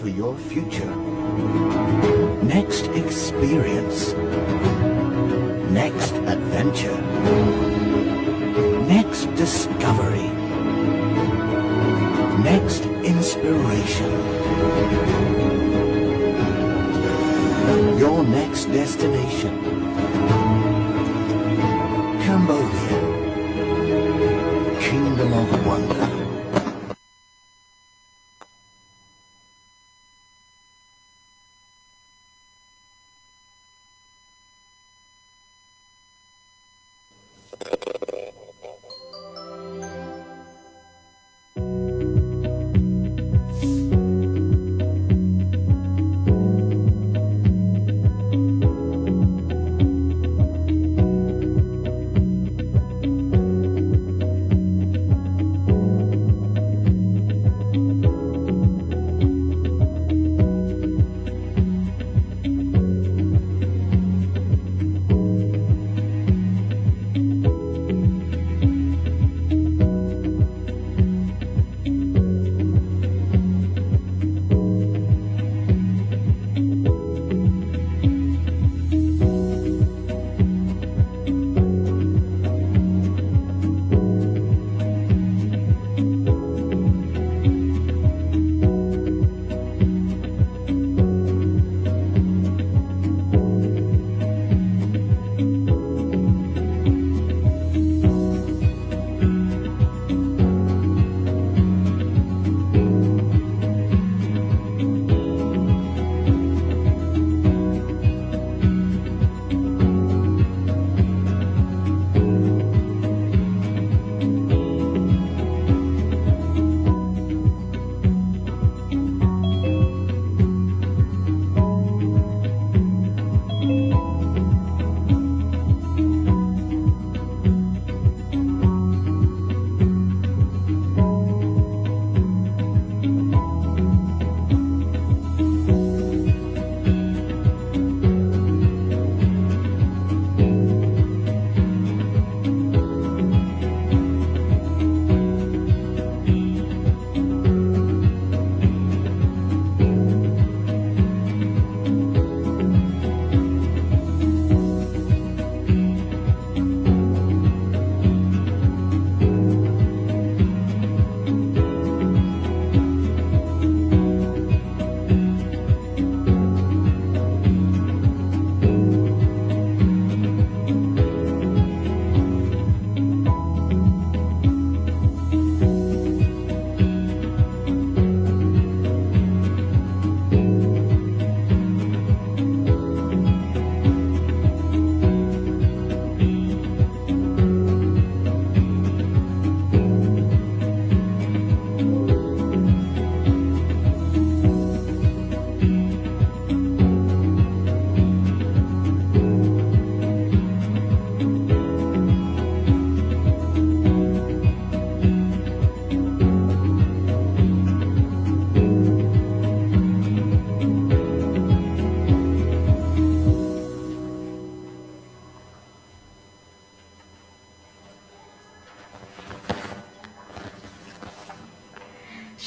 for your future. Next experience. Next adventure. Next discovery. Next inspiration. Your next destination. Cambodia. Kingdom of Wonder.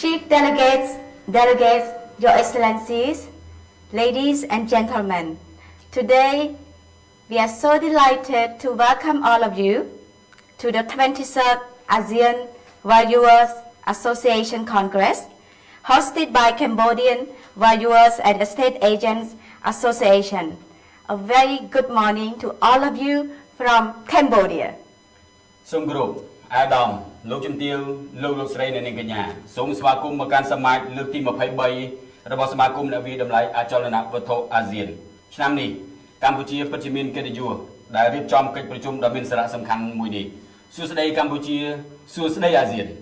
Chief Delegates, Your Excellencies, ladies and gentlemen, today we are so delighted to welcome all of you to the 23rd ASEAN Valuers Association Congress, hosted by Cambodian Valuers and Estate Agents Association. A very good morning to all of you from Cambodia. Sông Group, Adam, Lô Châm Tiêu, Lô Srei Nên Kenya, Sông Sma Kum Makan Samai, Lược Tim of Haybay, Rabos Sma Kum Navi Dam Lai, Acholana Vato ASEAN. Shnamni, Cambodia Pachimin Kedijur, Direct Chom Kek Prachum Damin Sara Samkhan Muni, Susday Cambodia, Susday ASEAN.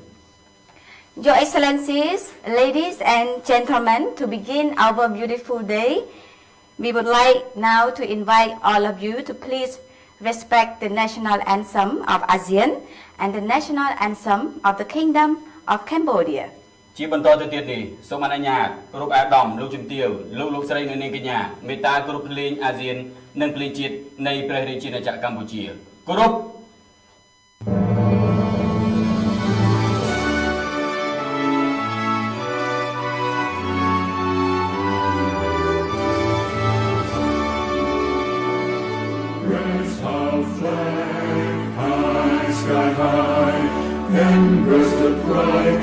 Your Excellencies, ladies and gentlemen, to begin our beautiful day, we would like now to invite all of you to please respect the national anthem of ASEAN and the national anthem of the Kingdom of Cambodia. ជាបន្តទៅទៀតនេះសូមអនុញ្ញាតគោរពអាដាមលោកជំទាវលោកស្រីនៅនាងកញ្ញាមេត្តាគោរពភ្លេងអាស៊ាននិងភ្លេងជាតិនៃព្រះរាជាណាចក្រកម្ពុជាគោរព Cambodia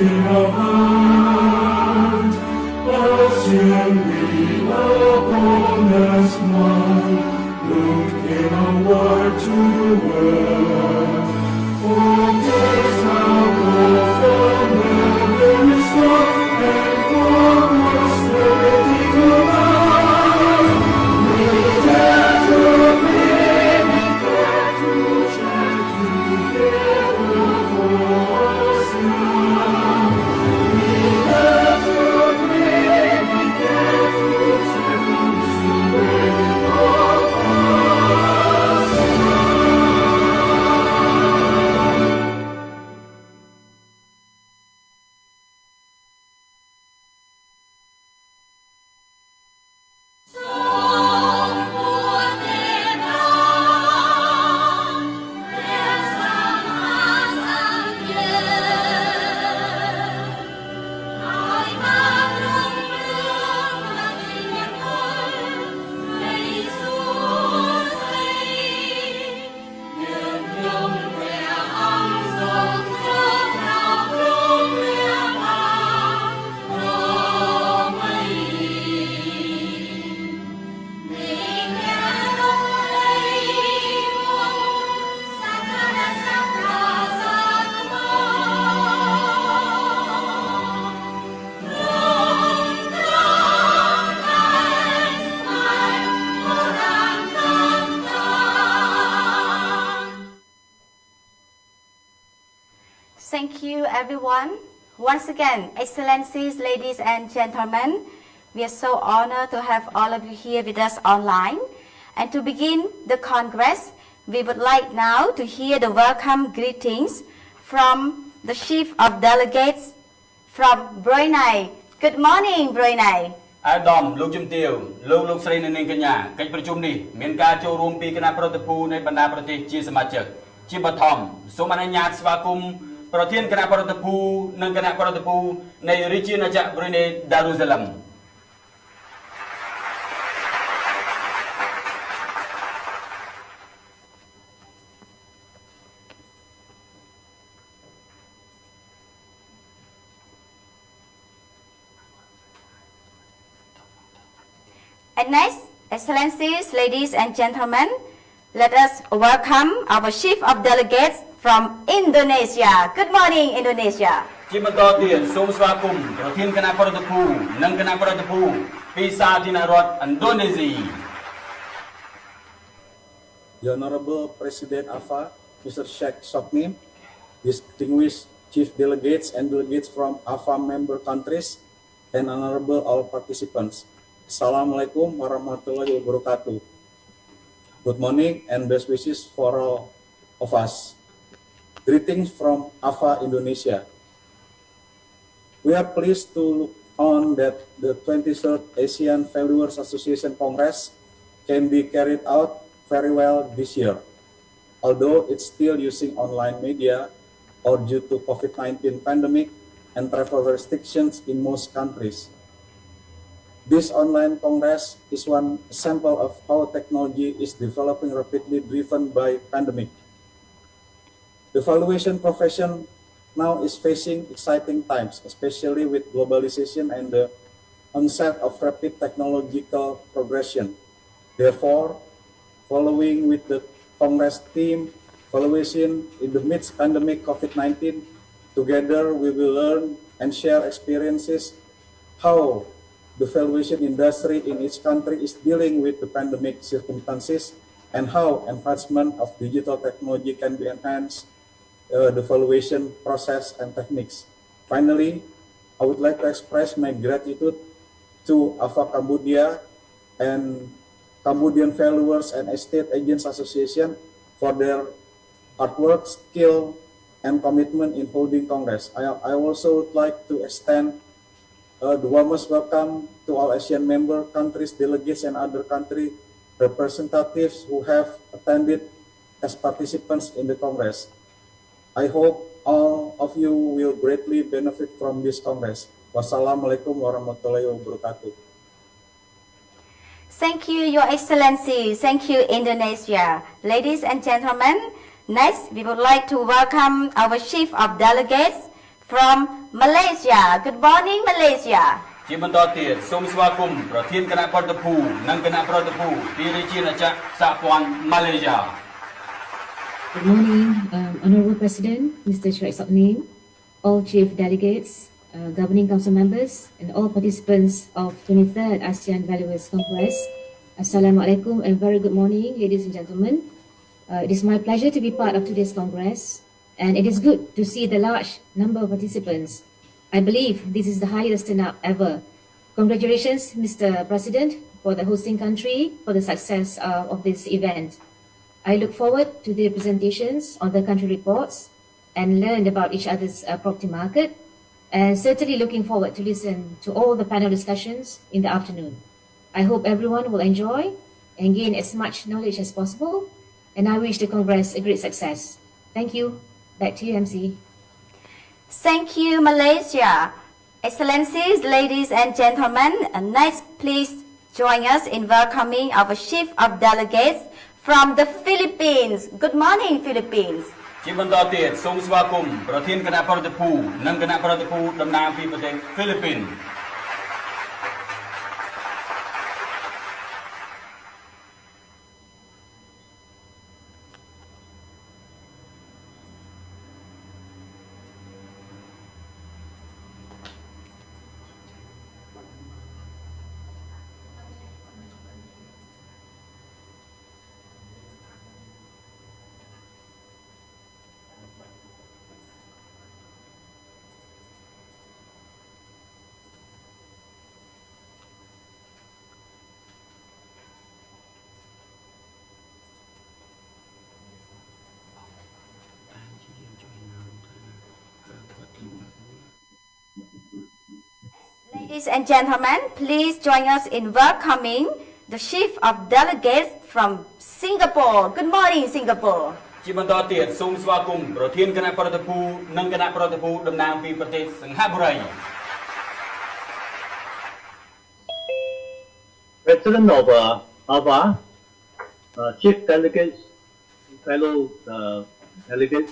in our heart, all shall we upon us one. Look in our word to the world, for there's now go from where there is love and for prosperity to life. We dare to pray, we dare to share together for us now. We dare to pray, we dare to share for this way of us. Thank you, everyone. Once again, Excellencies, ladies and gentlemen, we are so honored to have all of you here with us online. And to begin the Congress, we would like now to hear the welcome greetings from the Chief of Delegates from Brunei. Good morning, Brunei. អាដាមលោកជំទាវលោកស្រីនិងនាងកញ្ញាកិច្ចប្រជុំនេះមានការចូលរួមពីគណៈប្រតិភូនៃបណ្ដាប្រទេសជាសមាជិកជាបឋមសូមអនុញ្ញាតស្វាគមន៍ប្រធានគណៈប្រតិភូនិងគណៈប្រតិភូនៃរាជាណាចក្រ Brunei Darussalam And next, Excellencies, ladies and gentlemen, let us welcome our Chief of Delegates from Indonesia. Good morning, Indonesia. ជាបន្តទៀតសូមស្វាគមន៍ប្រធានគណៈប្រតិភូនិងគណៈប្រតិភូពីសាធារណរដ្ឋឥណ្ឌូនេស៊ី The Honorable President AVA, Mr. Sheikh Soknim, distinguished chief delegates and delegates from AVA member countries, and honorable all participants. Assalamualaikum warahmatullahi wabarakatuh. Good morning and best wishes for all of us. Greetings from AVA Indonesia. We are pleased to look on that the 23rd Asian Valuers Association Congress can be carried out very well this year, although it's still using online media or due to COVID-19 pandemic and travel restrictions in most countries. This online Congress is one example of how technology is developing rapidly driven by pandemic. The valuation profession now is facing exciting times, especially with globalization and the onset of rapid technological progression. Therefore, following with the Congress theme, valuation in the midst pandemic COVID-19, together we will learn and share experiences how the valuation industry in each country is dealing with the pandemic circumstances and how enhancement of digital technology can be enhanced the valuation process and techniques. Finally, I would like to express my gratitude to AVA Cambodia and Cambodian Valuers and Estate Agents Association for their hard work, skill, and commitment in holding Congress. I also would like to extend the warmest welcome to all Asian member countries, delegates, and other country representatives who have attended as participants in the Congress. I hope all of you will greatly benefit from this Congress. Wassalamualaikum warahmatullahi wabarakatuh. Thank you, Your Excellency. Thank you, Indonesia. Ladies and gentlemen, next we would like to welcome our Chief of Delegates from Malaysia. Good morning, Malaysia. ជាបន្តទៀតសូមស្វាគមន៍ប្រធានគណៈប្រតិភូនិងគណៈប្រតិភូពីរាជាណាចក្រសហព័ន្ធម៉ាឡេស៊ី Good morning, Honorable President, Mr. Chrek Soknim, all chief delegates, governing council members, and all participants of 23rd ASEAN Valuers Congress. Assalamu alaikum and very good morning, ladies and gentlemen. It is my pleasure to be part of today's Congress, and it is good to see the large number of participants. I believe this is the highest turnout ever. Congratulations, Mr. President, for the hosting country for the success of this event. I look forward to the presentations on the country reports and learn about each other's property market, and certainly looking forward to listen to all the panel discussions in the afternoon. I hope everyone will enjoy and gain as much knowledge as possible, and I wish the Congress a great success. Thank you. Back to you, MC. Thank you, Malaysia. Excellencies, ladies and gentlemen, next please join us in welcoming our Chief of Delegates from the Philippines. Good morning, Philippines. ជាបន្តទៀតសូមស្វាគមន៍ប្រធានគណៈប្រតិភូនិងគណៈប្រតិភូតំណាងពីប្រទេសហ្វីលីពីន Ladies and gentlemen, please join us in welcoming the Chief of Delegates from Singapore. Good morning, Singapore. ជាបន្តទៀតសូមស្វាគមន៍ប្រធានគណៈប្រតិភូនិងគណៈប្រតិភូតំណាងពីប្រទេសសិង្ហបុរី President of AVA, Chief Delegates, fellow delegates,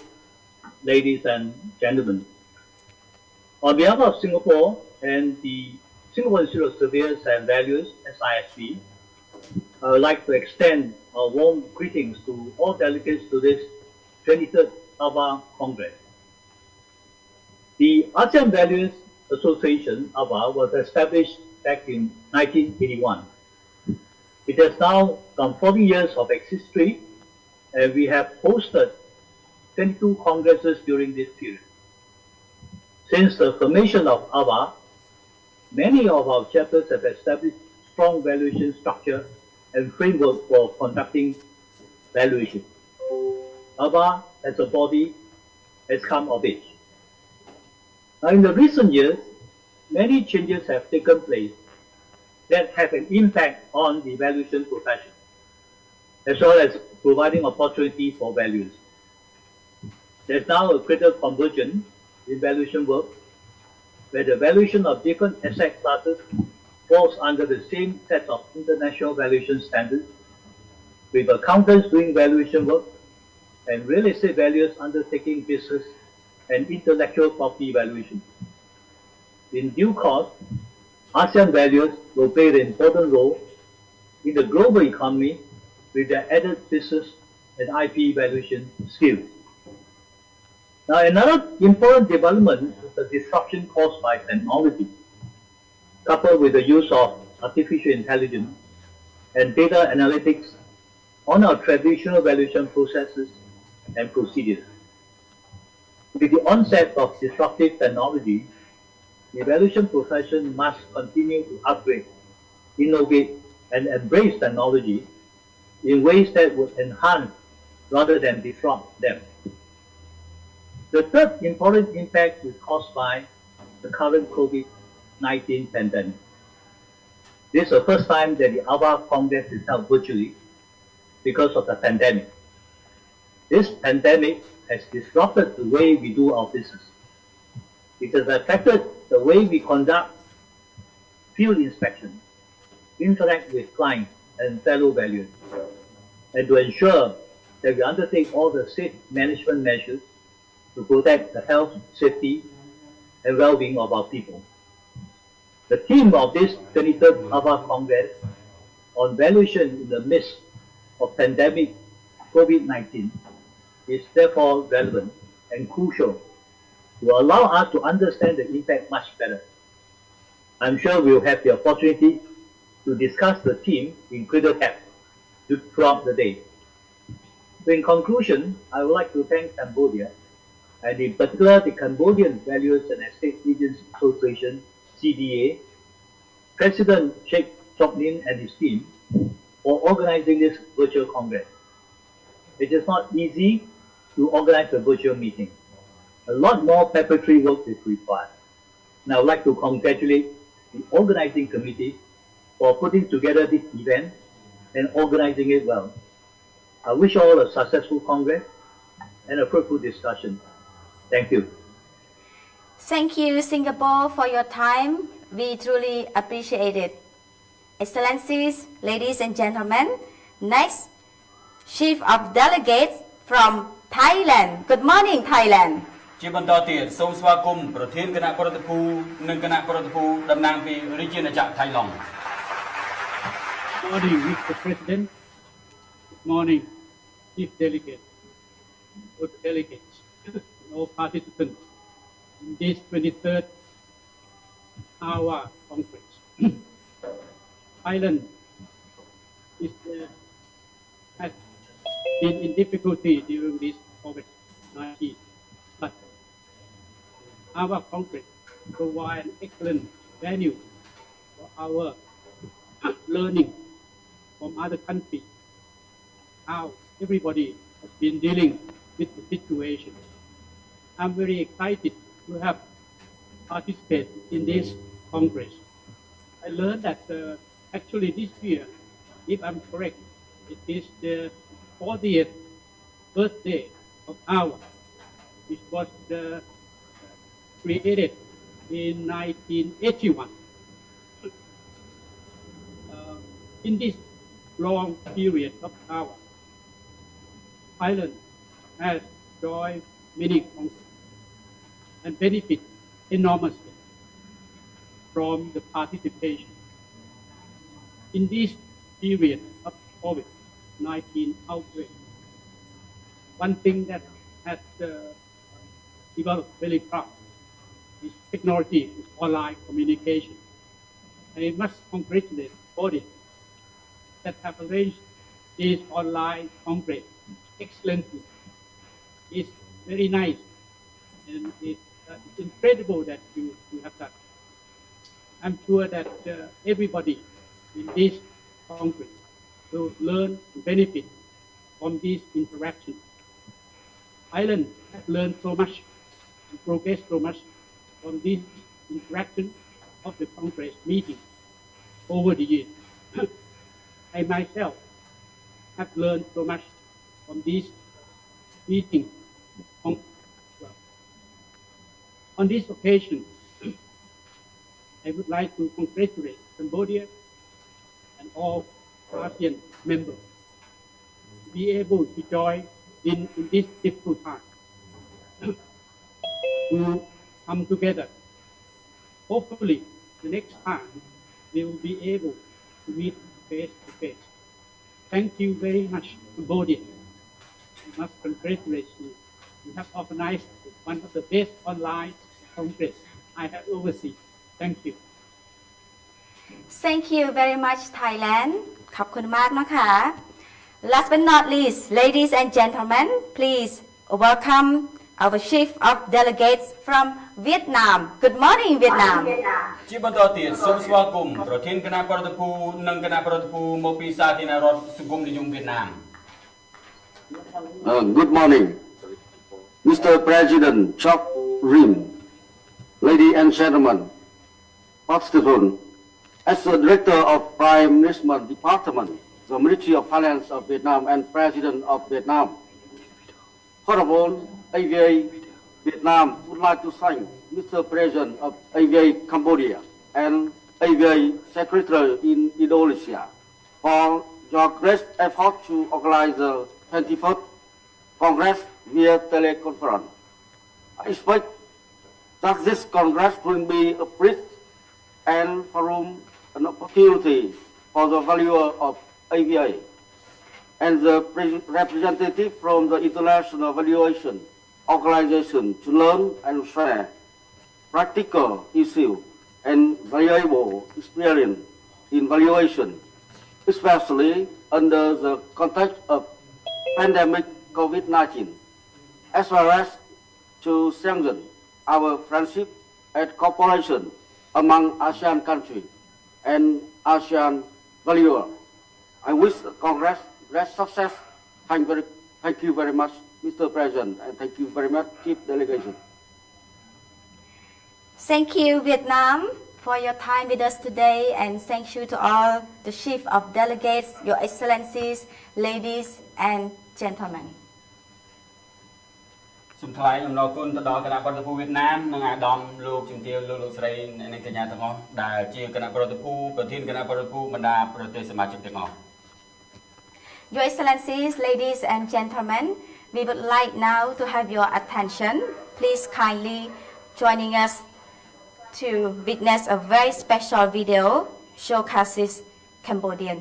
ladies and gentlemen. On behalf of Singapore and the Singapore Institute of Surveyors and Valuers, SISV, I would like to extend warm greetings to all delegates to this 23rd AVA Congress. The ASEAN Valuers Association, AVA, was established back in 1981. It has now come 40 years of its history, and we have hosted 22 congresses during this period. Since the formation of AVA, many of our chapters have established strong valuation structure and framework for conducting valuation. AVA as a body has come of age. Now in the recent years, many changes have taken place that have an impact on the valuation profession, as well as providing opportunity for values. There's now a greater convergence in valuation work, where the valuation of different asset classes falls under the same set of international valuation standards, with accountants doing valuation work and real estate valuers undertaking business and intellectual property valuation. In due course, ASEAN valuers will play an important role in the global economy with their added business and IP valuation skills. Now, another important development is the disruption caused by technology, coupled with the use of artificial intelligence and data analytics on our traditional valuation processes and procedures. With the onset of disruptive technology, the valuation profession must continue to upgrade, innovate, and embrace technology in ways that would enhance rather than disrupt them. The third important impact is caused by the current COVID-19 pandemic. This is the first time that the AVA Congress is held virtually because of the pandemic. This pandemic has disrupted the way we do our business. It has affected the way we conduct field inspection, interact with clients and fellow valuers, and to ensure that we undertake all the safe management measures to protect the health, safety, and well-being of our people. The theme of this 23rd AVA Congress on valuation in the midst of pandemic COVID-19 is therefore relevant and crucial to allow us to understand the impact much better. I'm sure we'll have the opportunity to discuss the theme in greater depth throughout the day. So in conclusion, I would like to thank Cambodia, and in particular the Cambodian Values and Estate Agents Association, CVEA, President Chrek and his team for organizing this virtual congress. It is not easy to organize a virtual meeting. A lot more preparatory work is required. And I would like to congratulate the organizing committee for putting together this event and organizing it well. I wish all a successful congress and a fruitful discussion. Thank you. Thank you, Singapore, for your time. We truly appreciate it. Excellencies, ladies and gentlemen, next, Chief of Delegates from Thailand. Good morning, Thailand. ជាបន្តទៀតសូមស្វាគមន៍ប្រធានគណៈប្រតិភូនិងគណៈប្រតិភូតំណាងពីរាជាណាចក្រថៃឡង់ Good morning, Mr. President. Good morning, Chief Delegate, good delegates, and all participants in this 23rd AVA Congress. Thailand has been in difficulty during this COVID-19, but AVA Congress provides an excellent venue for our learning from other countries, how everybody has been dealing with the situation. I'm very excited to have participated in this Congress. I learned that actually this year, if I'm correct, it is the 40th birthday of AVA, which was created in 1981. In this long period of AVA, Thailand has enjoyed many conquests and benefit enormously from the participation. In this period of COVID-19 outbreak, one thing that has developed very fast is technology, is online communication. And I must congratulate bodies that have arranged this online congress excellently. It's very nice, and it's incredible that you have done. I'm sure that everybody in this congress will learn and benefit from this interaction. Thailand has learned so much and progressed so much from this interaction of the congress meeting over the years. I myself have learned so much from this meeting. On this occasion, I would like to congratulate Cambodia and all ASEAN members to be able to join in this difficult time to come together. Hopefully, the next time we will be able to meet face to face. Thank you very much, Cambodia. I must congratulate you. You have organized one of the best online congress I have overseen. Thank you. Thank you very much, Thailand. ขอบคุณมากนะคะ Last but not least, ladies and gentlemen, please welcome our Chief of Delegates from Vietnam. Good morning, Vietnam. ជាបន្តទៀតសូមស្វាគមន៍ប្រធានគណៈប្រតិភូនិងគណៈប្រតិភូមកពីសាធារណរដ្ឋសង្គមនិយមវៀតណាម Good morning, Mr. President Chok Rim, ladies and gentlemen, participants. As the Director of Prime Minister Department, the Ministry of Finance of Vietnam and President of Vietnam, first of all, AVA Vietnam would like to thank Mr. President of AVA Cambodia and AVA Secretary in Indonesia for your great effort to organize the 21st Congress via teleconference. I expect that this Congress will be a bridge and forum, an opportunity for the valuer of AVA and the representative from the international valuation organization to learn and share practical issues and valuable experience in valuation, especially under the context of pandemic COVID-19, as well as to strengthen our friendship and cooperation among ASEAN countries and ASEAN valuers. I wish the Congress great success. Thank you very much, Mr. President, and thank you very much, Chief Delegation. Thank you, Vietnam, for your time with us today, and thank you to all the Chief of Delegates, Your Excellencies, ladies and gentlemen. សូមថ្លែងអំណរគុណទៅដល់គណៈប្រតិភូវៀតណាមនិងអាដាមលោកជំទាវលោកស្រីនិងកញ្ញាទាំងអស់ដែលជាគណៈប្រតិភូប្រធានគណៈប្រតិភូបណ្ដាប្រទេសសមាជិកទាំងអស់ Your Excellencies, ladies and gentlemen, we would like now to have your attention. Please kindly joining us to witness a very special video showcases Cambodian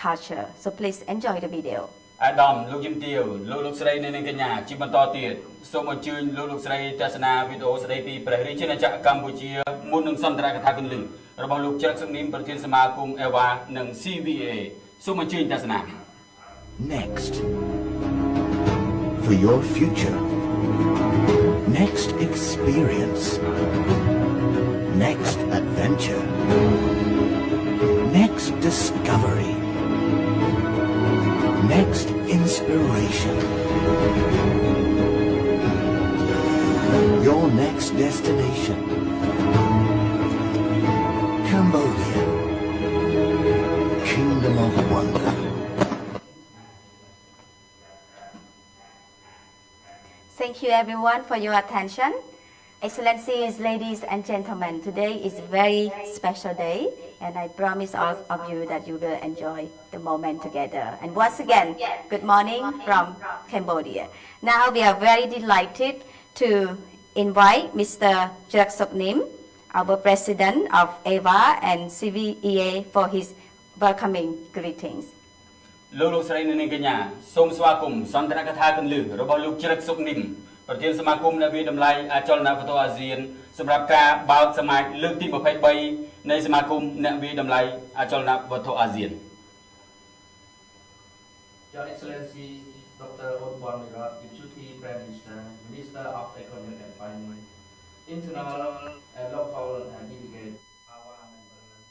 culture. So please enjoy the video. អាដាមលោកជំទាវលោកស្រីនិងកញ្ញាជាបន្តទៀតសូមអញ្ជើញលោកស្រីទស្សនាវីដេអូស្ដីពីព្រះរាជាណាចក្រកម្ពុជាមុននឹងសន្ទរកថាគន្លឹះរបស់លោកជ្រឹកសុខនីមប្រធានសមាគម AVA និង CVEA សូមអញ្ជើញទស្សនា Next. For your future. Next experience. Next adventure. Next discovery. Next inspiration. Your next destination. Cambodia. Kingdom of Wonder. Thank you everyone for your attention. Excellencies, ladies and gentlemen, today is a very special day, and I promise all of you that you will enjoy the moment together. And once again, good morning from Cambodia. Now we are very delighted to invite Mr. Chrek Soknim, our president of AVA and CVEA, for his welcoming greetings. លោកស្រីនិងកញ្ញាសូមស្វាគមន៍សន្ទរកថាគន្លឹះរបស់លោកជ្រឹកសុខនីមប្រធានសមាគមអ្នកវិតម្លៃអចលនវត្ថុអាស៊ានសម្រាប់ការបើកសមាជលើកទី23នៃសមាគមអ្នកវិតម្លៃអចលនវត្ថុអាស៊ាន Your Excellency Dr. Onborn Mirat, Deputy Prime Minister, Minister of Economic and Finance, international and local delegates, our members.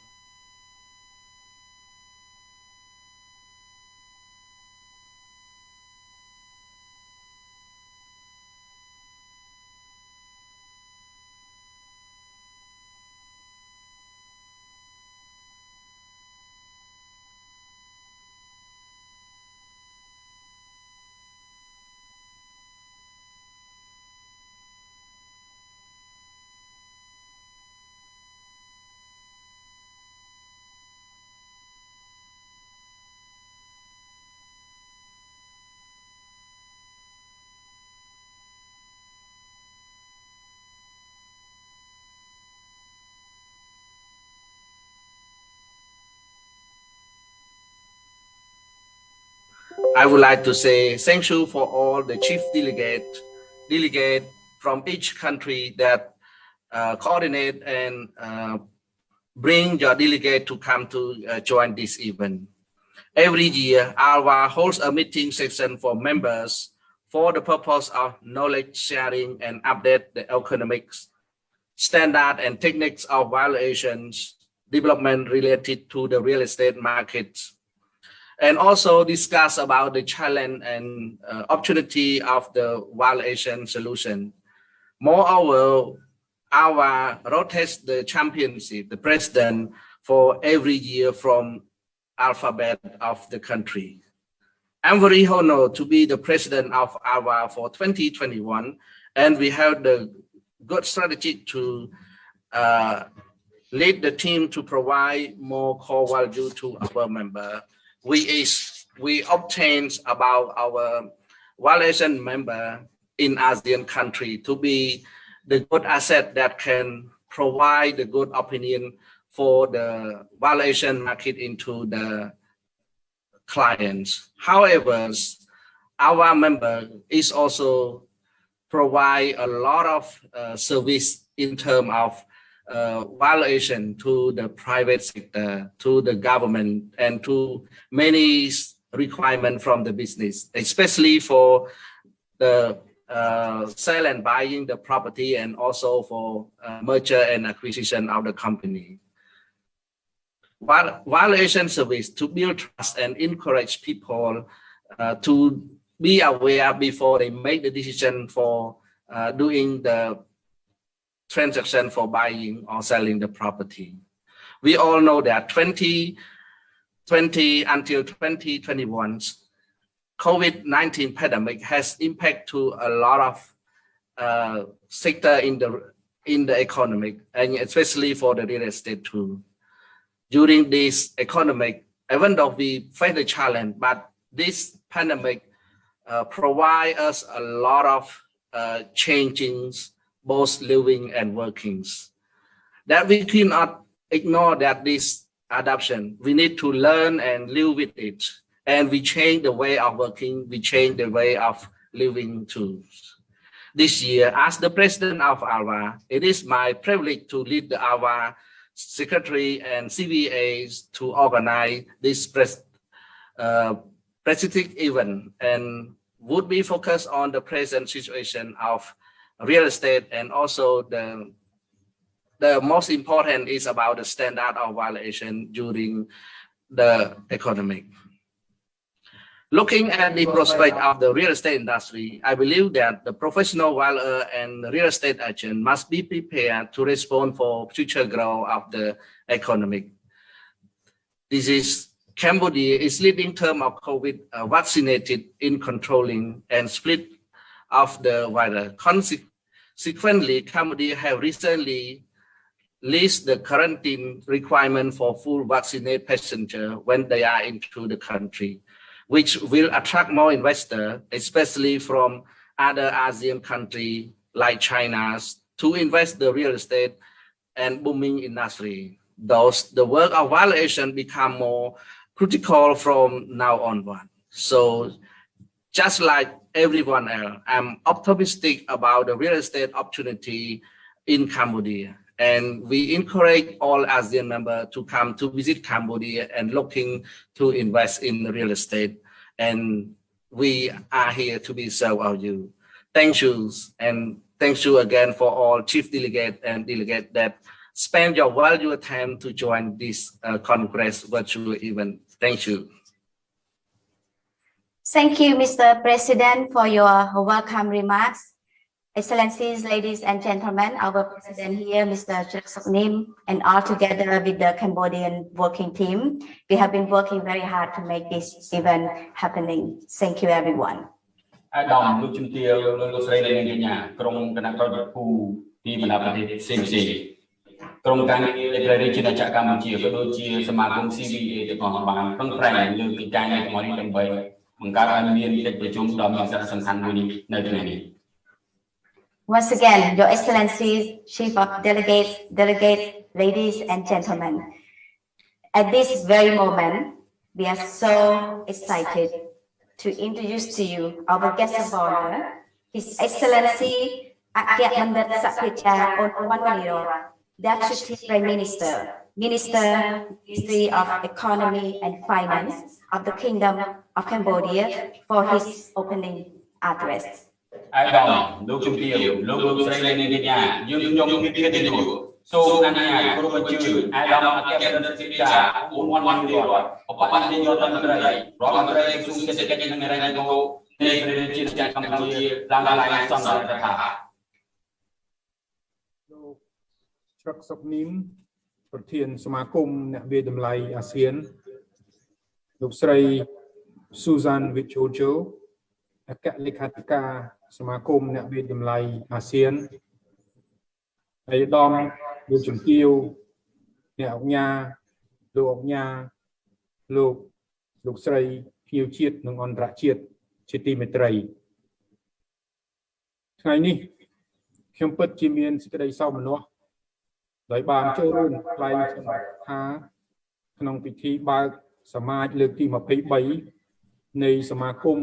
I would like to say thank you for all the chief delegate from each country that coordinate and bring your delegate to come to join this event. Every year, AVA holds a meeting session for members for the purpose of knowledge sharing and update the economics, standard and techniques of valuations, development related to the real estate markets, and also discuss about the challenge and opportunity of the valuation solution. Moreover, AVA rotates the championship, the president, for every year from alphabet of the country. I'm very honored to be the president of AVA for 2021, and we have the good strategy to lead the team to provide more core value to our member. We obtained about our valuation member in ASEAN country to be the good asset that can provide the good opinion for the valuation market into the clients. However, our member is also provide a lot of service in terms of valuation to the private sector, to the government, and to many requirements from the business, especially for the sale and buying the property and also for merger and acquisition of the company. Valuation service to build trust and encourage people to be aware before they make the decision for doing the transaction for buying or selling the property. We all know that 2020 until 2021, COVID-19 pandemic has impact to a lot of sector in the economy, and especially for the real estate too. During this economic, even though we face the challenge, but this pandemic provide us a lot of changings, both living and workings. That we cannot ignore that this adoption, we need to learn and live with it. And we change the way of working, we change the way of living too. This year, as the president of AVA, it is my privilege to lead the AVA Secretary and CVEAs to organize this prestigious event, and would be focused on the present situation of real estate, and also the most important is about the standard of valuation during the economic. Looking at the prospect of the real estate industry, I believe that the professional valuer and real estate agent must be prepared to respond for future growth of the economic. This is Cambodia is leading term of COVID vaccinated in controlling and split of the virus. Consequently, Cambodia have recently leased the quarantine requirement for full vaccinated passengers when they are into the country, which will attract more investors, especially from other ASEAN countries like China, to invest the real estate and booming industry. Thus, the work of valuation become more critical from now onward. So, just like everyone else, I'm optimistic about the real estate opportunity in Cambodia. And we encourage all ASEAN members to come to visit Cambodia and looking to invest in real estate. And we are here to be served of you. Thank you. And thank you again for all chief delegate and delegate that spend your valuable time to join this Congress virtual event. Thank you. Thank you, Mr. President, for your welcome remarks. Excellencies, ladies and gentlemen, our president here, Mr. Soknim, and all together with the Cambodian working team, we have been working very hard to make this event happening. Thank you, everyone. អាដាមលោកជំទាវលោកស្រីនិងកញ្ញាក្រុមគណៈប្រតិភូពីបណ្ដាប្រទេសផ្សេងៗក្រុមការងារនៃព្រះរាជាណាចក្រកម្ពុជាក៏ដូចជាសមាគម CVEA ទាំងអស់បានប្រឹងប្រែងលើកិច្ចការងារទាំងអស់នេះដើម្បីបង្កើតឲ្យមានកិច្ចប្រជុំដ៏មានសារៈសំខាន់មួយនេះនៅថ្ងៃនេះ Once again, Your Excellencies, Chief of Delegates, ladies and gentlemen, at this very moment, we are so excited to introduce to you our guest of honor, His Excellency Accredited Deputy Prime Minister, Ministry of Economy and Finance of the Kingdom of Cambodia, for his opening address. អាដាមលោកជំទាវលោកស្រីនិងកញ្ញាយើងខ្ញុំមានភាពទីនោះសូមអនុញ្ញាតគ្រប់បញ្ជូនអាដាមអគ្គរដ្ឋសេដ្ឋាឧបនាយករដ្ឋបច្ចុប្បន្ននាយករដ្ឋមន្ត្រីក្រសួងសេដ្ឋកិច្ចនិងហិរញ្ញវត្ថុនៃព្រះរាជាណាចក្រកម្ពុជាឡើងឡើងសន្និដ្ឋានថាលោកច្រឹកសុកនីមប្រធានសមាគមអ្នកវិទ្យាតម្លៃអាស៊ានលោកស្រី Susan Wichojo អគ្គលេខាធិការសមាគមអ្នកវិទ្យាតម្លៃអាស៊ានហើយឧត្តមលោកជំទាវអ្នកអង្គការលោកអង្គការលោកស្រីភ្ញៀវជាតិនិងអន្តរជាតិជាទីមេត្រីថ្ងៃនេះ ខ្ញុំពិតជាមានសេចក្តីសោមនស្សដោយបានចូលរួមថ្លែងសម្រាប់ថាក្នុងពិធីបើកសមាជលើកទី23នៃសមាគម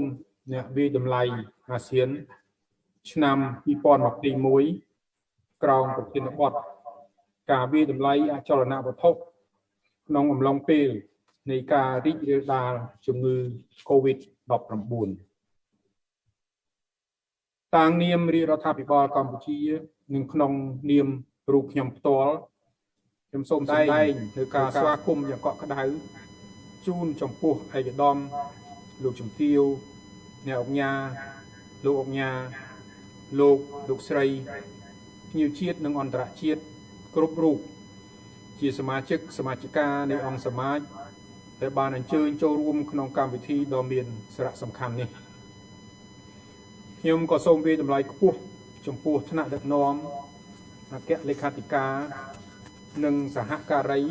អ្នកវិតម្លៃអាស៊ានឆ្នាំ2021ក្រោមប្រធានបទការវិតម្លៃអចលនវត្ថុក្នុងអំឡុងពេលនៃការរីករាលដាលជំងឺ COVID-19 តាំងនាមរាជរដ្ឋាភិបាលកម្ពុជានិងក្នុងនាមរូបខ្ញុំផ្ទាល់ខ្ញុំសូមសម្ដែងនៅការស្វាគមន៍យ៉ាងកក់ក្ដៅជូនចំពោះឯកឧត្តមលោកជំទាវអ្នកអង្គការលោកអង្គការលោកស្រីភ្ញៀវជាតិនិងអន្តរជាតិគ្រប់រូបជាសមាជិកសមាជិកានៃអង្គសមាជដែលបានអញ្ជើញចូលរួមក្នុងកម្មវិធីដ៏មានសារៈសំខាន់នេះខ្ញុំក៏សូមវាយតម្លៃខ្ពស់ចំពោះថ្នាក់ដឹកនាំអគ្គលេខាធិការនិងសហការី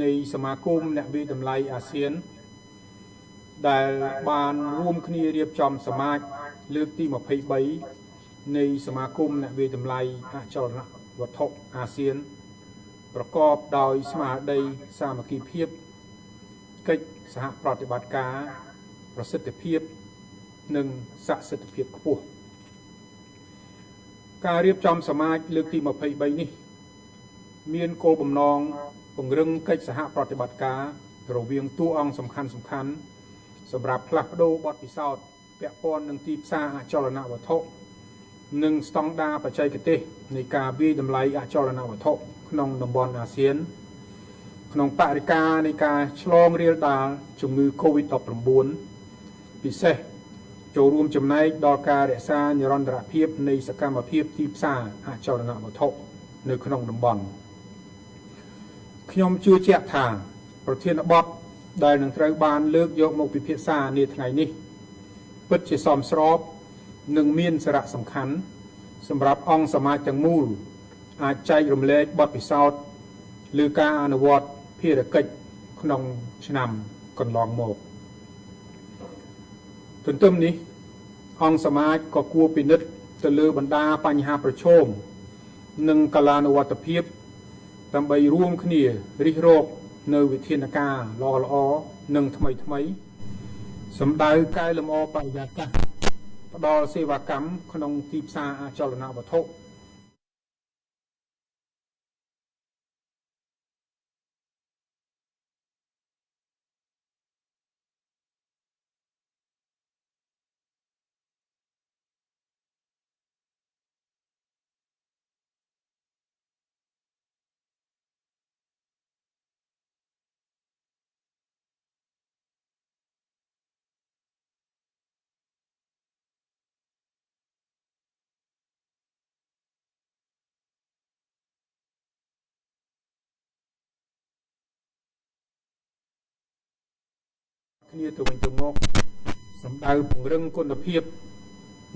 នៃសមាគមអ្នកវិតម្លៃអាស៊ានដែលបានរួមគ្នារៀបចំសមាជលើកទី23នៃសមាគមអ្នកវិតម្លៃអចលនវត្ថុអាស៊ានប្រកបដោយស្មារតីសាមគ្គីភាពកិច្ចសហប្រតិបត្តិការប្រសិទ្ធភាពនិងសក្តិសិទ្ធិភាពខ្ពស់ការរៀបចំសមាជលើកទី23នេះមានគោលបំណងពង្រឹងកិច្ចសហប្រតិបត្តិការរវាងតួអង្គសំខាន់សម្រាប់ផ្លាស់ប្ដូរបទពិសោធន៍ពាក់ព័ន្ធនឹងទីផ្សារអចលនវត្ថុនិងស្តង់ដារបច្ចេកទេសនៃការវិតម្លៃអចលនវត្ថុក្នុងតំបន់អាស៊ានក្នុងបរិយាកាសនៃការឆ្លងរាលដាលជំងឺ COVID-19 ពិសេសចូលរួមចំណែកដល់ការរក្សានិរន្តរភាពនៃសកម្មភាពទីផ្សារអចលនវត្ថុនៅក្នុងតំបន់ខ្ញុំជឿជាក់ថាប្រធានបទដែលនឹងត្រូវបានលើកយកមកពិភាក្សានាថ្ងៃនេះពិតជាសមស្របនិងមានសារៈសំខាន់សម្រាប់អង្គសមាជទាំងមូលអាចចែករំលែកបទពិសោធន៍ឬការអនុវត្តភារកិច្ចក្នុងឆ្នាំកន្លងមកទន្ទឹមនេះអង្គសមាជក៏គួរពិនិត្យទៅលើបណ្ដាបញ្ហាប្រឈមនិងកាលានុវត្តភាពដើម្បីរួមគ្នារិះរកនៅវិធានការល្អៗនិងថ្មីសម្ដៅកែលម្អបរិយាកាសផ្ដល់សេវាកម្មក្នុងទីផ្សារអចលនវត្ថុគ្នាទៅវិញទៅមកសម្ដៅពង្រឹងគុណភាព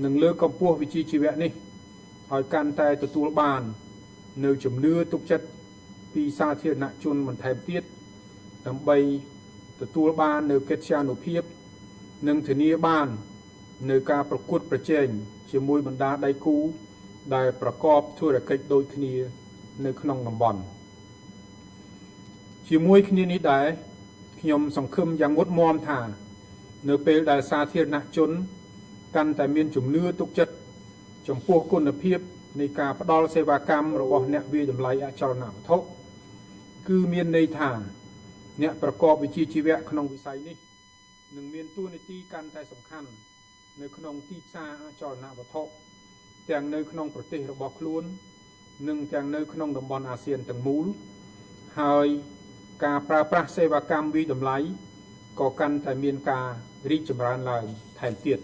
និងលើកកម្ពស់វិជ្ជាជីវៈនេះឲ្យកាន់តែទទួលបាននៅជំនឿទុកចិត្តពីសាធារណជនបន្ថែមទៀតដើម្បីទទួលបាននៅកិត្យានុភាពនិងធានាបាននៅការប្រកួតប្រជែងជាមួយបណ្ដាដៃគូដែលប្រកបធុរកិច្ចដូចគ្នានៅក្នុងតំបន់ជាមួយគ្នានេះដែរខ្ញុំសង្ឃឹមយ៉ាងមុតមាំថានៅពេលដែលសាធារណជនកាន់តែមានជំនឿទុកចិត្តចំពោះគុណភាពនៃការផ្ដល់សេវាកម្មរបស់អ្នកវិតម្លៃអចលនវត្ថុគឺមានន័យថាអ្នកប្រកបវិជ្ជាជីវៈក្នុងវិស័យនេះនឹងមានតួនាទីកាន់តែសំខាន់នៅក្នុងទីផ្សារអចលនវត្ថុទាំងនៅក្នុងប្រទេសរបស់ខ្លួននិងទាំងនៅក្នុងតំបន់អាស៊ានទាំងមូលហើយការប្រើប្រាស់សេវាកម្មវិតម្លៃក៏កាន់តែមានការរីកចម្រើនឡើងថែមទៀតឯ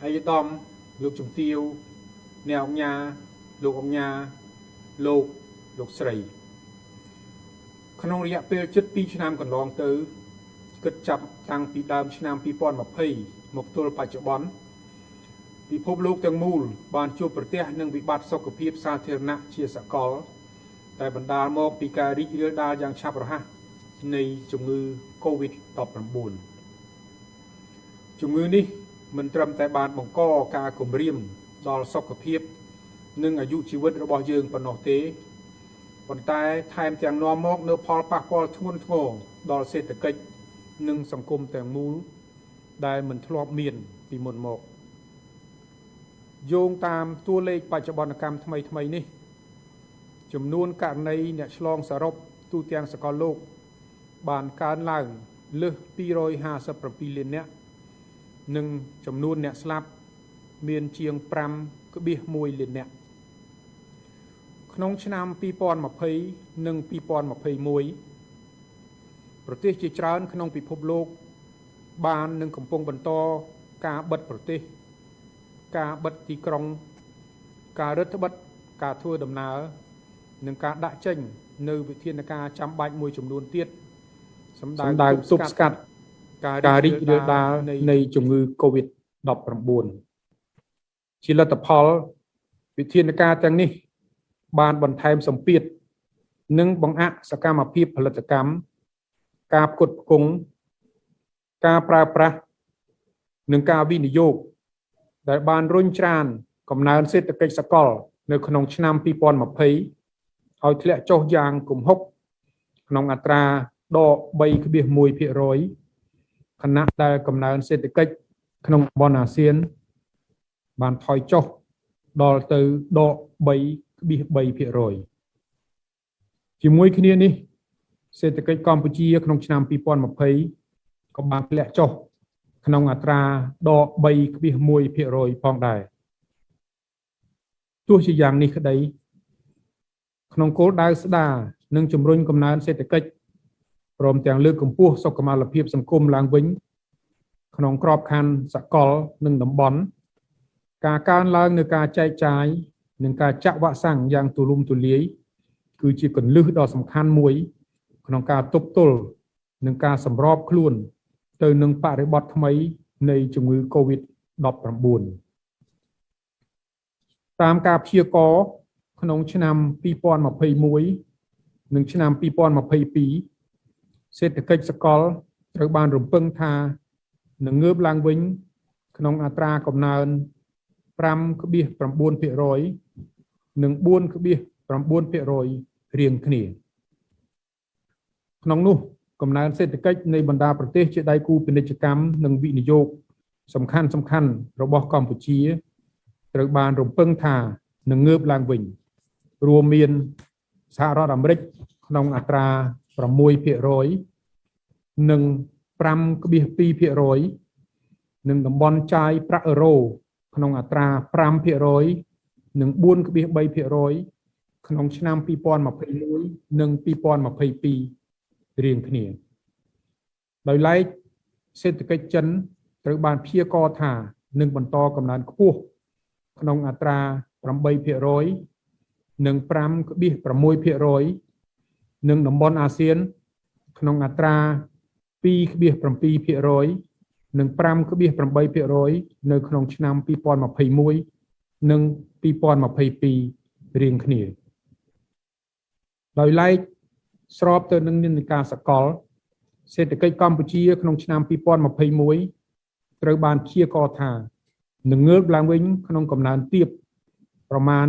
កឧត្តមលោកជំទាវអ្នកអង្គការលោកអង្គការលោកស្រីក្នុងរយៈពេលជិត2ឆ្នាំកន្លងទៅគិតចាប់តាំងពីដើមឆ្នាំ2020មកទល់បច្ចុប្បន្នពិភពលោកទាំងមូលបានជួបប្រទះនឹងវិបត្តិសុខភាពសាធារណៈជាសកលតែបណ្ដាលមកពីការរីករាលដាលយ៉ាងឆាប់រហ័សនៃជំងឺ COVID-19 ជំងឺនេះមិនត្រឹមតែបានបង្កការគំរាម ដល់សុខភាពនិងអាយុជីវិតរបស់យើងប៉ុណ្ណោះទេប៉ុន្តែថែមទាំងនាំមកនូវផលប៉ះពាល់ធ្ងន់ធ្ងរដល់សេដ្ឋកិច្ចនិងសង្គមទាំងមូលដែលមិនធ្លាប់មានពីមុនមកយោងតាមតួលេខបច្ចុប្បន្នកម្មថ្មីនេះចំនួនករណីអ្នកឆ្លងសរុបទូទាំងសកលលោកបានកើនឡើងលើស257លាននាក់និងចំនួនអ្នកស្លាប់មានជាង 5.1 លាននាក់ក្នុងឆ្នាំ2020និង2021ប្រទេសជាច្រើនក្នុងពិភពលោកបាននិងកំពុងបន្តការបិទប្រទេសការបិទទីក្រុងការរឹតបន្តឹងការធ្វើដំណើរនិងការដាក់ចេញនៅវិធានការចាំបាច់មួយចំនួនទៀតសម្ដៅទប់ស្កាត់ការរីករាលដាលនៃជំងឺ COVID-19 ជាលទ្ធផលវិធានការទាំងនេះបានបន្ថែមសម្ពាធនិងបង្អាក់សកម្មភាពផលិតកម្មការផ្គត់ផ្គង់ការប្រើប្រាស់និងការវិនិយោគដែលបានរុញច្រានកំណើនសេដ្ឋកិច្ចសកលនៅក្នុងឆ្នាំ2020ឲ្យធ្លាក់ចុះយ៉ាងគំហុកក្នុងអត្រាដក 3.1% ខណៈដែលកំណើនសេដ្ឋកិច្ចក្នុងតំបន់អាស៊ានបានថយចុះដល់ទៅដក 3.3% ជាមួយគ្នានេះសេដ្ឋកិច្ចកម្ពុជាក្នុងឆ្នាំ2020ក៏បានធ្លាក់ចុះក្នុងអត្រាដក 3.1% ផងដែរទោះជាយ៉ាងនេះក្តីក្នុងគោលដៅស្ដារនិងជំរុញកំណើនសេដ្ឋកិច្ចព្រមទាំងលើកកម្ពស់សុខុមាលភាពសង្គមឡើងវិញក្នុងក្របខ័ណ្ឌសកលនិងតំបន់ការកើនឡើងនៃការចែកចាយនិងការចាក់វ៉ាក់សាំងយ៉ាងទូលំទូលាយគឺជាគន្លឹះដ៏សំខាន់មួយក្នុងការទប់ទល់នឹងការសម្របខ្លួនទៅនឹងបរិបទថ្មីនៃជំងឺ COVID-19 តាមការព្យាករណ៍ក្នុងឆ្នាំ2021និងឆ្នាំ2022សេដ្ឋកិច្ចសកលត្រូវបានរំពឹងថានឹងងើបឡើងវិញក្នុងអត្រាកំណើន 5.9% និង 4.9% រៀងគ្នាក្នុងនោះកំណើនសេដ្ឋកិច្ចនៃបណ្ដាប្រទេសជាដៃគូពាណិជ្ជកម្មនិងវិនិយោគសំខាន់របស់កម្ពុជាត្រូវបានរំពឹងថានឹងងើបឡើងវិញរួមមានសហរដ្ឋអាមេរិកក្នុងអត្រា 6% និង 5.2% និងតំបន់ចាយប្រាក់អឺរ៉ូក្នុងអត្រា 5% និង 4.3% ក្នុងឆ្នាំ2021និង2022រៀងគ្នាដោយឡែកសេដ្ឋកិច្ចចិនត្រូវបានព្យាករណ៍ថានឹងបន្តកំណើនខ្ពស់ក្នុងអត្រា 8% និង 5.6% និងតំបន់អាស៊ានក្នុងអត្រា 2.7% និង 5.8% នៅក្នុងឆ្នាំ2021និង2022រៀងគ្នាដោយឡែកស្របទៅនឹងនិន្នាការសកលសេដ្ឋកិច្ចកម្ពុជាក្នុងឆ្នាំ2021ត្រូវបានព្យាករណ៍ថានឹងងើបឡើងវិញក្នុងកំណើនទាបប្រមាណ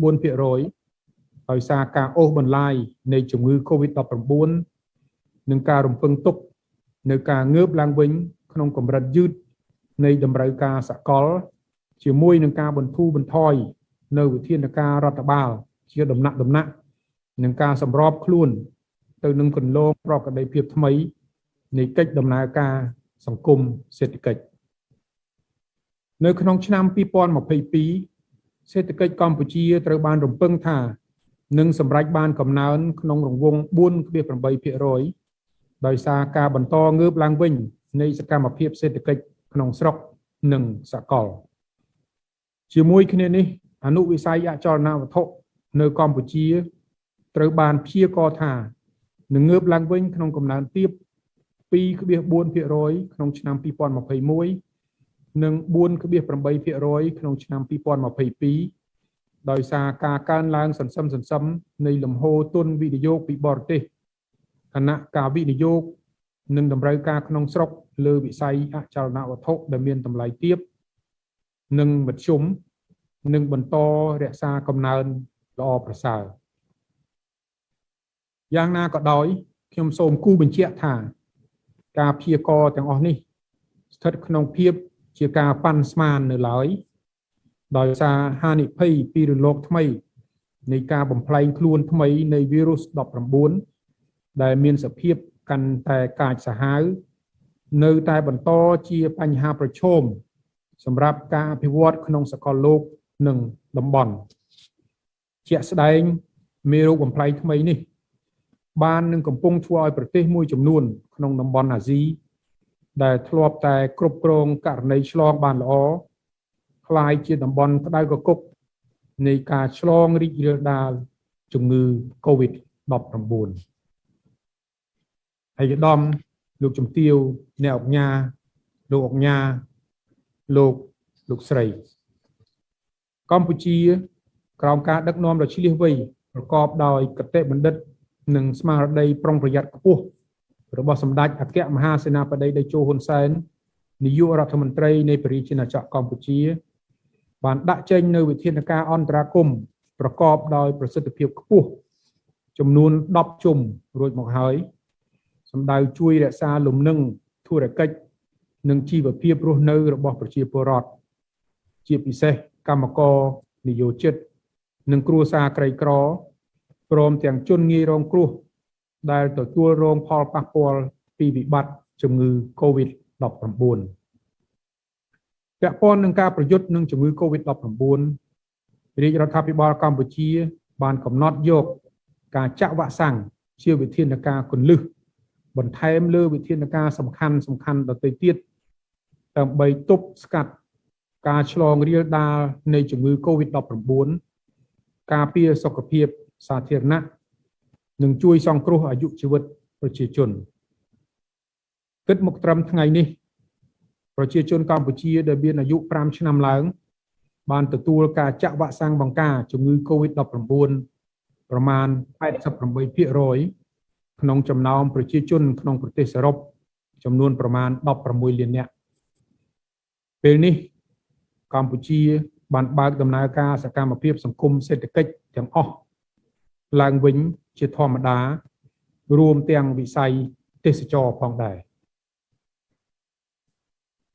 2.4% ដោយសារការអូសបន្លាយនៃជំងឺ COVID-19 និងការរំពឹងទុកនៅការងើបឡើងវិញក្នុងកម្រិតយឺតនៃតម្រូវការសកលជាមួយនឹងការបន្ធូរបន្ថយនៅវិធានការរដ្ឋបាលជាដំណាក់និងការសម្របខ្លួនទៅនឹងគន្លងប្រក្រតីភាពថ្មីនៃកិច្ចដំណើរការសង្គមសេដ្ឋកិច្ចនៅក្នុងឆ្នាំ2022សេដ្ឋកិច្ចកម្ពុជាត្រូវបានរំពឹងថានឹងសម្រេចបានកំណើនក្នុងរង្វង់ 4.8% ដោយសារការបន្តងើបឡើងវិញនៃសកម្មភាពសេដ្ឋកិច្ចក្នុងស្រុកនិងសកលជាមួយគ្នានេះអនុវិស័យអចលនវត្ថុនៅកម្ពុជាត្រូវបានព្យាករណ៍ថានឹងងើបឡើងវិញក្នុងកំណើនទាប 2.4% ក្នុងឆ្នាំ2021និង 4.8% ក្នុងឆ្នាំ2022ដោយសារការកើនឡើងសន្សឹមនៃលំហូរទុនវិនិយោគពីបរទេសខណៈការវិនិយោគនិងតម្រូវការក្នុងស្រុកលើវិស័យអចលនវត្ថុដែលមានតម្លៃទាបនិងមធ្យម និងបន្តរក្សាកំណើនល្អប្រសើរយ៉ាងណាក៏ដោយខ្ញុំសូមគូបញ្ជាក់ថាការព្យាករណ៍ទាំងអស់នេះស្ថិតក្នុងភាពជាការប៉ាន់ស្មាននៅឡើយដោយសារហានិភ័យពីរលកថ្មីនៃការបំផ្លែងខ្លួនថ្មីនៃវីរុស 19 ដែលមានសភាពកាន់តែកាចសាហាវនៅតែបន្តជាបញ្ហាប្រឈមសម្រាប់ការអភិវឌ្ឍក្នុងសកលលោកនិងតំបន់ជាក់ស្ដែងមេរោគបំផ្លែងថ្មីនេះបាននឹងកំពុងធ្វើឲ្យប្រទេសមួយចំនួនក្នុងតំបន់អាស៊ីដែលធ្លាប់តែគ្រប់គ្រងករណីឆ្លងបានល្អคล้ายជាតំបន់ក្តៅគគុកនៃការឆ្លងរីករាលដាលជំងឺ COVID-19 ឯកឧត្តមលោកជំទាវអ្នកអង្គការលោកអង្គការលោកស្រីកម្ពុជាក្រោមការដឹកនាំដ៏ឆ្លៀសវៃប្រកបដោយគតិបណ្ឌិតនិងស្មារតីប្រុងប្រយ័ត្នខ្ពស់របស់សម្ដេចអគ្គមហាសេនាបតីតេជោហ៊ុនសែននាយករដ្ឋមន្ត្រីនៃប្រជាជាតិចក្រកម្ពុជាបានដាក់ចេញនូវវិធានការអន្តរាគមន៍ប្រកបដោយប្រសិទ្ធភាពខ្ពស់ចំនួន10ជុំរួចមកហើយសម្ដៅជួយរក្សាលំនឹងធុរកិច្ចនិងជីវភាពរស់នៅរបស់ប្រជាពលរដ្ឋជាពិសេសកម្មករនិយោជិតនិងគ្រួសារក្រីក្រព្រមទាំងជនងាយរងគ្រោះដែលទទួលរងផលប៉ះពាល់ពីវិបត្តិជំងឺ COVID-19 ពាក់ព័ន្ធនឹងការប្រយុទ្ធនឹងជំងឺ COVID-19 រាជរដ្ឋាភិបាលកម្ពុជាបានកំណត់យកការចាក់វ៉ាក់សាំងជាវិធានការគន្លឹះបន្ថែមលើវិធានការសំខាន់ដទៃទៀតដើម្បីទប់ស្កាត់ការឆ្លងរាលដាលនៃជំងឺ COVID-19 ការពារសុខភាពសាធារណៈនិងជួយសង្គ្រោះអាយុជីវិតប្រជាជនគិតមកត្រឹមថ្ងៃនេះប្រជាជនកម្ពុជាដែលមានអាយុ5ឆ្នាំឡើងបានទទួលការចាក់វ៉ាក់សាំងបង្ការជំងឺ COVID-19 ប្រមាណ 88% ក្នុងចំណោមប្រជាជនក្នុងប្រទេសសរុបចំនួនប្រមាណ16លាននាក់ពេលនេះកម្ពុជាបានបើកដំណើរការសកម្មភាពសង្គមសេដ្ឋកិច្ចទាំងអស់ឡើងវិញជាធម្មតារួមទាំងវិស័យទេសចរណ៍ផងដែរ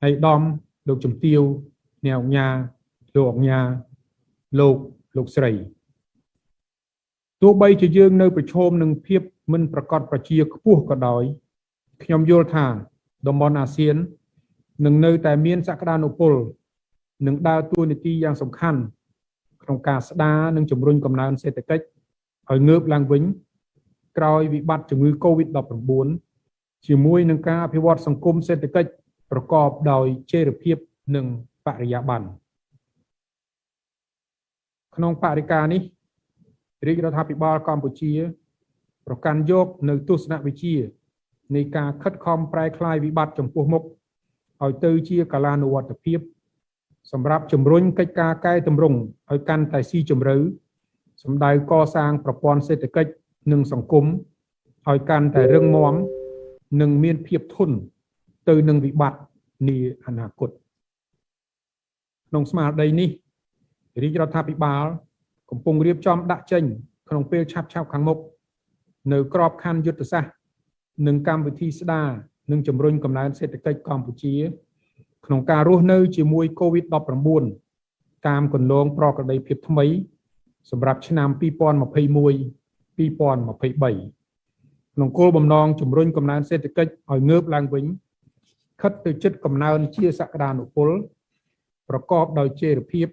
ហើយឧត្តមលោកជំទាវអ្នកអង្គការលោកអង្គការលោកស្រីទោះបីជាយើងនៅប្រឈមនឹងភាពមិនប្រកបប្រជាខ្ពស់ក៏ដោយខ្ញុំយល់ថាតំបន់អាស៊ាននឹងនៅតែមានសក្តានុពលនិងដើរតួនាទីយ៉ាងសំខាន់ក្នុងការស្ដារនិងជំរុញកំណើនសេដ្ឋកិច្ចឲ្យងើបឡើងវិញក្រោយវិបត្តិជំងឺ COVID-19 ជាមួយនឹងការអភិវឌ្ឍសង្គមសេដ្ឋកិច្ចប្រកបដោយចីរភាពនិងបរិយាបន្នក្នុងបរិការនេះរាជរដ្ឋាភិបាលកម្ពុជាប្រកាន់យកនៅទស្សនវិជ្ជានៃការខិតខំប្រែក្លាយវិបត្តិចំពោះមុខឲ្យទៅជាកាលានុវត្តភាពសម្រាប់ជំរុញកិច្ចការកែតម្រង់ឲ្យកាន់តែស៊ីជម្រៅសម្ដៅកសាងប្រព័ន្ធសេដ្ឋកិច្ចនិងសង្គមឲ្យកាន់តែរឹងមាំនិងមានភាពធន់ទៅនឹងវិបត្តិនាអនាគតក្នុងស្មារតីនេះរាជរដ្ឋាភិបាលកំពុងរៀបចំដាក់ចេញក្នុងពេលឆាប់ខាងមុខនៅក្របខ័ណ្ឌយុទ្ធសាស្ត្រនិងកម្មវិធីស្ដារនិងជំរុញកំណើនសេដ្ឋកិច្ចកម្ពុជាក្នុងការរស់នៅជាមួយ COVID-19 តាមគន្លងប្រក្រតីភាពថ្មីសម្រាប់ឆ្នាំ 2021-2023 ក្នុងគោលបំណងជំរុញកំណើនសេដ្ឋកិច្ចឲ្យងើបឡើងវិញខិតទៅជិតកំណើនជាសក្តានុពលប្រកបដោយចីរភាព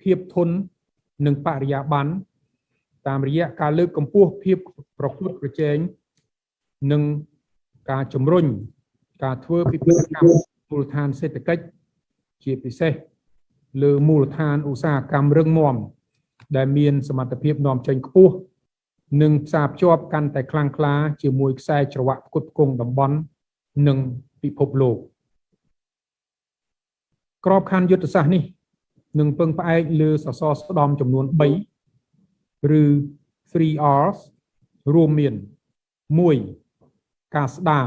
ភាពធន់និងបរិយាបន្នតាមរយៈការលើកកម្ពស់ភាពប្រកួតប្រជែងនិងការជំរុញការធ្វើពិពិធកម្មមូលដ្ឋានសេដ្ឋកិច្ចជាពិសេសលើមូលដ្ឋានឧស្សាហកម្មរឹងមាំដែលមានសមត្ថភាពនាំចេញខ្ពស់និងផ្សារភ្ជាប់កាន់តែខ្លាំងក្លាជាមួយខ្សែច្រវាក់ផ្គត់ផ្គង់តំបន់និងពិភពលោកក្របខ័ណ្ឌយុទ្ធសាស្ត្រនេះនឹងពឹងផ្អែកលើសសរស្តម្ភចំនួន3ឬ 3Rs រួមមាន 1. ការស្ដារ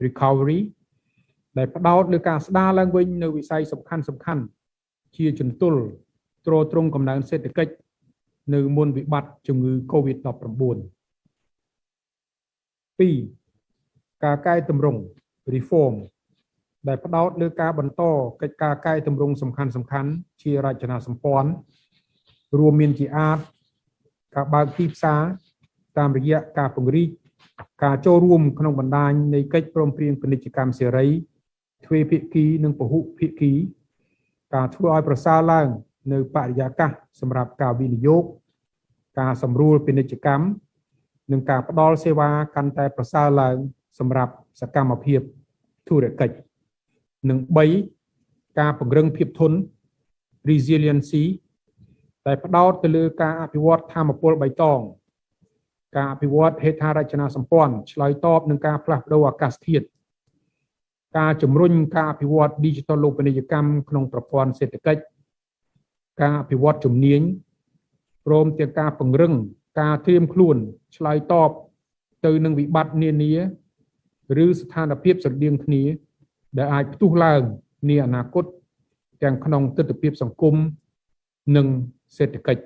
recovery ដែលផ្ដោតលើការស្ដារឡើងវិញនៅវិស័យសំខាន់ ជាជំទល់ទ្រទ្រង់កំណើនសេដ្ឋកិច្ចនៅមុនវិបត្តិជំងឺ COVID-19 2. ការកែតម្រង់ reform ដែលផ្ដោតលើការបន្តកិច្ចការកែតម្រង់សំខាន់ៗជារចនាសម្ព័ន្ធរួមមានជាអាចការបើកទីផ្សារតាមរយៈការពង្រីកការចូលរួមក្នុងបណ្ដាញនៃកិច្ចព្រមព្រៀងពាណិជ្ជកម្មសេរីទ្វេភាគីនិងពហុភាគីការធ្វើឲ្យប្រសើរឡើងនៅបរិយាកាសសម្រាប់ការវិនិយោគការសម្រួលពាណិជ្ជកម្មនិងការផ្ដល់សេវាកាន់តែប្រសើរឡើងសម្រាប់សកម្មភាពធុរកិច្ចនិង3ការពង្រឹងភាពធន់ resiliency ដែលផ្ដោតទៅលើការអភិវឌ្ឍថាមពលបៃតងការអភិវឌ្ឍហេដ្ឋារចនាសម្ព័ន្ធឆ្លើយតបនឹងការផ្លាស់ប្ដូរអាកាសធាតុការជំរុញការអភិវឌ្ឍ digital លោកពាណិជ្ជកម្មក្នុងប្រព័ន្ធសេដ្ឋកិច្ចការអភិវឌ្ឍជំនាញព្រមទាំងការពង្រឹងការត្រៀមខ្លួនឆ្លើយតបទៅនឹងវិបត្តិនានាឬស្ថានភាពស្រដៀងគ្នាដែលអាចផ្ទុះឡើងនាអនាគតទាំងក្នុងទិដ្ឋភាពសង្គមនិងសេដ្ឋកិច្ច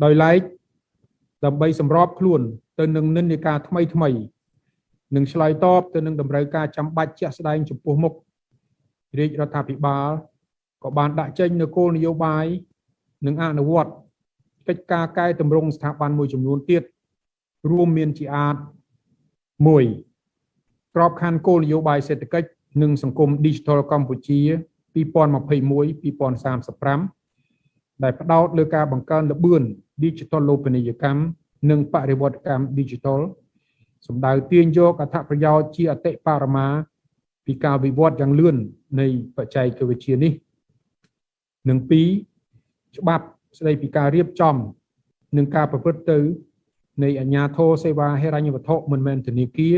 ដោយឡែកដើម្បីសម្របខ្លួនទៅនឹងនិន្នាការថ្មីនិងឆ្លើយតបទៅនឹងតម្រូវការចាំបាច់ជាក់ស្ដែងចំពោះមុខរាជរដ្ឋាភិបាលក៏បានដាក់ចេញនូវគោលនយោបាយនិងអនុវត្តកិច្ចការកែតម្រង់ស្ថាប័នមួយចំនួនទៀតរួមមានជាអាច 1. ក្របខ័ណ្ឌគោលនយោបាយសេដ្ឋកិច្ចនិងសង្គម Digital កម្ពុជា 2021-2035 ដែលផ្ដោតលើការបង្កើនល្បឿន Digital លោកពាណិជ្ជកម្មនិងបរិវត្តកម្ម Digital សម្ដៅទាញយកអត្ថប្រយោជន៍ជាអតិបរមាពីការវិវត្តយ៉ាងលឿននៃបច្ចេកវិទ្យានេះនិង 2. ច្បាប់ស្ដីពីការរៀបចំនិងការប្រព្រឹត្តទៅនៃអាជ្ញាធរសេវាហិរញ្ញវត្ថុមិនមែនធនាគារ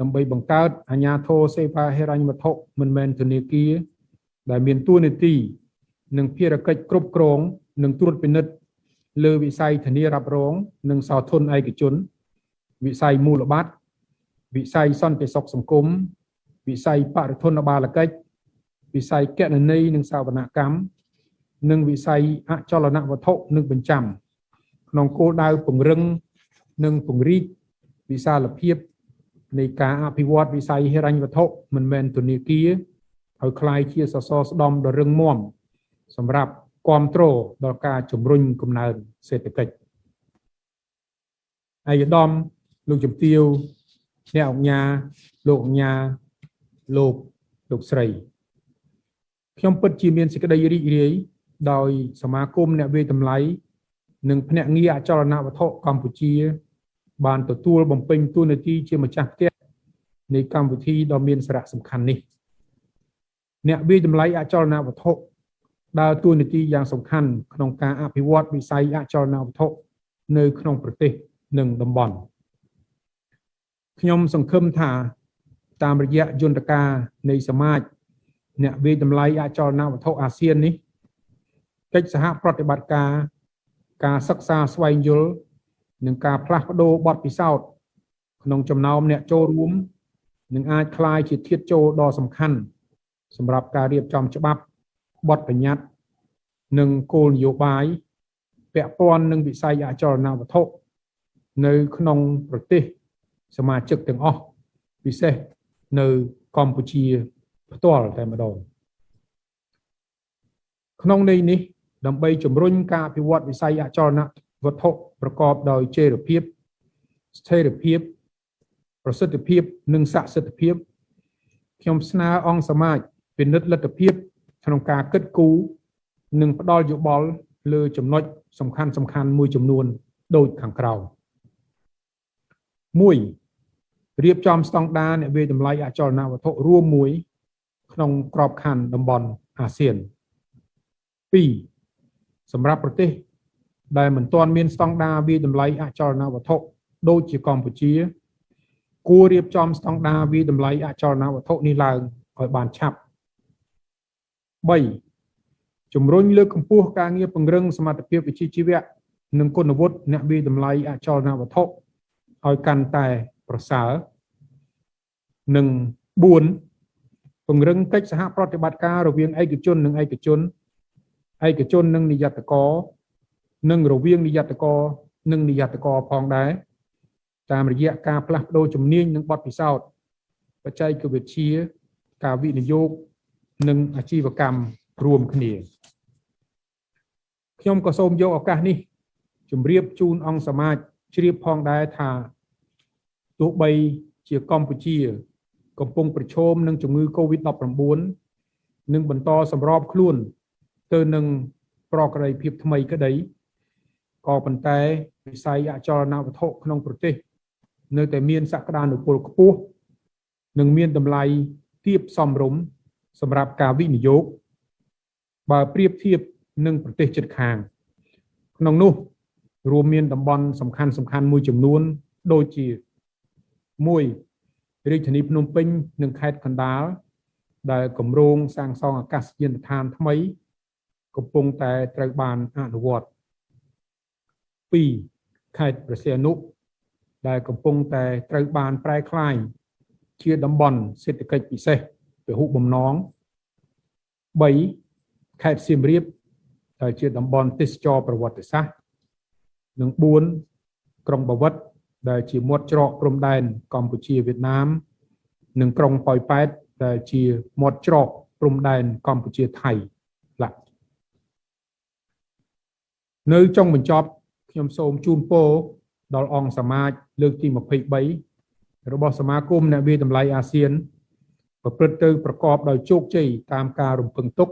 ដើម្បីបង្កើតអាជ្ញាធរសេវាហិរញ្ញវត្ថុមិនមែនធនាគារដែលមានតួនាទីនិងភារកិច្ចគ្រប់គ្រងនិងត្រួតពិនិត្យលើវិស័យធានារ៉ាប់រងនិងសោធនឯកជនវិស័យមូលបត្រវិស័យសន្តិសុខសង្គមវិស័យបរិធនបាលកិច្ចវិស័យគណនេយ្យនិងសវនកម្មនិងវិស័យអចលនវត្ថុនិងបញ្ចាំក្នុងគោលដៅពង្រឹងនិងពង្រីកវិសាលភាពនៃការអភិវឌ្ឍវិស័យហិរញ្ញវត្ថុមិនមែនធនាគារឲ្យក្លាយជាសសរស្តម្ភដ៏រឹងមាំសម្រាប់គាំទ្រដល់ការជំរុញកំណើនសេដ្ឋកិច្ចឯកឧត្តមលោកជំទាវអ្នកអង្គការលោកអង្គការលោកស្រីខ្ញុំពិតជាមានសេចក្តីរីករាយដោយសមាគមអ្នកវាយតម្លៃនិងភ្នាក់ងារអចលនវត្ថុកម្ពុជាបានទទួលបំពេញតួនាទីជាម្ចាស់ផ្ទះនៃកម្មវិធីដ៏មានសារៈសំខាន់នេះអ្នកវាយតម្លៃអចលនវត្ថុដើរតួនាទីយ៉ាងសំខាន់ក្នុងការអភិវឌ្ឍវិស័យអចលនវត្ថុនៅក្នុងប្រទេសនិងតំបន់ខ្ញុំសង្ឃឹមថាតាមរយៈយន្តការនៃសមាជអ្នកវាយតម្លៃអចលនវត្ថុអាស៊ាននេះកិច្ចសហប្រតិបត្តិការសិក្សាស្វែងយល់និងការផ្លាស់ប្ដូរបទពិសោធន៍ក្នុងចំណោមអ្នកចូលរួមនឹងអាចក្លាយជាធាតុចូលដ៏សំខាន់សម្រាប់ការរៀបចំច្បាប់បទបញ្ញត្តិនិងគោលនយោបាយពាក់ព័ន្ធនឹងវិស័យអចលនវត្ថុនៅក្នុងប្រទេសសមាជិកទាំងអស់ពិសេសនៅកម្ពុជាផ្ទាល់តែម្ដងក្នុងន័យនេះដើម្បីជំរុញការអភិវឌ្ឍវិស័យអចលនវត្ថុប្រកបដោយចីរភាពស្ថិរភាពប្រសិទ្ធភាពនិងស័ក្តិសិទ្ធិភាពខ្ញុំស្នើអង្គសមាជពិនិត្យលទ្ធភាពក្នុងការគិតគូរនិងផ្ដល់យោបល់លើចំណុចសំខាន់មួយចំនួនដូចខាងក្រោម 1. រៀបចំស្តង់ដារអ្នកវាយតម្លៃអចលនវត្ថុរួមមួយក្នុងក្របខ័ណ្ឌតំបន់អាស៊ាន 2. សម្រាប់ប្រទេសដែលមិនទាន់មានស្តង់ដារវាយតម្លៃអចលនវត្ថុដូចជាកម្ពុជាគួររៀបចំស្តង់ដារវាយតម្លៃអចលនវត្ថុនេះឡើងឲ្យបានឆាប់ 3. ជំរុញលើកកម្ពស់ការងារពង្រឹងសមត្ថភាពវិជ្ជាជីវៈនិងគុណវុឌ្ឍិអ្នកវាយតម្លៃអចលនវត្ថុឲ្យកាន់តែប្រសើរនិង 4. ពង្រឹងកិច្ចសហប្រតិបត្តិការរវាងឯកជននិងឯកជននិងនិយត្តករនិងរវាងនិយត្តករនិងនិយត្តករផងដែរតាមរយៈការផ្លាស់ប្ដូរជំនាញនិងបទពិសោធន៍បច្ចេកវិទ្យាការវិនិយោគនិងអាជីវកម្មរួមគ្នាខ្ញុំក៏សូមយកឱកាសនេះជម្រាបជូនអង្គសមាជជ្រាបផងដែរថាទោះបីជាកម្ពុជាកំពុងប្រឈមនឹងជំងឺ COVID-19 និងបន្តសម្របខ្លួនទៅនឹងប្រក្រតីភាពថ្មីក្តីក៏ប៉ុន្តែវិស័យអចលនវត្ថុក្នុងប្រទេសនៅតែមានសក្តានុពលខ្ពស់និងមានតម្លៃទាបសមរម្យសម្រាប់ការវិនិយោគបើប្រៀបធៀបនឹងប្រទេសជិតខាងក្នុងនោះរួមមានតំបន់សំខាន់មួយចំនួនដូចជា1រាជធានីភ្នំពេញនិងខេត្តកណ្ដាលដែលគម្រោងសាងសង់អាកាសយានដ្ឋានថ្មីកំពុងតែត្រូវបានអនុវត្ត2ខេត្តព្រះសីហនុដែលកំពុងតែត្រូវបានប្រែក្លាយជាតំបន់សេដ្ឋកិច្ចពិសេសពហុបំណង3ខេត្តសៀមរាបដែលជាតំបន់ទេសចរប្រវត្តិសាស្ត្រនិង4ក្រុងបាវិតដែលជាមាត់ច្រកព្រំដែនកម្ពុជាវៀតណាមនិងក្រុងប៉ោយប៉ែតដែលជាមាត់ច្រកព្រំដែនកម្ពុជាថៃនៅចុងបញ្ចប់ខ្ញុំសូមជូនពរដល់អង្គសមាជលើកទី23របស់សមាគមអ្នកវិតម្លៃអាស៊ានប្រព្រឹត្តទៅប្រកបដោយជោគជ័យតាមការរំពឹងទុក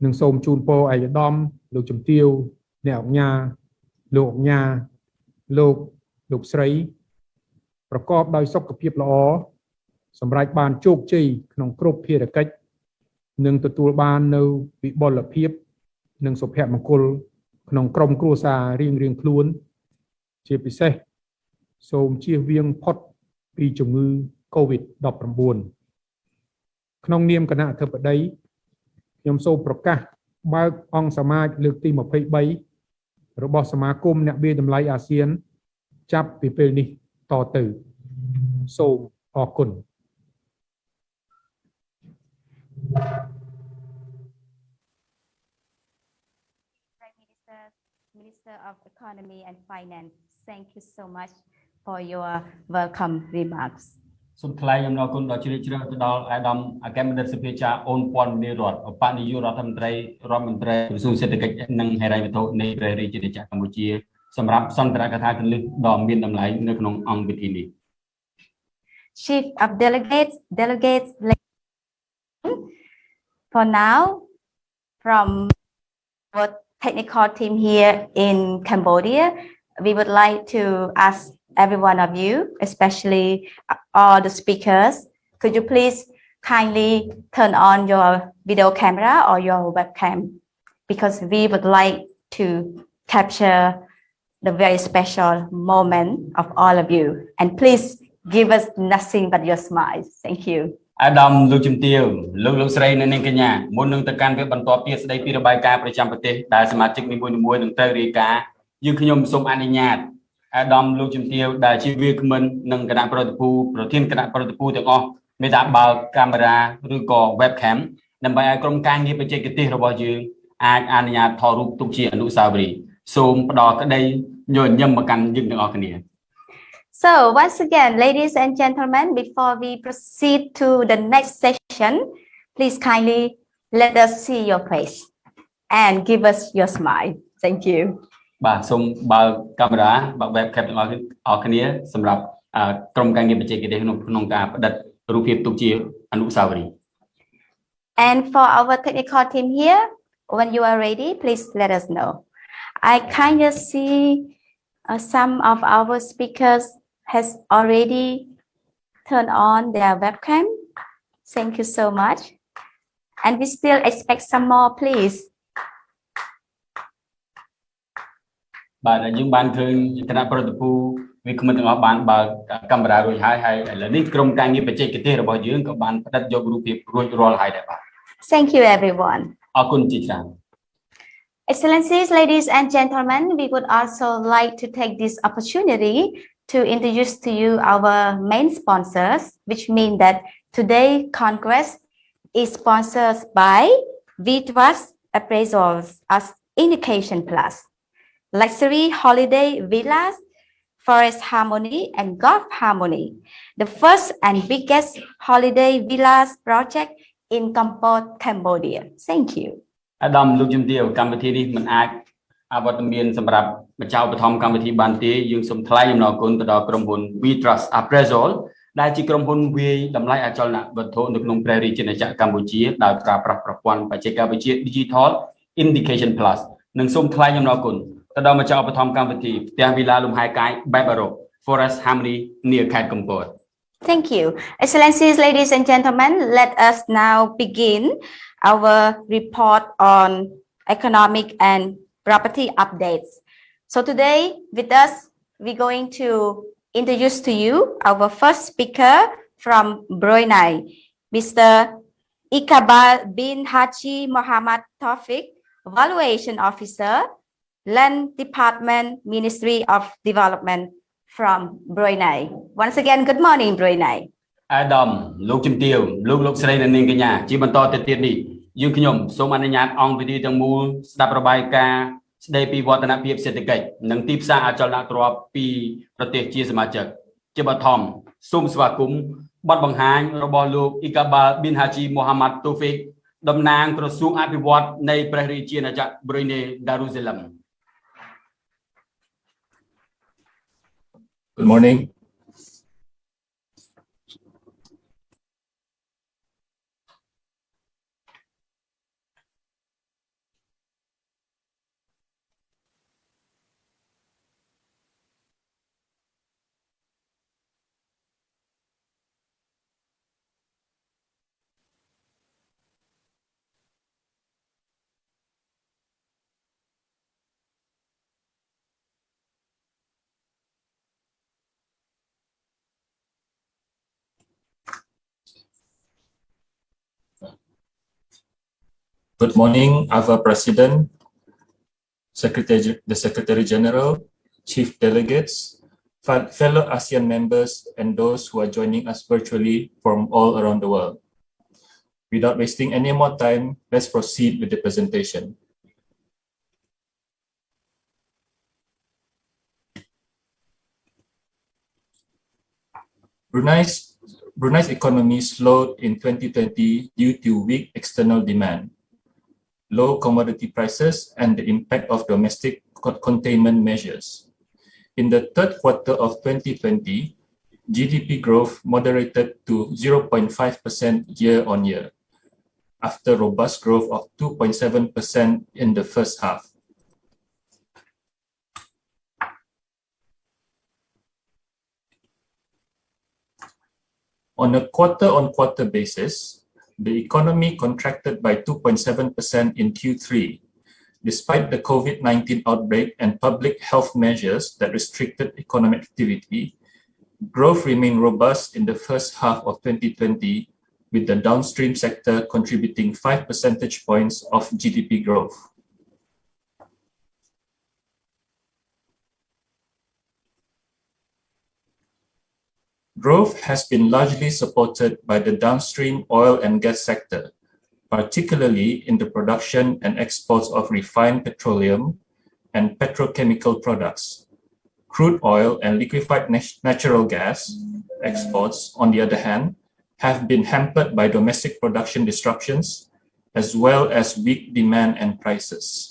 និងសូមជូនពរឯកឧត្តមលោកជំទាវអ្នកអង្គការលោកអង្គការលោកស្រីប្រកបដោយសុខភាពល្អសម្រាប់បានជោគជ័យក្នុងគ្រប់ភារកិច្ចនិងទទួលបាននៅវិបុលភាពនិងសុភមង្គលក្នុងក្រុមគ្រួសាររៀងៗខ្លួនជាពិសេសសូមជៀសវាងផុតពីជំងឺ COVID-19 ក្នុងនាមគណៈអធិបតីខ្ញុំសូមប្រកាសបើកអង្គសមាជលើកទី23របស់សមាគមអ្នកវិតម្លៃអាស៊ានចាប់ពីពេលនេះតទៅសូមអរគុណ Minister of Economy and Finance, thank you so much for your welcome remarks. សូមថ្លែងអំណរគុណដល់ជ្រាលជ្រៅទៅដល់អាដាមអគ្គមណ្ឌិតសភាចាអូនពាន់នីរដ្ឋឧបនាយករដ្ឋមន្ត្រីក្រសួងសេដ្ឋកិច្ចនិងហិរញ្ញវត្ថុនៃព្រះរាជាណាចក្រកម្ពុជាសម្រាប់សន្ទរកថាគន្លឹះដ៏មានតម្លៃនៅក្នុងអង្គពិធីនេះ Chief of Delegates for now from our technical team here in Cambodia, we would like to ask every one of you, especially all the speakers, could you please kindly turn on your video camera or your webcam because we would like to capture the very special moment of all of you. And please give us nothing but your smiles. Thank you. អាដាមលោកជំទាវលោកស្រីនៅនាងកញ្ញាមុននឹងទៅកាន់វគ្គបន្តទៀតស្ដីពីរបាយការណ៍ប្រចាំប្រទេសដែលសមាជិកនីមួយៗនឹងត្រូវរាយការណ៍យើងខ្ញុំសូមអនុញ្ញាតអាដាមលោកជំទាវដែលជាវាគ្មិននិងគណៈប្រតិភូប្រធានគណៈប្រតិភូទាំងអស់មេតាបើកកាមេរ៉ាឬក៏ webcam ដើម្បីឲ្យក្រុមការងារបច្ចេកទេសរបស់យើងអាចអនុញ្ញាតថតរូបទុកជាអនុស្សាវរីយ៍សូមផ្ដល់ក្តីញញឹមមកកាន់យើងទាំងអស់គ្នា So once again, ladies and gentlemen, before we proceed to the next session, please kindly let us see your face and give us your smile. Thank you. បាទសូមបើកកាមេរ៉ាបើក webcam ទាំងអស់គ្នាសម្រាប់ក្រុមការងារបច្ចេកទេសក្នុងការផ្ដិតរូបភាពទុកជាអនុស្សាវរីយ៍ And for our technical team here, when you are ready, please let us know. I kind of see some of our speakers has already turned on their webcam. Thank you so much. And we still expect some more, please. បាទយើងបានឃើញគណៈប្រតិភូវាគ្មិនទាំងអស់បានបើកកាមេរ៉ារួចហើយឥឡូវនេះក្រុមការងារបច្ចេកទេសរបស់យើងក៏បានផ្ដិតយករូបភាពរួចរាល់ហើយដែរបាទ Thank you everyone. អរគុណជាច្រើន Excellencies, ladies and gentlemen, we would also like to take this opportunity to introduce to you our main sponsors, which mean that today Congress is sponsored by REALTORS Appraisals as Indication Plus, Luxury Holiday Villas, Forest Harmony and Golf Harmony, the first and biggest holiday villas project in Cambodia. Thank you. អាដាមលោកជំទាវកម្មវិធីនេះមិនអាចអវត្តមានសម្រាប់ម្ចាស់ឧបត្ថម្ភកម្មវិធីបានទេយើងសូមថ្លែងអំណរគុណទៅដល់ក្រុមហ៊ុន REALTORS Appraisal ដែលជាក្រុមហ៊ុនវាយតម្លៃអចលនវត្ថុនៅក្នុងព្រះរាជាណាចក្រកម្ពុជាដោយប្រើប្រាស់ប្រព័ន្ធបច្ចេកវិទ្យា Digital Indication Plus និងសូមថ្លែងអំណរគុណទៅដល់ម្ចាស់ឧបត្ថម្ភកម្មវិធីផ្ទះវិឡាលំហែកាយបែបអឺរ៉ុប Forest Harmony នាខេត្តកំពត Thank you. Excellencies, ladies and gentlemen, let us now begin our report on economic and property updates. So today with us, we're going to introduce to you our first speaker from Brunei, Mr. Iqbal bin Haji Mohammed Taufik, Valuation Officer, Land Department, Ministry of Development from Brunei. Once again, good morning, Brunei. អាដាមលោកជំទាវលោកស្រីនិងនាងកញ្ញាជាបន្តទៅទៀតនេះយើងខ្ញុំសូមអនុញ្ញាតអង្គវិធីទាំងមូលស្ដាប់របាយការណ៍ស្ដីពីវឌ្ឍនភាពសេដ្ឋកិច្ចនិងទីផ្សារអចលនទ្រព្យពីប្រទេសជាសមាជិកជាបឋមសូមស្វាគមន៍បទបង្ហាញរបស់លោក Iqbal bin Haji Mohammed Taufik តំណាងក្រសួងអភិវឌ្ឍន៍នៃព្រះរាជាណាចក្រ Brunei Darussalam. Good morning. Good morning, AVA President, the Secretary General, Chief Delegates, fellow ASEAN members, and those who are joining us virtually from all around the world. Without wasting any more time, let's proceed with the presentation. Brunei's economy slowed in 2020 due to weak external demand, low commodity prices, and the impact of domestic containment measures. In the third quarter of 2020, GDP growth moderated to 0.5% year-on-year, after robust growth of 2.7% in the first half. On a quarter-on-quarter basis, the economy contracted by 2.7% in Q3, despite the COVID-19 outbreak and public health measures that restricted economic activity. Growth remained robust in the first half of 2020, with the downstream sector contributing 5 percentage points of GDP growth. Growth has been largely supported by the downstream oil and gas sector, particularly in the production and exports of refined petroleum and petrochemical products. Crude oil and liquefied natural gas exports, on the other hand, have been hampered by domestic production disruptions, as well as weak demand and prices.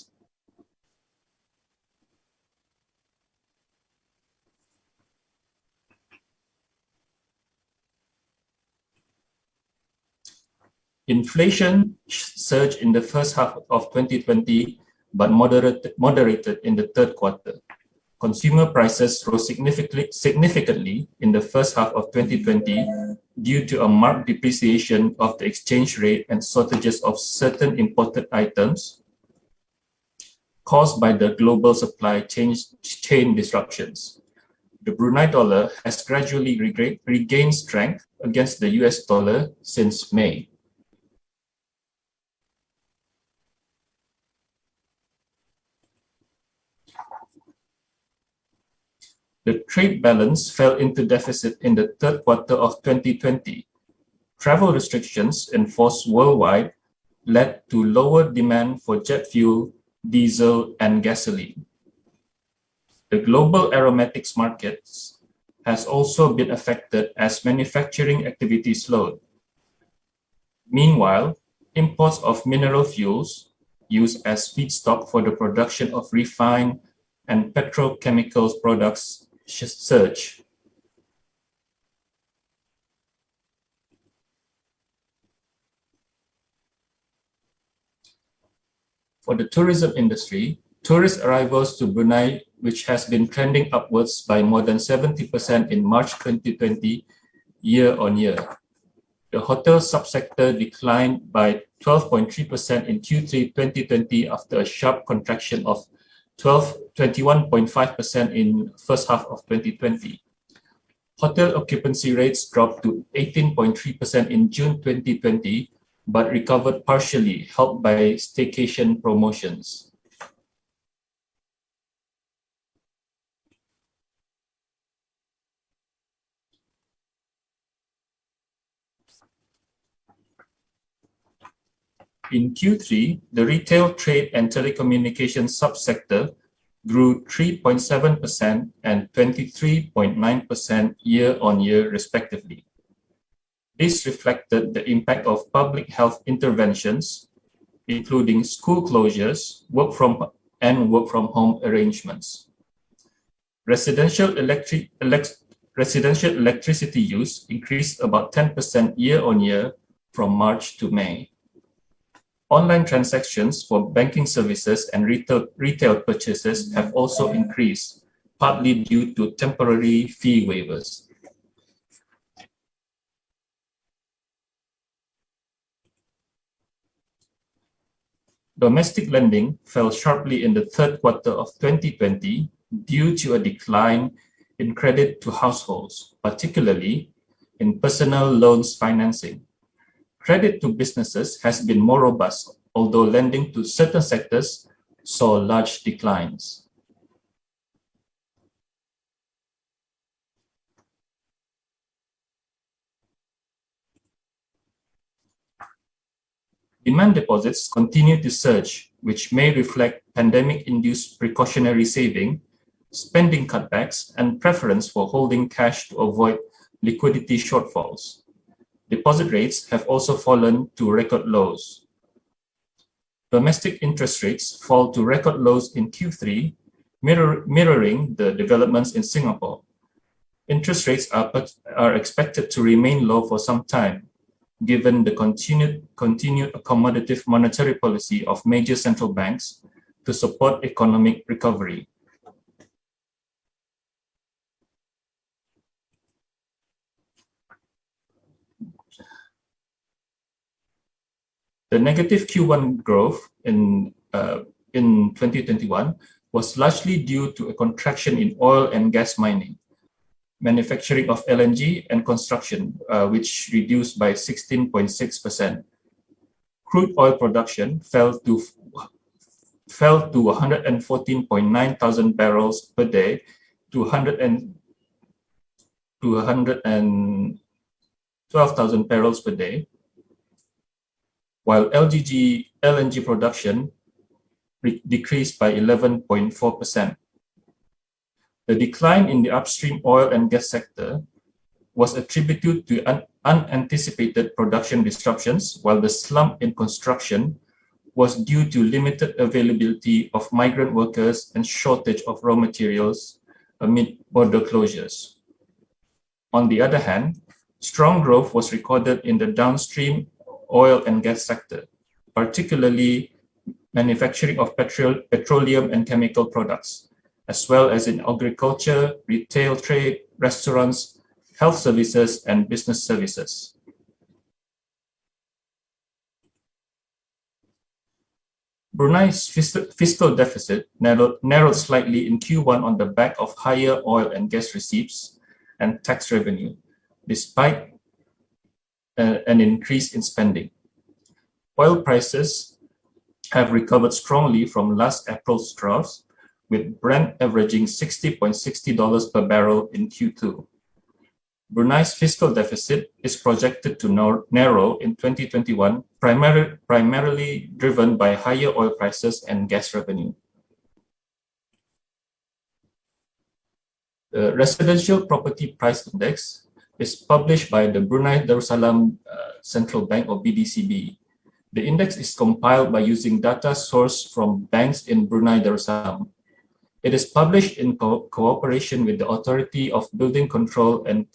Inflation surged in the first half of 2020, but moderated in the third quarter. Consumer prices rose significantly in the first half of 2020 due to a marked depreciation of the exchange rate and shortages of certain imported items caused by the global supply chain disruptions. The Brunei dollar has gradually regained strength against the US dollar since May. The trade balance fell into deficit in the third quarter of 2020. travel restrictions enforced worldwide led to lower demand for jet fuel, diesel, and gasoline. The global aromatics markets has also been affected as manufacturing activity slowed. Meanwhile, imports of mineral fuels used as feedstock for the production of refined and petrochemicals products surged. For the tourism industry, tourist arrivals to Brunei, which has been trending upwards by more than 70% in March 2020 year on year. The hotel subsector declined by 12.3% in Q3 2020 after a sharp contraction of 21.5% in first half of 2020. Hotel occupancy rates dropped to 18.3% in June 2020, but recovered partially, helped by staycation promotions. In Q3, the retail, trade, and telecommunications subsector grew 3.7% and 23.9% year-on-year respectively. This reflected the impact of public health interventions, including school closures, work from home arrangements. Residential electricity use increased about 10% year-on-year from March to May. Online transactions for banking services and retail purchases have also increased, partly due to temporary fee waivers. Domestic lending fell sharply in the third quarter of 2020 due to a decline in credit to households, particularly in personal loans financing. Credit to businesses has been more robust, although lending to certain sectors saw large declines. Demand deposits continue to surge, which may reflect pandemic-induced precautionary saving, spending cutbacks, and preference for holding cash to avoid liquidity shortfalls. Deposit rates have also fallen to record lows. Domestic interest rates fall to record lows in Q3, mirroring the developments in Singapore. Interest rates are expected to remain low for some time, given the continued accommodative monetary policy of major central banks to support economic recovery. The negative Q1 growth in 2021 was largely due to a contraction in oil and gas mining, manufacturing of LNG, and construction, which reduced by 16.6%. Crude oil production fell to 114.9 thousand barrels per day to 112,000 barrels per day, while LNG production decreased by 11.4%. The decline in the upstream oil and gas sector was attributed to unanticipated production disruptions, while the slump in construction was due to limited availability of migrant workers and shortage of raw materials amid border closures. On the other hand, strong growth was recorded in the downstream oil and gas sector, particularly manufacturing of petroleum and chemical products, as well as in agriculture, retail trade, restaurants, health services, and business services. Brunei's fiscal deficit narrowed slightly in Q1 on the back of higher oil and gas receipts and tax revenue, despite an increase in spending. Oil prices have recovered strongly from last April's troughs, with Brent averaging $60.60 per barrel in Q2. Brunei's fiscal deficit is projected to narrow in 2021, primarily driven by higher oil prices and gas revenue. The Residential Property Price Index is published by the Brunei Darussalam Central Bank or BDCB. The index is compiled by using data sourced from banks in Brunei Darussalam. It is published in cooperation with the Authority of Building Control and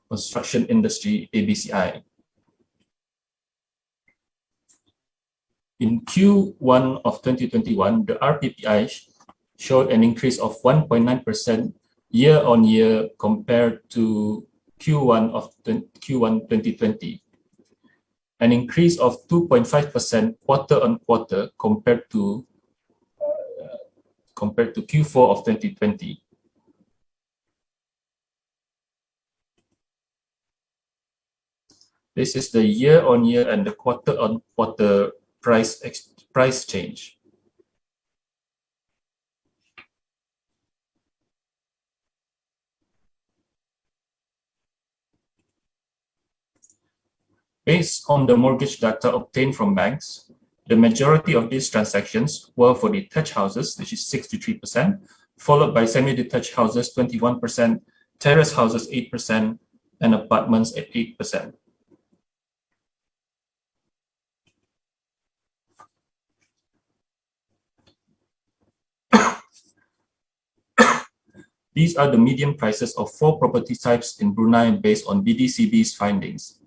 Construction Industry, ABCI. In Q1 of 2021, the RPPI showed an increase of 1.9% year-on-year compared to Q1 2020, an increase of 2.5% quarter-on-quarter compared to Q4 of 2020. This is the year-on-year and the quarter-on-quarter price change. Based on the mortgage data obtained from banks, the majority of these transactions were for detached houses, which is 63%, followed by semi-detached houses, 21%, terrace houses, 8%, and apartments at 8%. These are the median prices of 4 property types in Brunei based on BDCB's findings.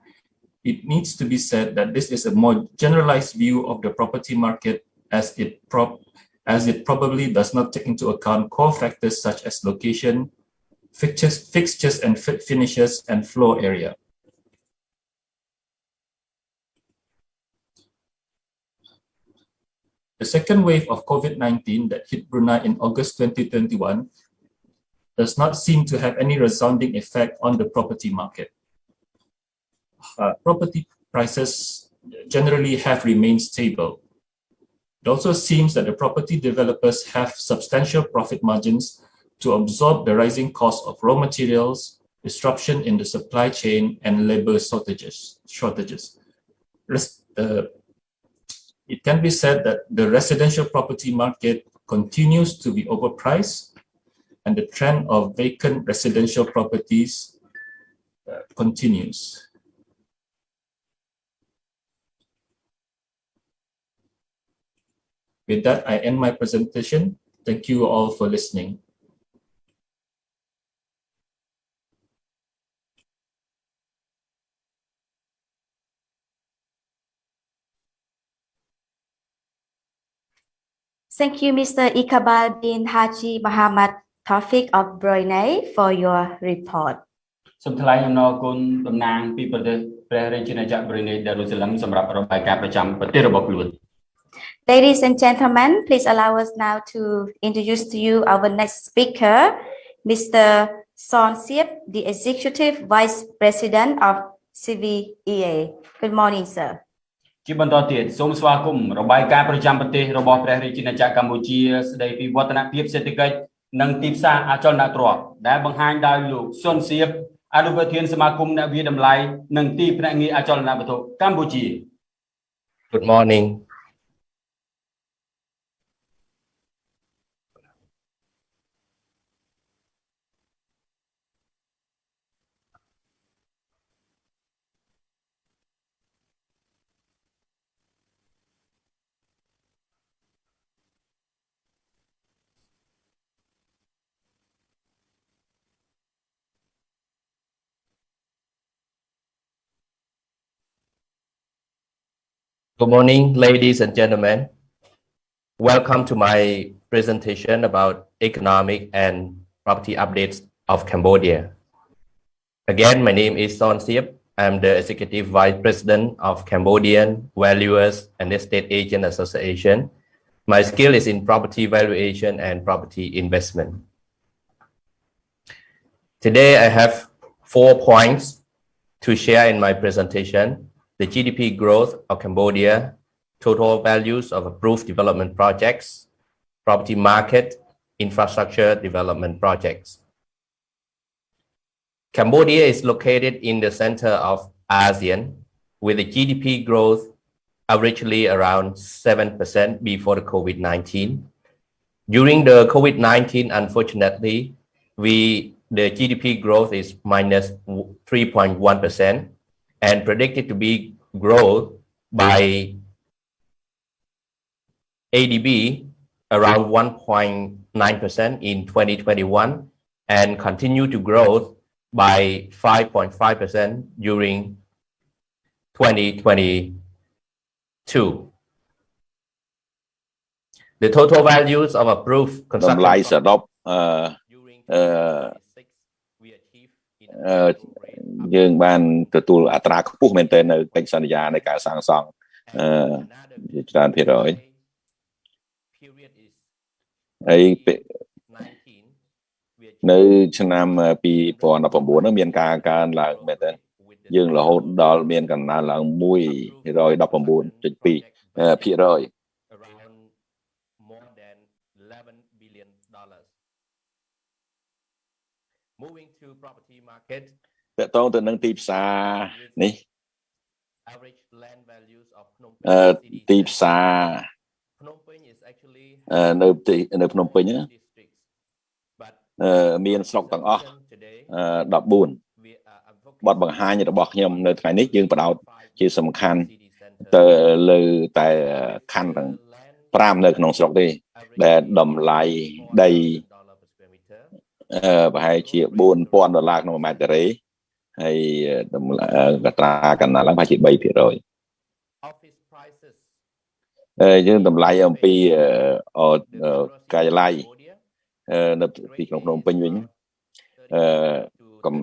It needs to be said that this is a more generalized view of the property market as it probably does not take into account core factors such as location, fixtures and finishes, and floor area. The second wave of COVID-19 that hit Brunei in August 2021 does not seem to have any resounding effect on the property market. Property prices generally have remained stable. It also seems that the property developers have substantial profit margins to absorb the rising cost of raw materials, disruption in the supply chain, and labor shortages. It can be said that the residential property market continues to be overpriced, and the trend of vacant residential properties continues. With that, I end my presentation. Thank you all for listening. Thank you, Mr. Iqbal bin Haji Muhammad Taufik of Brunei for your report. សូមថ្លែងអំណរគុណតំណាងពីប្រទេសព្រះរាជាណាចក្រ Brunei Darussalam សម្រាប់របាយការណ៍ប្រចាំប្រទេសរបស់ខ្លួន Ladies and gentlemen, please allow us now to introduce to you our next speaker, Mr. Son Siep, the Executive Vice President of CVEA. Good morning, sir. ជាបន្តទៀតសូមស្វាគមន៍របាយការណ៍ប្រចាំប្រទេសរបស់ព្រះរាជាណាចក្រកម្ពុជាស្ដីពីវឌ្ឍនភាពសេដ្ឋកិច្ចនិងទីផ្សារអចលនទ្រព្យដែលបង្ហាញដោយលោកសុនសៀបអនុប្រធានសមាគមអ្នកវិតម្លៃនិងទីភ្នាក់ងារអចលនវត្ថុកម្ពុជា Good morning. Good morning, ladies and gentlemen. Welcome to my presentation about economic and property updates of Cambodia. Again, my name is Son Siep. I'm the Executive Vice President of Cambodian Valuers and Estate Agent Association. My skill is in property valuation and property investment. Today, I have 4 points to share in my presentation. The GDP growth of Cambodia, total values of approved development projects, property market, infrastructure development projects. Cambodia is located in the center of ASEAN with a GDP growth averagely around 7% before the COVID-19. During the COVID-19, unfortunately, the GDP growth is minus 3.1% and predicted to be growth by ADB around 1.9% in 2021 and continue to grow by 5.5% during 2022. The total values of approved តម្លៃ construction សរុបយើងបានទទួលអត្រាខ្ពស់មែនទែននៅកិច្ចសន្យានៃការសាងសង់ច្រើនភាគរយហើយនៅឆ្នាំ2019នោះមានការកើនឡើងមែនទែនយើងរហូតដល់មានកំណើនឡើង 119.2% Moving to property market តកតងទៅនឹងទីផ្សារនេះ average land values of ទីផ្សារនៅភ្នំពេញមានស្រុកទាំងអស់14បទបង្ហាញរបស់ខ្ញុំនៅថ្ងៃនេះយើងបដោតជាសំខាន់ទៅលើតែខណ្ឌទាំង5នៅក្នុងស្រុកទេដែលតម្លៃដីប្រហែលជា$4,000ក្នុង1ម៉ែត្រការ៉េហើយកត្រាកំណើនឡើងប្រហែលជា 3% យើងតម្លៃអំពីកាយឡៃនៅទីក្រុងភ្នំពេញវិញកម្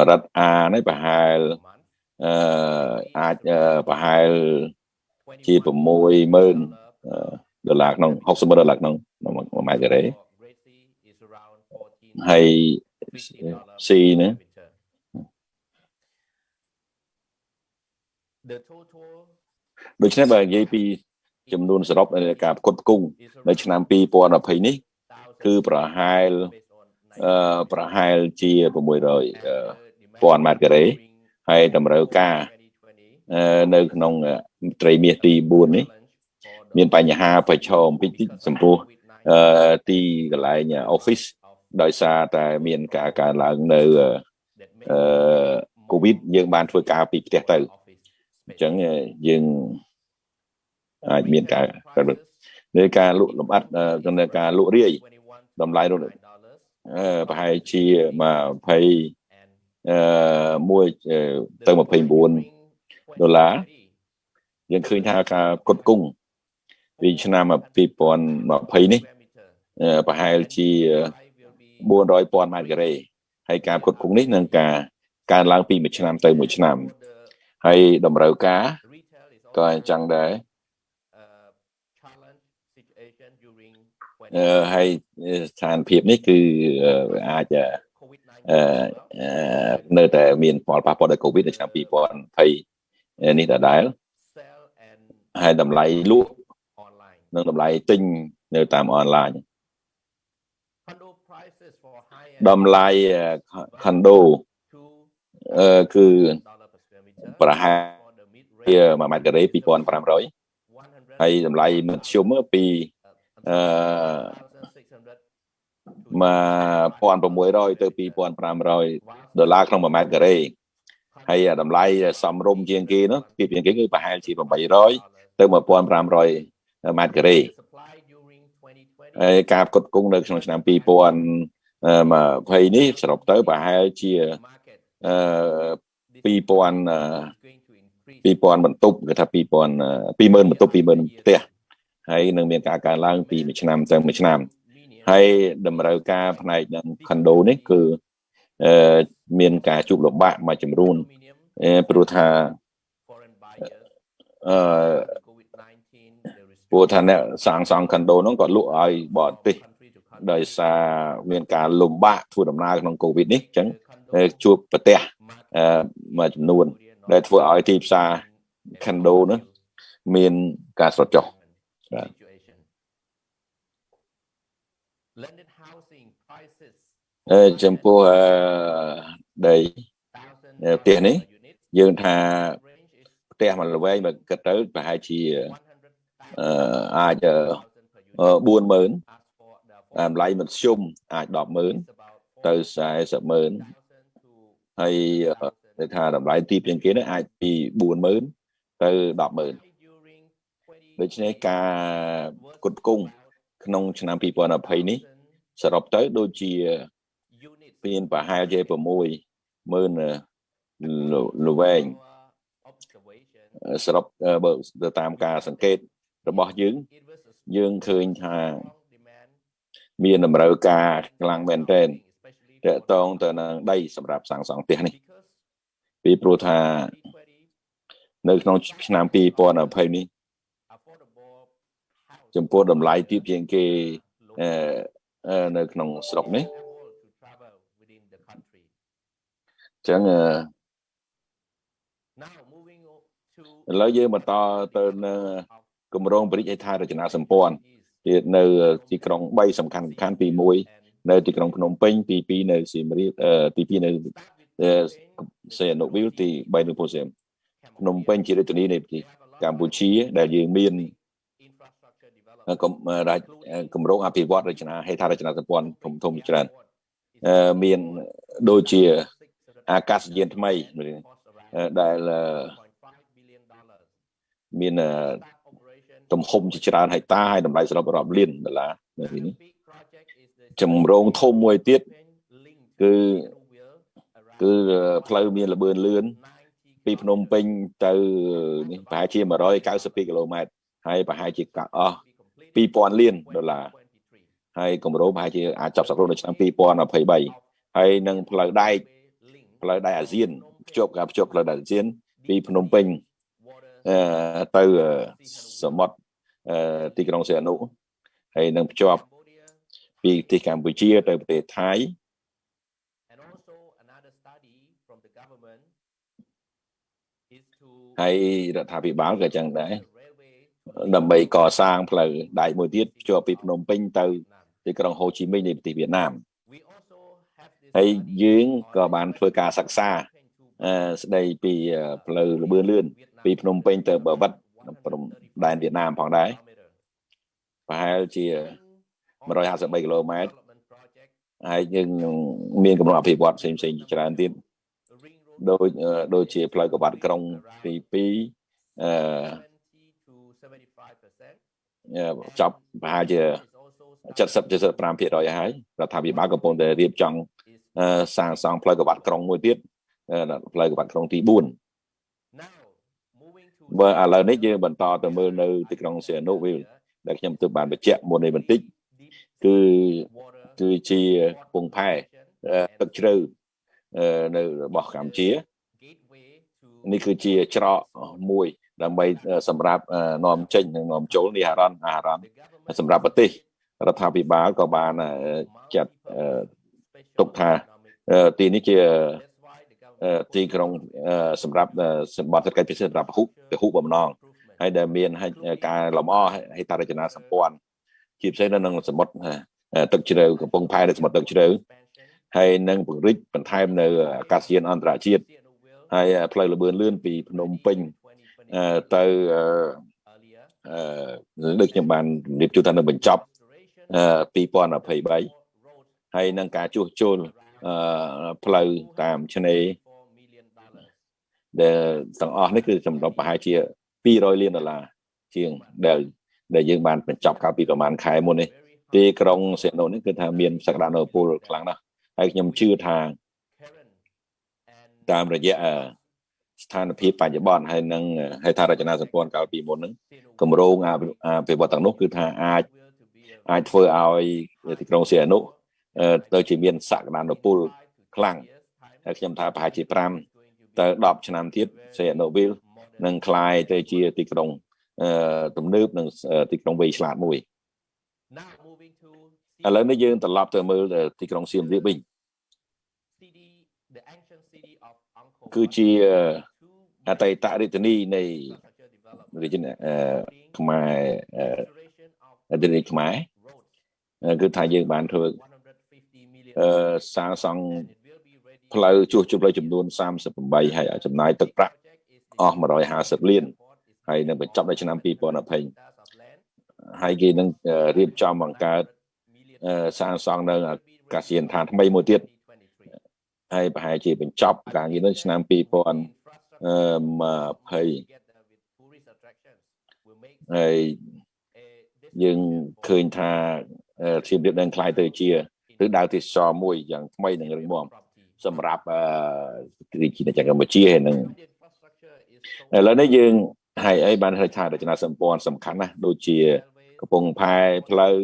រិត A នេះប្រហែលអាចប្រហែលជា$60,000ក្នុង$60,000ក្នុង1ម៉ែត្រការ៉េហើយ C ណាដូច្នេះបើនិយាយពីចំនួនសរុបនៃការផ្គត់ផ្គង់នៅឆ្នាំ2020នេះគឺប្រហែលជា600,000ម៉ែត្រការ៉េហើយតម្រូវការនៅក្នុងត្រីមាសទី4នេះមានបញ្ហាប្រឈមពីចំពោះទីកន្លែង office ដោយសារតែមានការកើនឡើងនៅCOVID យើងបានធ្វើការពីផ្ទះទៅអញ្ចឹងយើងអាចមានការនៅការលក់លំអិតនៅការលក់រាយតម្លៃប្រហែលជា$21ទៅ$24យើងឃើញថាការផ្គត់ផ្គង់ពីឆ្នាំ2020នេះប្រហែលជា400,000ម៉ែត្រការ៉េហើយការផ្គត់ផ្គង់នេះនឹងការកើនឡើងពីមួយឆ្នាំទៅមួយឆ្នាំហើយតម្រូវការក៏អញ្ចឹងដែរហើយស្ថានភាពនេះគឺអាចនៅតែមានផលប៉ះពាល់ដោយ COVID នៅឆ្នាំ2020នេះដដែលហើយតម្លៃលក់និងតម្លៃទិញនៅតាមអនឡាញតម្លៃ condo គឺប្រហែលជា1ម៉ែត្រការ៉េ$2,500ហើយតម្លៃមធ្យមពី$1,600 ទៅ$2,500ក្នុង1ម៉ែត្រការ៉េហើយតម្លៃសមរម្យជាងគេនោះពីគេគឺប្រហែលជា800ទៅ$1,500ម៉ែត្រការ៉េហើយការផ្គត់ផ្គង់នៅក្នុងឆ្នាំ2020នេះសរុបទៅប្រហែលជា2,000 បន្ទប់គេថា2,000 បន្ទប់2,000 ផ្ទះហើយនឹងមានការកើនឡើងពីមួយឆ្នាំទៅមួយឆ្នាំហើយតម្រូវការផ្នែកនឹង condo នេះគឺមានការជួបលំបាកមួយចំនួនព្រោះថាអ្នកសាងសង់ condo នោះក៏លក់ឲ្យបរទេសដោយសារមានការលំបាកធ្វើដំណើរក្នុង COVID នេះអញ្ចឹងជួបប្រទះមួយចំនួនដែលធ្វើឲ្យទីផ្សារ condo នោះមានការស្រុតចុះបាទចំពោះ ដីផ្ទះនេះយើងថាផ្ទះមួយល្វែងមកគិតទៅប្រហែលជាអាច 40,000 តម្លៃមធ្យមអាច 10,000 ទៅ 40,000 ហើយគេថាតម្លៃទីពីគេនេះអាចពី 40,000 ទៅ 10,000 ដូច្នេះការផ្គត់ផ្គង់ក្នុងឆ្នាំ 2020 នេះសរុបទៅដូចជាមានប្រហែលជា 6,000 ល្វែងសរុបទៅតាមការសង្កេតរបស់យើងឃើញថាមានតម្រូវការខ្លាំងមែនទែនតកតងទៅនឹងដីសម្រាប់សាងសង់ផ្ទះនេះពីព្រោះថានៅក្នុងឆ្នាំ 2020 នេះចំពោះតម្លៃទាបជាងគេនៅក្នុងស្រុកនេះចឹងឥឡូវយើងបន្តទៅនៅគម្រោងបរិយាហេដ្ឋារចនាសម្ព័ន្ធទៀតនៅទីក្រុង 3 សំខាន់ទី 1 នៅទីក្រុងភ្នំពេញទី 2 នៅសៀមរាបទី 2 នៅសីហនុវីលទី 3 នៅពោធិ៍សែនភ្នំពេញជារាជធានីនៃប្រទេសកម្ពុជាដែលយើងមានគម្រោងអភិវឌ្ឍរចនាហេដ្ឋារចនាសម្ព័ន្ធធំៗច្រើនមានដូចជាអាកាសយានថ្មីដែលមានទំហំជាច្រើនហិកតាហើយតម្លៃសរុបរាប់លានដុល្លារនៅទីនេះចម្រងធំមួយទៀតគឺផ្លូវមានល្បឿនលឿនពីភ្នំពេញទៅនេះប្រហែលជា 192 គីឡូម៉ែត្រហើយប្រហែលជាអស់ 2,000 លានដុល្លារហើយគម្រោងប្រហែលជាអាចចាប់សរុបនៅឆ្នាំ 2023 ហើយនឹងផ្លូវដែកអាស៊ានភ្ជាប់ផ្លូវដែកអាស៊ានពីភ្នំពេញទៅសមុទ្រទីក្រុងសីហនុហើយនឹងភ្ជាប់ពីប្រទេសកម្ពុជាទៅប្រទេសថៃហើយរដ្ឋាភិបាលក៏ចឹងដែរដើម្បីកសាងផ្លូវដែកមួយទៀតភ្ជាប់ពីភ្នំពេញទៅទីក្រុងហូជីមិញនៃប្រទេសវៀតណាមហើយយើងក៏បានធ្វើការសិក្សាស្ដីពីផ្លូវល្បឿនលឿនពីភ្នំពេញទៅបាវិតព្រំដែនវៀតណាមផងដែរប្រហែលជា 153 គីឡូម៉ែត្រហើយយើងមានគម្រោងអភិវឌ្ឍផ្សេងៗជាច្រើនទៀតដូចជាផ្លូវកបាត់ក្រុងទី 2ចប់ប្រហែលជា 70-75% ហើយរដ្ឋាភិបាលកំពុងតែរៀបចំសាងសង់ផ្លូវកបាត់ក្រុងមួយទៀតផ្លូវកបាត់ក្រុងទី 4 បើឥឡូវនេះយើងបន្តទៅមើលនៅទីក្រុងសីហនុវីលដែលខ្ញុំទើបបានបញ្ជាក់មុននេះបន្តិចគឺជាកំពង់ផែទឹកជ្រៅនៅរបស់កម្ពុជានេះគឺជាច្រកមួយដើម្បីសម្រាប់នាំចេញនិងនាំចូលនេះអារម្មណ៍សម្រាប់ប្រទេសរដ្ឋាភិបាលក៏បានចាត់ទុកថាទីនេះជាទីក្រុងសម្រាប់សម្បត្តិសេដ្ឋកិច្ចពិសេសសម្រាប់ពហុបំណងហើយដែលមានការលម្អហេដ្ឋារចនាសម្ព័ន្ធជាពិសេសនៅក្នុងសមុទ្រទឹកជ្រៅកំពង់ផែនៅសមុទ្រទឹកជ្រៅហើយនឹងពង្រីកបន្ថែមនៅអាកាសយានអន្តរជាតិហើយផ្លូវល្បឿនលឿនពីភ្នំពេញទៅដូចខ្ញុំបានរៀបជូនថានឹងបញ្ចប់ 2023 ហើយនឹងការជួសជុលផ្លូវតាមឆ្នេរដែលទាំងអស់នេះគឺសម្រាប់ប្រហែលជា 200 លានដុល្លារជាងដែលយើងបានបញ្ចប់កាលពីប្រហែលខែមុននេះទីក្រុងសីហនុនេះគឺថាមានសក្តានុពលខ្លាំងណាស់ហើយខ្ញុំជឿថាតាមរយៈស្ថានភាពបច្ចុប្បន្នហើយនឹងហេដ្ឋារចនាសម្ព័ន្ធកាលពីមុនហ្នឹងគម្រោងអភិវឌ្ឍទាំងនោះគឺថាអាចធ្វើឲ្យទីក្រុងសីហនុទៅជាមានសក្តានុពលខ្លាំងហើយខ្ញុំថាប្រហែលជា 5 ទៅ 10 ឆ្នាំទៀតសីហនុវីលនឹងក្លាយទៅជាទីក្រុងទំនើបនិងទីក្រុងវៃឆ្លាតមួយឥឡូវនេះយើងត្រឡប់ទៅមើលទីក្រុងសៀមរាបវិញគឺជាអតីតរាជធានីនៃរាជធានីខ្មែររាជធានីខ្មែរគឺថាយើងបានធ្វើសាងសង់ ផ្លូវជួសជុលផ្លូវចំនួន38ហើយចំណាយទឹកប្រាក់អស់150លានហើយនឹងបញ្ចប់នៅឆ្នាំ2020ហើយគេនឹងរៀបចំបង្កើតសាងសង់នៅអាកាសយានដ្ឋានថ្មីមួយទៀតហើយប្រហែលជាបញ្ចប់ការងារនោះឆ្នាំ2020ហើយយើងឃើញថាធៀបរៀបនឹងខ្លាយទៅជាឬដៅទេសចរមួយយ៉ាងថ្មីនិងរឹងមាំសម្រាប់រាជាណាចក្រកម្ពុជាហើយនឹងឥឡូវនេះយើងហើយអីបានហៅថារចនាសម្ព័ន្ធសំខាន់ណាស់ដូចជាកំពង់ផែផ្លូវ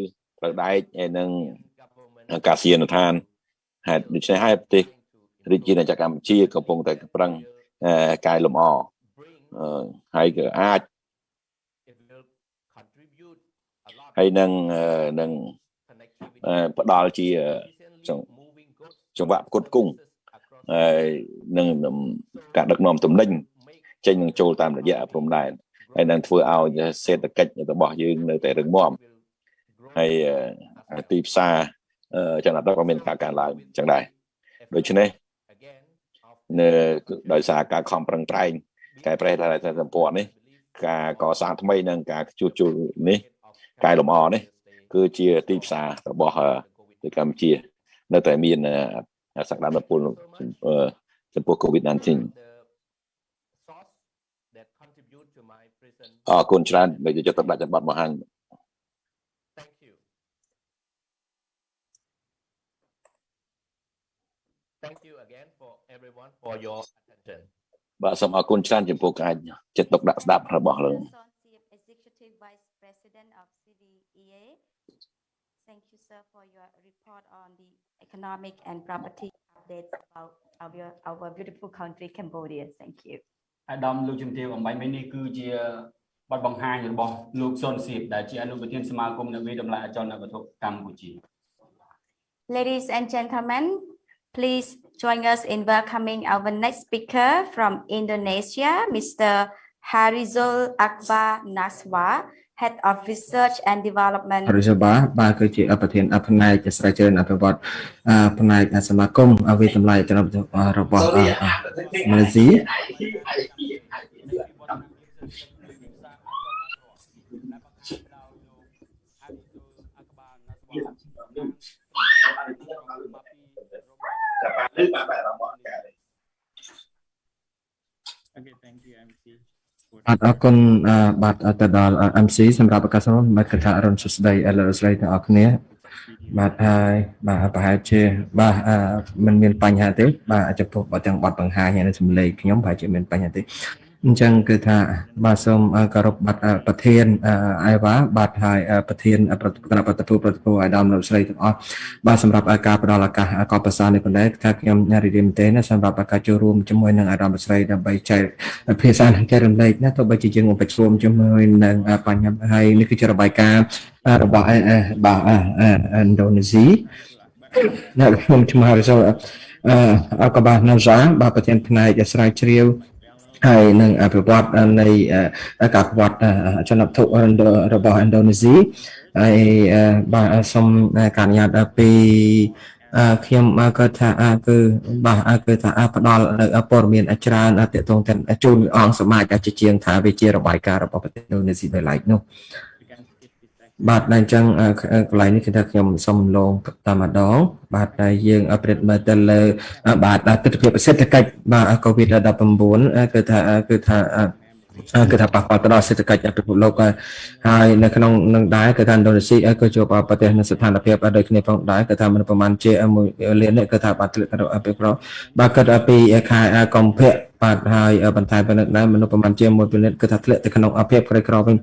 ដែកហើយនឹងអាកាសយានដ្ឋានហើយដូច្នេះហើយប្រទេសរាជាណាចក្រកម្ពុជាកំពុងតែប្រឹងកែលម្អហើយក៏អាចហើយនឹងផ្ដល់ជាចង្វាក់ផ្គត់ផ្គង់ហើយនឹងការដឹកនាំទំនិញចេញនឹងចូលតាមរយៈព្រំដែនហើយនឹងធ្វើឲ្យសេដ្ឋកិច្ចរបស់យើងនៅតែរឹងមាំហើយទីផ្សារចំណាត់ក៏មានការកើនឡើងចឹងដែរដូច្នេះនៅដោយសារការខំប្រឹងប្រែងកែប្រែរចនាសម្ព័ន្ធនេះការកសាងថ្មីនិងការជួសជុលនេះកែលម្អនេះគឺជាទីផ្សាររបស់ប្រទេសកម្ពុជានៅតែមានសក្តានុពលចំពោះ COVID-19 អរគុណច្រើនដែលយកទៅដាក់ចំបត់មកហាញបាទសូមអរគុណច្រើនចំពោះការចិត្តទុកដាក់ស្ដាប់របស់លោក Executive Vice President of CVEA. Thank you, sir, for your report on the economic and property updates about our beautiful country, Cambodia. Thank you. អាដាមលោកជំទាវអំបញ្ញមិញនេះគឺជាបទបង្ហាញរបស់លោកសុនសៀបដែលជាអនុប្រធានសមាគមអ្នកវិតម្លៃអចលនវត្ថុកម្ពុជា Ladies and gentlemen, please join us in welcoming our next speaker from Indonesia, Mr. Harizul Akbar Naswa, Head of Research and Development. Harizul បាទគឺជាប្រធានផ្នែកស្រាវជ្រាវអភិវឌ្ឍផ្នែកសមាគមវិតម្លៃអចលនវត្ថុរបស់ម៉ាឡេស៊ីបាទអរគុណបាទទៅដល់ MC សម្រាប់ឱកាសនេះបាទកថាអរុនសុស្ដីលោកស្រីទាំងអស់គ្នាបាទហើយបាទប្រហែលជាបាទមិនមានបញ្ហាទេបាទចំពោះបើទាំងបទបង្ហាញហើយសម្លេងខ្ញុំប្រហែលជាមានបញ្ហាទេអញ្ចឹងគឺថាបាទសូមគោរពបាទប្រធានAVAបាទហើយប្រធានគណៈប្រតិភូអាដាមលោកស្រីទាំងអស់បាទសម្រាប់ការផ្ដល់ឱកាសកបសានេះប៉ុណ្ណេះថាខ្ញុំរីករាយមែនទែនណាសម្រាប់ការចូលរួមជាមួយនឹងអាដាមលោកស្រីដើម្បីចែកភាសានិងចែករំលែកណាទោះបីជាយើងប្រជុំជាមួយនឹងបញ្ហាហើយនេះគឺជារបាយការណ៍របស់បាទឥណ្ឌូនេស៊ីនៅខ្ញុំឈ្មោះរិសុលអកបាណាហ្សាបាទប្រធានផ្នែកស្រាវជ្រាវហើយនឹងអភិវឌ្ឍនៃការប្រវត្តិចំណាប់ធុរបស់ឥណ្ឌូនេស៊ីហើយបាទសូមការអនុញ្ញាតពីខ្ញុំក៏ថាគឺបាទគឺថាផ្ដល់ព័ត៌មានច្រើនទាក់ទងទៅជូនអង្គសមាជជាជាងថាវាជារបាយការណ៍របស់ប្រទេសឥណ្ឌូនេស៊ីដោយឡែកនោះបាទអញ្ចឹងកន្លែងនេះគឺថាខ្ញុំសូមលងតែម្ដងបាទតែយើងប្រិតមើលទៅលើបាទទិដ្ឋភាពសេដ្ឋកិច្ចបាទ COVID-19 គឺថាប៉ះពាល់ទៅដល់សេដ្ឋកិច្ចពិភពលោកហើយនៅក្នុងនឹងដែរគឺថាឥណ្ឌូនេស៊ីក៏ជួបប្រទេសនៅស្ថានភាពដូចគ្នាផងដែរគឺថាមនុស្សប្រមាណជា1លាននេះគឺថាបាទធ្លាក់ទៅអភិប្របាទគិតពីខែកុម្ភៈបាទហើយបន្ថែមទៅនឹងដែរមនុស្សប្រមាណជា1លានគឺថាធ្លាក់ទៅក្នុងភាពក្រីក្រវិញ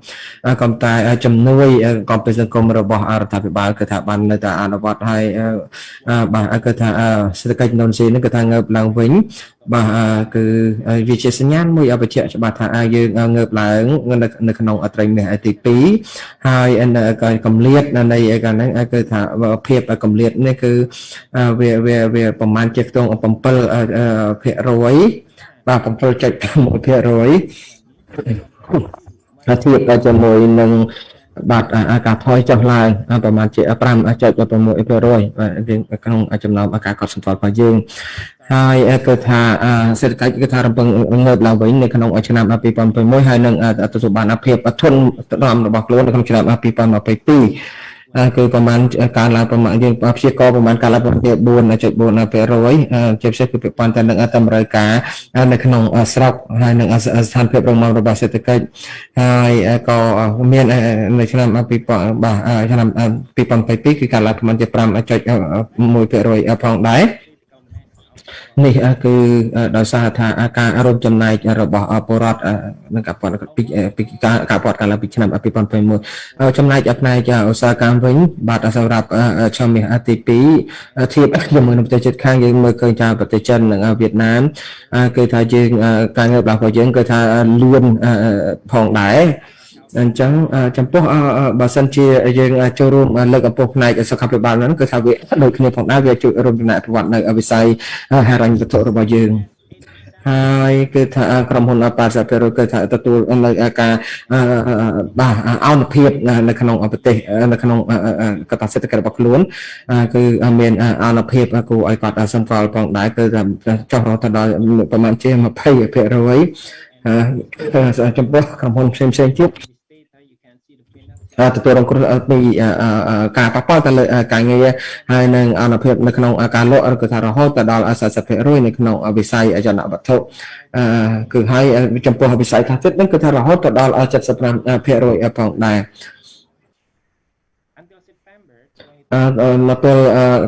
ក៏តែជំនួយកំពីសង្គមរបស់រដ្ឋាភិបាលគឺថាបាននៅតែអនុវត្តហើយបាទគឺថាសេដ្ឋកិច្ចឥណ្ឌូនេស៊ីនេះគឺថាងើបឡើងវិញបាទគឺវាជាសញ្ញាណមួយបញ្ជាក់ច្បាស់ថាយើងងើបឡើងនៅក្នុងអត្រីមាសទី2ហើយកម្លាតនៃកាលហ្នឹងគឺថាភាពកម្លាតនេះគឺវាប្រមាណជាខ្ទង់7%បាទ 7.1% ហើយធៀបទៅជាមួយនឹងបាទការថយចុះឡើងប្រមាណជា 5.6% បាទក្នុងចំណោមការកត់សម្គាល់របស់យើងហ ហើយគឺថាសេដ្ឋកិច្ចគឺថារំពឹងងើបឡើងវិញនៅក្នុងឆ្នាំ2021ហើយនឹងទទួលបានភាពធន់របស់ខ្លួននៅក្នុងឆ្នាំ2022គឺប្រមាណការឡើងប្រមាណយើងព្យាករប្រមាណការឡើងប្រមាណ 4.4% ជាពិសេសគឺពាក់ព័ន្ធទៅនឹងតម្រូវការនៅក្នុងស្រុកហើយនឹងស្ថានភាពរឹងមាំរបស់សេដ្ឋកិច្ចហើយក៏មាននៅឆ្នាំ2022គឺការឡើងប្រមាណជា 5.1% ផងដែរនេះគឺដោយសារថាការរួមចំណែករបស់ពលរដ្ឋនឹងការផលពីការផលកាលពីឆ្នាំ2021ចំណែកផ្នែកឧស្សាហកម្មវិញបាទសម្រាប់ឆ្នាំទី2ធៀបជាមួយនឹងប្រទេសជិតខាងយើងមើលឃើញថាប្រទេសចិននិងវៀតណាមគឺថាយើងការងើបឡើងរបស់យើងគឺថាលឿនផងដែរអញ្ចឹងចំពោះបើសិនជាយើងចូលរួមលើកកម្ពស់ផ្នែកសុខាភិបាលហ្នឹងគឺថាវាដូចគ្នាផងដែរវាជួយរួមចំណែកអភិវឌ្ឍនៅវិស័យហិរញ្ញវត្ថុរបស់យើងហើយគឺថាក្រុមហ៊ុន80%គឺថាទទួលនៅការអនុភាពនៅក្នុងប្រទេសនៅក្នុងកត្តាសេដ្ឋកិច្ចរបស់ខ្លួនគឺមានអនុភាពគួរឲ្យគាត់សម្គាល់ផងដែរគឺថាចុះរហូតដល់ប្រមាណជា 20% ចំពោះក្រុមហ៊ុនផ្សេងៗទៀតទទួលរងគ្រោះពីការប៉ះពាល់ទៅលើការងារហើយនឹងអនុភាពនៅក្នុងការលក់គឺថារហូតដល់ 40% នៅក្នុងវិស័យអចលនវត្ថុគឺហើយចំពោះវិស័យខ្លះទៀតហ្នឹងគឺថារហូតដល់ 75% ផងដែរនៅពេល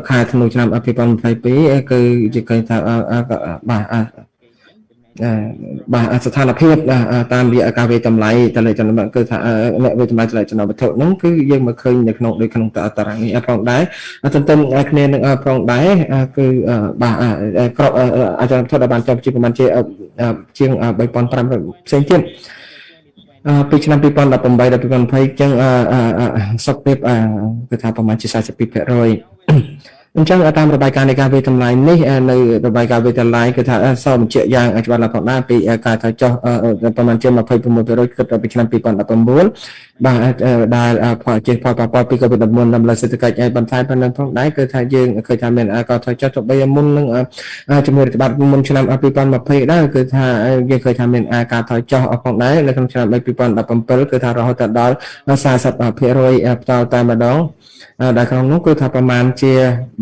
ខែធ្នូឆ្នាំ2022គឺជាឃើញថាបាទស្ថានភាពតាមរយៈការវិតម្លៃទៅលើចំណុចគឺថាអ្នកវិតម្លៃទៅលើចំណុចវត្ថុហ្នឹងគឺយើងមកឃើញនៅក្នុងដូចក្នុងតារាងនេះផងដែរទន្ទឹមគ្នានឹងផងដែរគឺបាទក្របអចលនវត្ថុដែលបានចាប់ជាប្រមាណជាង 3,500 ផ្សេងទៀតពីឆ្នាំ2018ដល់2020ចឹងសុខភាពគឺថាប្រមាណជា 42% អញ្ចឹងតាមរបាយការណ៍នៃការវិតម្លៃនេះនៅរបាយការណ៍វិតម្លៃគឺថាសបញ្ជាក់យ៉ាងច្បាស់លាស់ផងដែរពីការថយចុះប្រមាណជា 26% គិតពីឆ្នាំ2019បាទដែលផលជាផលប៉ះពាល់ពី COVID-19 ដល់លើសេដ្ឋកិច្ចឲ្យបន្ថែមប៉ុណ្ណឹងផងដែរគឺថាយើងឃើញថាមានការថយចុះទៅបីមុននឹងជំនួយរដ្ឋបាលមុនឆ្នាំ2020ដែរគឺថាយើងឃើញថាមានការថយចុះផងដែរនៅក្នុងឆ្នាំ2017គឺថារហូតដល់ 40% ផ្ទាល់តែម្ដងដែលក្នុងនោះគឺថាប្រមាណជា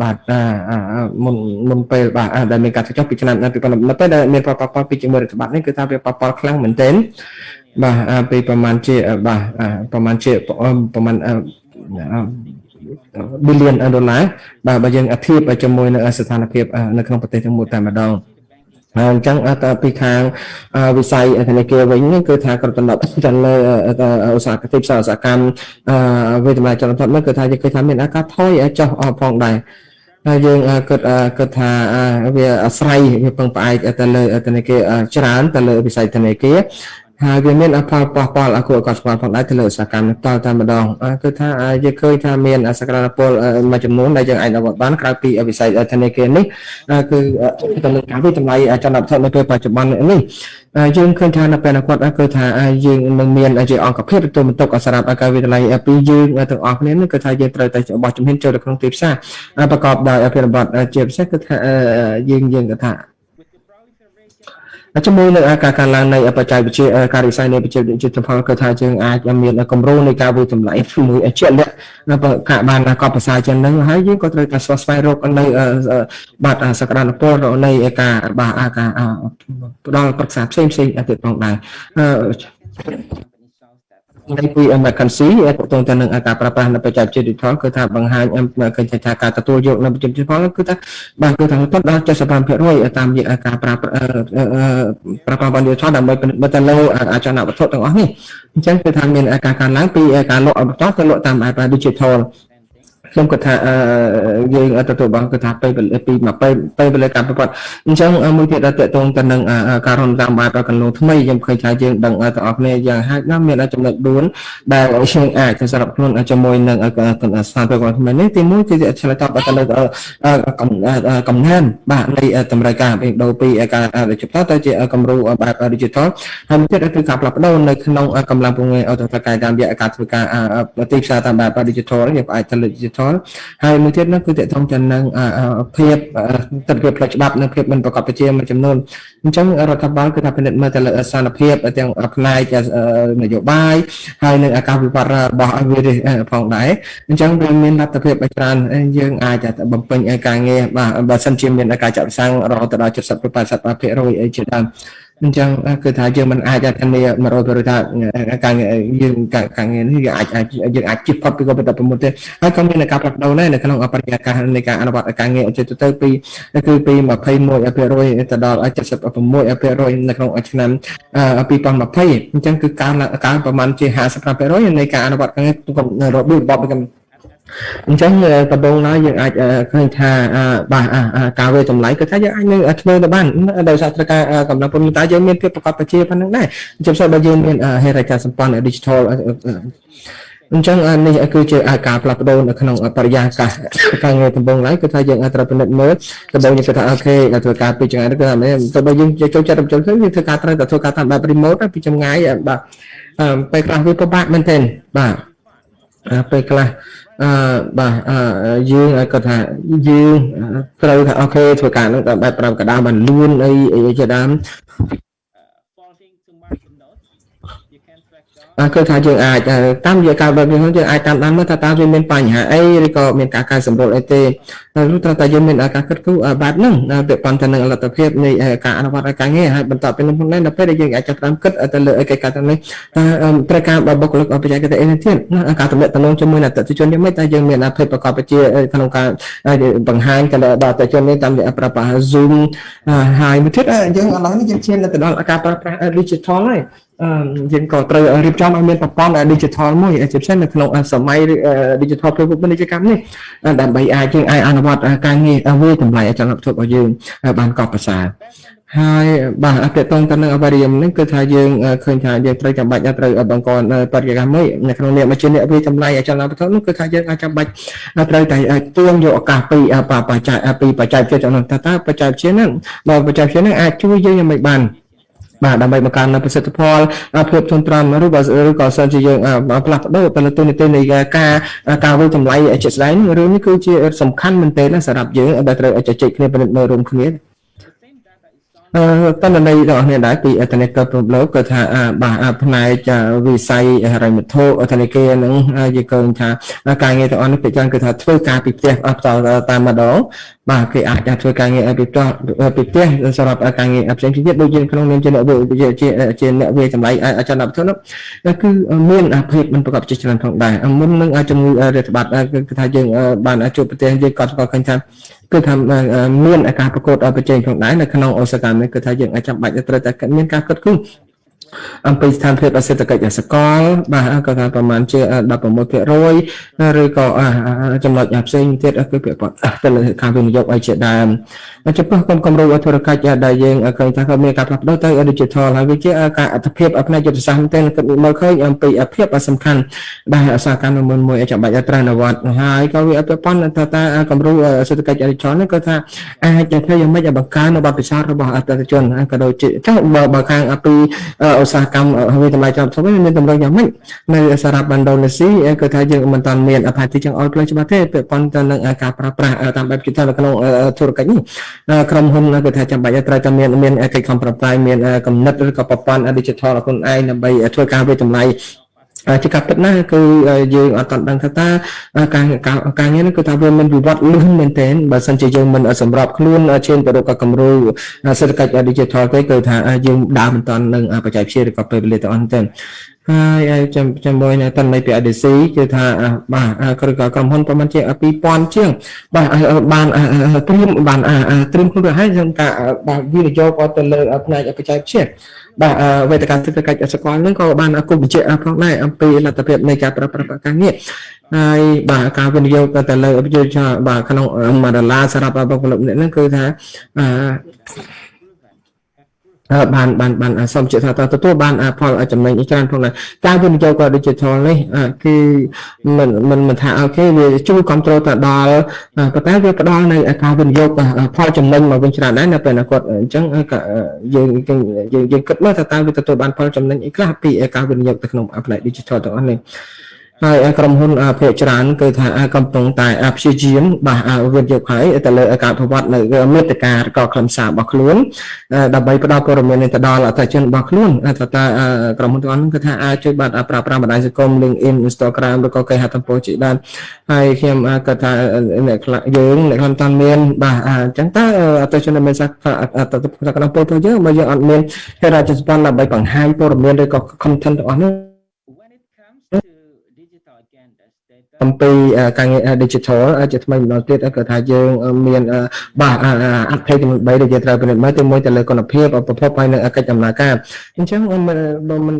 បាទមុនពេលបាទដែលមានការថយចុះពីឆ្នាំ2017នៅពេលដែលមានផលប៉ះពាល់ពីជាមួយរដ្ឋបាលនេះគឺថាវាប៉ះពាល់ខ្លាំងមែនទែនបាទពីប្រមាណជាបាទប្រមាណbillion $បាទបើយើងធៀបជាមួយនឹងស្ថានភាពនៅក្នុងប្រទេសទាំងមូលតែម្ដងហើយអញ្ចឹងពីខាងវិស័យធនាគារវិញគឺថាគាត់តំណទៅលើឧស្សាហកម្មវិតម្លៃចលនានោះគឺថាយើងឃើញថាមានការថយចុះផងដែរហើយយើងគិតថាវាអាស្រ័យវាពឹងផ្អែកទៅលើធនាគារច្រើនទៅលើវិស័យធនាគារហើយវាមានផលប៉ះពាល់គួរឲ្យកត់សម្គាល់ផងដែរទៅលើឧស្សាហកម្មនេះតែម្ដងគឺថាយើងឃើញថាមានសក្តានុពលមួយចំនួនដែលយើងអាចអនុវត្តបានក្រៅពីវិស័យធនាគារនេះគឺទៅលើការវិតម្លៃចលនាវត្ថុនៅពេលបច្ចុប្បន្ននេះយើងឃើញថានៅពេលអនាគតគឺថាយើងនឹងមានជាអង្គភាពទទួលបន្ទុកសម្រាប់ការវិតម្លៃពីយើងទាំងអស់គ្នានេះគឺថាយើងត្រូវតែបោះជំហានចូលទៅក្នុងទីផ្សារប្រកបដោយអភិរក្សជាពិសេសគឺថាយើងគឺថាជាមួយនឹងការឡើងនៃបច្ចេកវិទ្យាការវិស័យនៃបច្ចេកវិទ្យាផលគឺថាយើងអាចមានគម្រោងនៃការវិតម្លៃមួយជាក់លាក់ការបានកត់ផ្សាយចឹងហ្នឹងហើយយើងក៏ត្រូវតែស្វែងរកនៅបាទសក្តានុពលនៃការបាទការផ្ដល់ប្រឹក្សាផ្សេងទៀតផងដែរនៅពី emergency ទៅទៅនឹងការប្រើប្រាស់នៅបច្ចេកវិទ្យា digital គឺថាបង្ហាញឃើញថាការទទួលយកនៅបច្ចេកវិទ្យា digital គឺថាបាទគឺថាទៅដល់ 75% តាមរយៈការប្រើប្រាស់ digital ដើម្បីពិនិត្យទៅលើអចលនវត្ថុទាំងអស់នេះអញ្ចឹងគឺថាមានការកើនឡើងពីការលក់បន្តទៅលក់តាម digital ខ្ញុំគិតថាយើងទទួលបានគឺថាពេលវេលាការប្រព័ន្ធអញ្ចឹងមួយទៀតដែលតកតងទៅនឹងការរំតាមបែបកន្លងថ្មីខ្ញុំឃើញថាយើងដឹងទាំងអស់គ្នាយ៉ាងហោចណាស់មានចំណុច4ដែលយើងអាចសម្រាប់ខ្លួនជាមួយនឹងស្ថានភាពថ្មីនេះទី1គឺឆ្លើយតបទៅលើកំណើនបាទនៃតម្រូវការបេដូរពីការ digital ទៅជាគំរូបែប digital ហើយមួយទៀតគឺការផ្លាស់ប្ដូរនៅក្នុងកម្លាំងពង្រឹងអតតកាយតាមរយៈការធ្វើការទីផ្សារតាមបែប digital យើងអាចទៅលើ digital digital ហើយមួយទៀតនោះគឺតកតងទៅនឹងភាពទស្សនវិជ្ជាផ្លូវច្បាប់និងភាពមិនប្រកបប្រជាមួយចំនួនអញ្ចឹងរដ្ឋបាលគឺថាពិនិត្យមើលទៅលើស្ថានភាពទាំងផ្នែកនយោបាយហើយនឹងការវិវត្តរបស់វាផងដែរអញ្ចឹងវាមានលទ្ធភាពច្រើនយើងអាចបំពេញការងារបាទបើសិនជាមានការចាក់ផ្សាំងរហូតដល់ 70% អីជាដើមអញ្ចឹងគឺថាយើងមិនអាចធានា 100% ថាការងារយើងការងារនេះយើងអាចជិះផុតពីCOVID-19 ទេហើយក៏មានការផ្លាស់ប្ដូរដែរនៅក្នុងបរិយាកាសនៃការអនុវត្តការងារទៅគឺពី 21% ទៅដល់ 76% នៅក្នុងឆ្នាំ 2020 អញ្ចឹងគឺកើនប្រមាណជា 55% នៃការអនុវត្តការងាររបៀបរបបអញ្ចឹងដំបូងឡើយយើងអាចឃើញថាបាទការវាយតម្លៃគឺថាយើងអាចនឹងធ្វើទៅបានដោយសារត្រូវការកម្លាំងពលតែយើងមានភាពប្រកបប្រជាប៉ុណ្្នឹងដែរជាពិសេសបើយើងមានហេដ្ឋារចនាសម្ព័ន្ធ digital អញ្ចឹងនេះគឺជាការផ្លាស់ប្ដូរនៅក្នុងបរិយាកាសការងារដំបូងឡើយគឺថាយើងអាចត្រូវពិនិត្យមើលដំបូងយើងគិតថាអូខេដល់ធ្វើការពីចម្ងាយគឺថាទៅបើយើងចូលចិត្តទៅយើងធ្វើការត្រូវតែធ្វើការតាមបែប remote ពីចម្ងាយបាទពេលខ្លះវាពិបាកមែនទែនបាទពេលខ្លះបាទយើងគាត់ថាយើងត្រូវថាអូខេធ្វើការនឹងបែបប្រាប់កណ្ដាលបានលឿនអីជាដើមគឺថាយើងអាចតាមរយៈការបើកយើងអាចតាមដានមើលថាតើវាមានបញ្ហាអីឬក៏មានការកែសម្រួលអីទេនោះត្រូវតែយើងមានការគិតគូរបែបហ្នឹងពាក់ព័ន្ធទៅនឹងលទ្ធភាពនៃការអនុវត្តការងារហើយបន្តពីនោះផងដែរដល់ពេលដែលយើងអាចចាប់ផ្ដើមគិតទៅលើកិច្ចការទាំងនេះថាត្រូវការបុគ្គលិកបច្ចេកទេសអីទៀតការទំនាក់ទំនងជាមួយអតិថិជនយ៉ាងម៉េចតែយើងមានភាពប្រកបប្រជាក្នុងការបង្ហាញទៅដល់អតិថិជននេះតាមរយៈប្រើប្រាស់ Zoom ហើយមួយទៀតយើងឥឡូវនេះយើងឈានទៅដល់ការប្រើប្រាស់ digital ហើយយើងក៏ត្រូវរៀបចំឲ្យមានប្រព័ន្ធ digital មួយជាពិសេសនៅក្នុងសម័យ digital ពាណិជ្ជកម្មនេះដើម្បីអាចយើងអាចអនុវត្តការងារវាយតម្លៃអចលនវត្ថុរបស់យើងបានកប់ប្រសើរហើយបាទអតិតងទៅនឹងអវរិយមនេះគឺថាយើងឃើញថាយើងត្រូវចាំបាច់ត្រូវបង្កបរិយាកាសមួយនៅក្នុងនេះមកជាអ្នកវាយតម្លៃអចលនវត្ថុនោះគឺថាយើងអាចចាំបាច់ត្រូវតែទាញយកឱកាសពីបច្ចេកវិទ្យាចំណុចតើបច្ចេកវិទ្យាហ្នឹងបើបច្ចេកវិទ្យាហ្នឹងអាចជួយយើងយ៉ាងម៉េចបានបាទដើម្បីបង្កើនប្រសិទ្ធផលភាពធន់ទ្រាំឬក៏សិនជាយើងផ្លាស់ប្ដូរទៅលើទូនីតិនៃការវិតម្លៃជាក់ស្ដែងរឿងនេះគឺជាសំខាន់មែនទែនសម្រាប់យើងដែលត្រូវជជែកគ្នាពិនិត្យមើលរួមគ្នាតន្ន័យរបស់នេះដែរពីធនាគារពិភពលោកក៏ថាបាទផ្នែកវិស័យហិរញ្ញវត្ថុធនាគារនឹងយើងឃើញថាការងារទាំងអស់នេះពីច្រើនគឺថាធ្វើការពីផ្ទះផ្ទាល់តាមម្ដងបាទគេអាចធ្វើការងារពីផ្ទះសម្រាប់ការងារផ្សេងទៀតដូចយើងក្នុងនាមជាអ្នកវាយតម្លៃអចលនវត្ថុនោះគឺមានភាពមិនប្រកបជាច្រើនផងដែរមុននឹងជំងឺរាតត្បាតគឺថាយើងបានជួបប្រទេសយើងក៏ស្គាល់ឃើញថាគឺថាមានការប្រកួតប្រជែងផងដែរនៅក្នុងឧស្សាហកម្មនេះគឺថាយើងអាចចាំបាច់ត្រូវតែមានការគិតគូរអំពីស្ថានភាពសេដ្ឋកិច្ចសកលបាទក៏ថាប្រមាណជា 16% ឬក៏ចំណុចផ្សេងទៀតគឺពាក់ព័ន្ធទៅលើការវិនិយោគឲ្យជាដើមចំពោះគម្រោងធុរកិច្ចដែលយើងឃើញថាក៏មានការផ្លាស់ប្ដូរទៅ digital ហើយវាជាការអត្ថប្រយោជន៍ផ្នែកយុទ្ធសាស្ត្រតែគិតមើលឃើញអំពីភាពសំខាន់ដែលឧស្សាហកម្មមួយចាំបាច់ត្រូវអនុវត្តហើយក៏វាពាក់ព័ន្ធទៅគម្រោងសេដ្ឋកិច្ច digital នេះក៏ថាអាចធ្វើយ៉ាងម៉េចឲ្យបង្កើនបទពិសោធន៍របស់អតិថិជនក៏ដូចជាចុះបើខាងពីឧស្សាហកម្មវាតម្លៃចំធំមានតម្រូវយ៉ាងម៉េចនៅសារ៉ាប់បណ្ដូនេស៊ីគឺថាយើងមិនតាន់មានអផាទីចង្អុលផ្លូវច្បាប់ទេពាក់ព័ន្ធទៅនឹងការប្រើប្រាស់តាមបែបdigitalនៅក្នុងធុរកិច្ចនេះក្រុមហ៊ុនគឺថាចាំបាច់ត្រូវតែមានកិច្ចខំប្រឹងប្រែងមានគំនិតឬក៏ប្រព័ន្ធ digital របស់ខ្លួនឯងដើម្បីធ្វើការវាតម្លៃជាការពិតណាស់គឺយើងអត់ទាន់ដឹងថាតើការងារនេះគឺថាវាមានវិវត្តលឿនមែនទែនបើសិនជាយើងមិនសម្របខ្លួនឈានទៅរកគំរូសេដ្ឋកិច្ច digital ទេគឺថាយើងដើរមិនទាន់នឹងបច្ចេកវិទ្យាឬក៏ពេលវេលាទាំងអស់ទេហើយជាមួយនៅតន្ន័យពី IDC គឺថាបាទគឺក្រុមហ៊ុនប្រហែលជា 2000 ជាងបាទបានត្រៀមខ្លួនឲ្យក្នុងការបាទវិនិយោគទៅលើផ្នែកបច្ចេកវិទ្យាបាទវេទិកាសេដ្ឋកិច្ចសកលនឹងក៏បានគូបញ្ជាក់ផងដែរអំពីលទ្ធភាពនៃការប្រើប្រាស់ការងារហើយបាទការវិនិយោគទៅលើវិទ្យាបាទក្នុង$1សម្រាប់បុគ្គលិកនេះគឺថាបានសូមជឿថាទទួលបានផលចំណេញច្រើនផងដែរការវិនិយោគទៅ digital នេះគឺមិនថាអូខេវាជួយគ្រប់គ្រងទៅដល់ប៉ុន្តែវាផ្ដល់នៅការវិនិយោគផលចំណេញមកវិញច្រើនដែរនៅពេលអនាគតអញ្ចឹងយើងគិតមើលថាតើវាទទួលបានផលចំណេញអីខ្លះពីការវិនិយោគទៅក្នុងផ្នែក digital ទាំងអស់នេះ ហើយក្រុមហ៊ុនភាគច្រើនគឺថាកំពុងតែព្យាយាមវិនិយោគហើយទៅលើការអភិវឌ្ឍនៅមាតិកាក៏ខ្លឹមសាររបស់ខ្លួនដើម្បីផ្ដល់ព័ត៌មានទៅដល់អតិថិជនរបស់ខ្លួនថាតើក្រុមហ៊ុនទាំងនោះគឺថាអាចជួយប្រើប្រាស់បណ្ដាញសង្គម LinkedIn Instagram ឬក៏គេហទំព័រជាដើមហើយខ្ញុំគាត់ថាអ្នកយើងអ្នកខ្លះតាន់មានអញ្ចឹងតើអតិថិជនមានសក្តានុពលទៅយើងបើយើងអត់មានហេដ្ឋារចនាសម្ព័ន្ធដើម្បីបង្ហាញព័ត៌មានឬក៏ content ទាំងអស់នោះអំពីការងារ digital ជាថ្មីម្ដងទៀតគឺថាយើងមានអត្ថប្រយោជន៍3ដែលយើងត្រូវពិនិត្យមើលទីមួយទៅលើគុណភាពប្រភពហើយនិងកិច្ចដំណើរការអញ្ចឹងមិន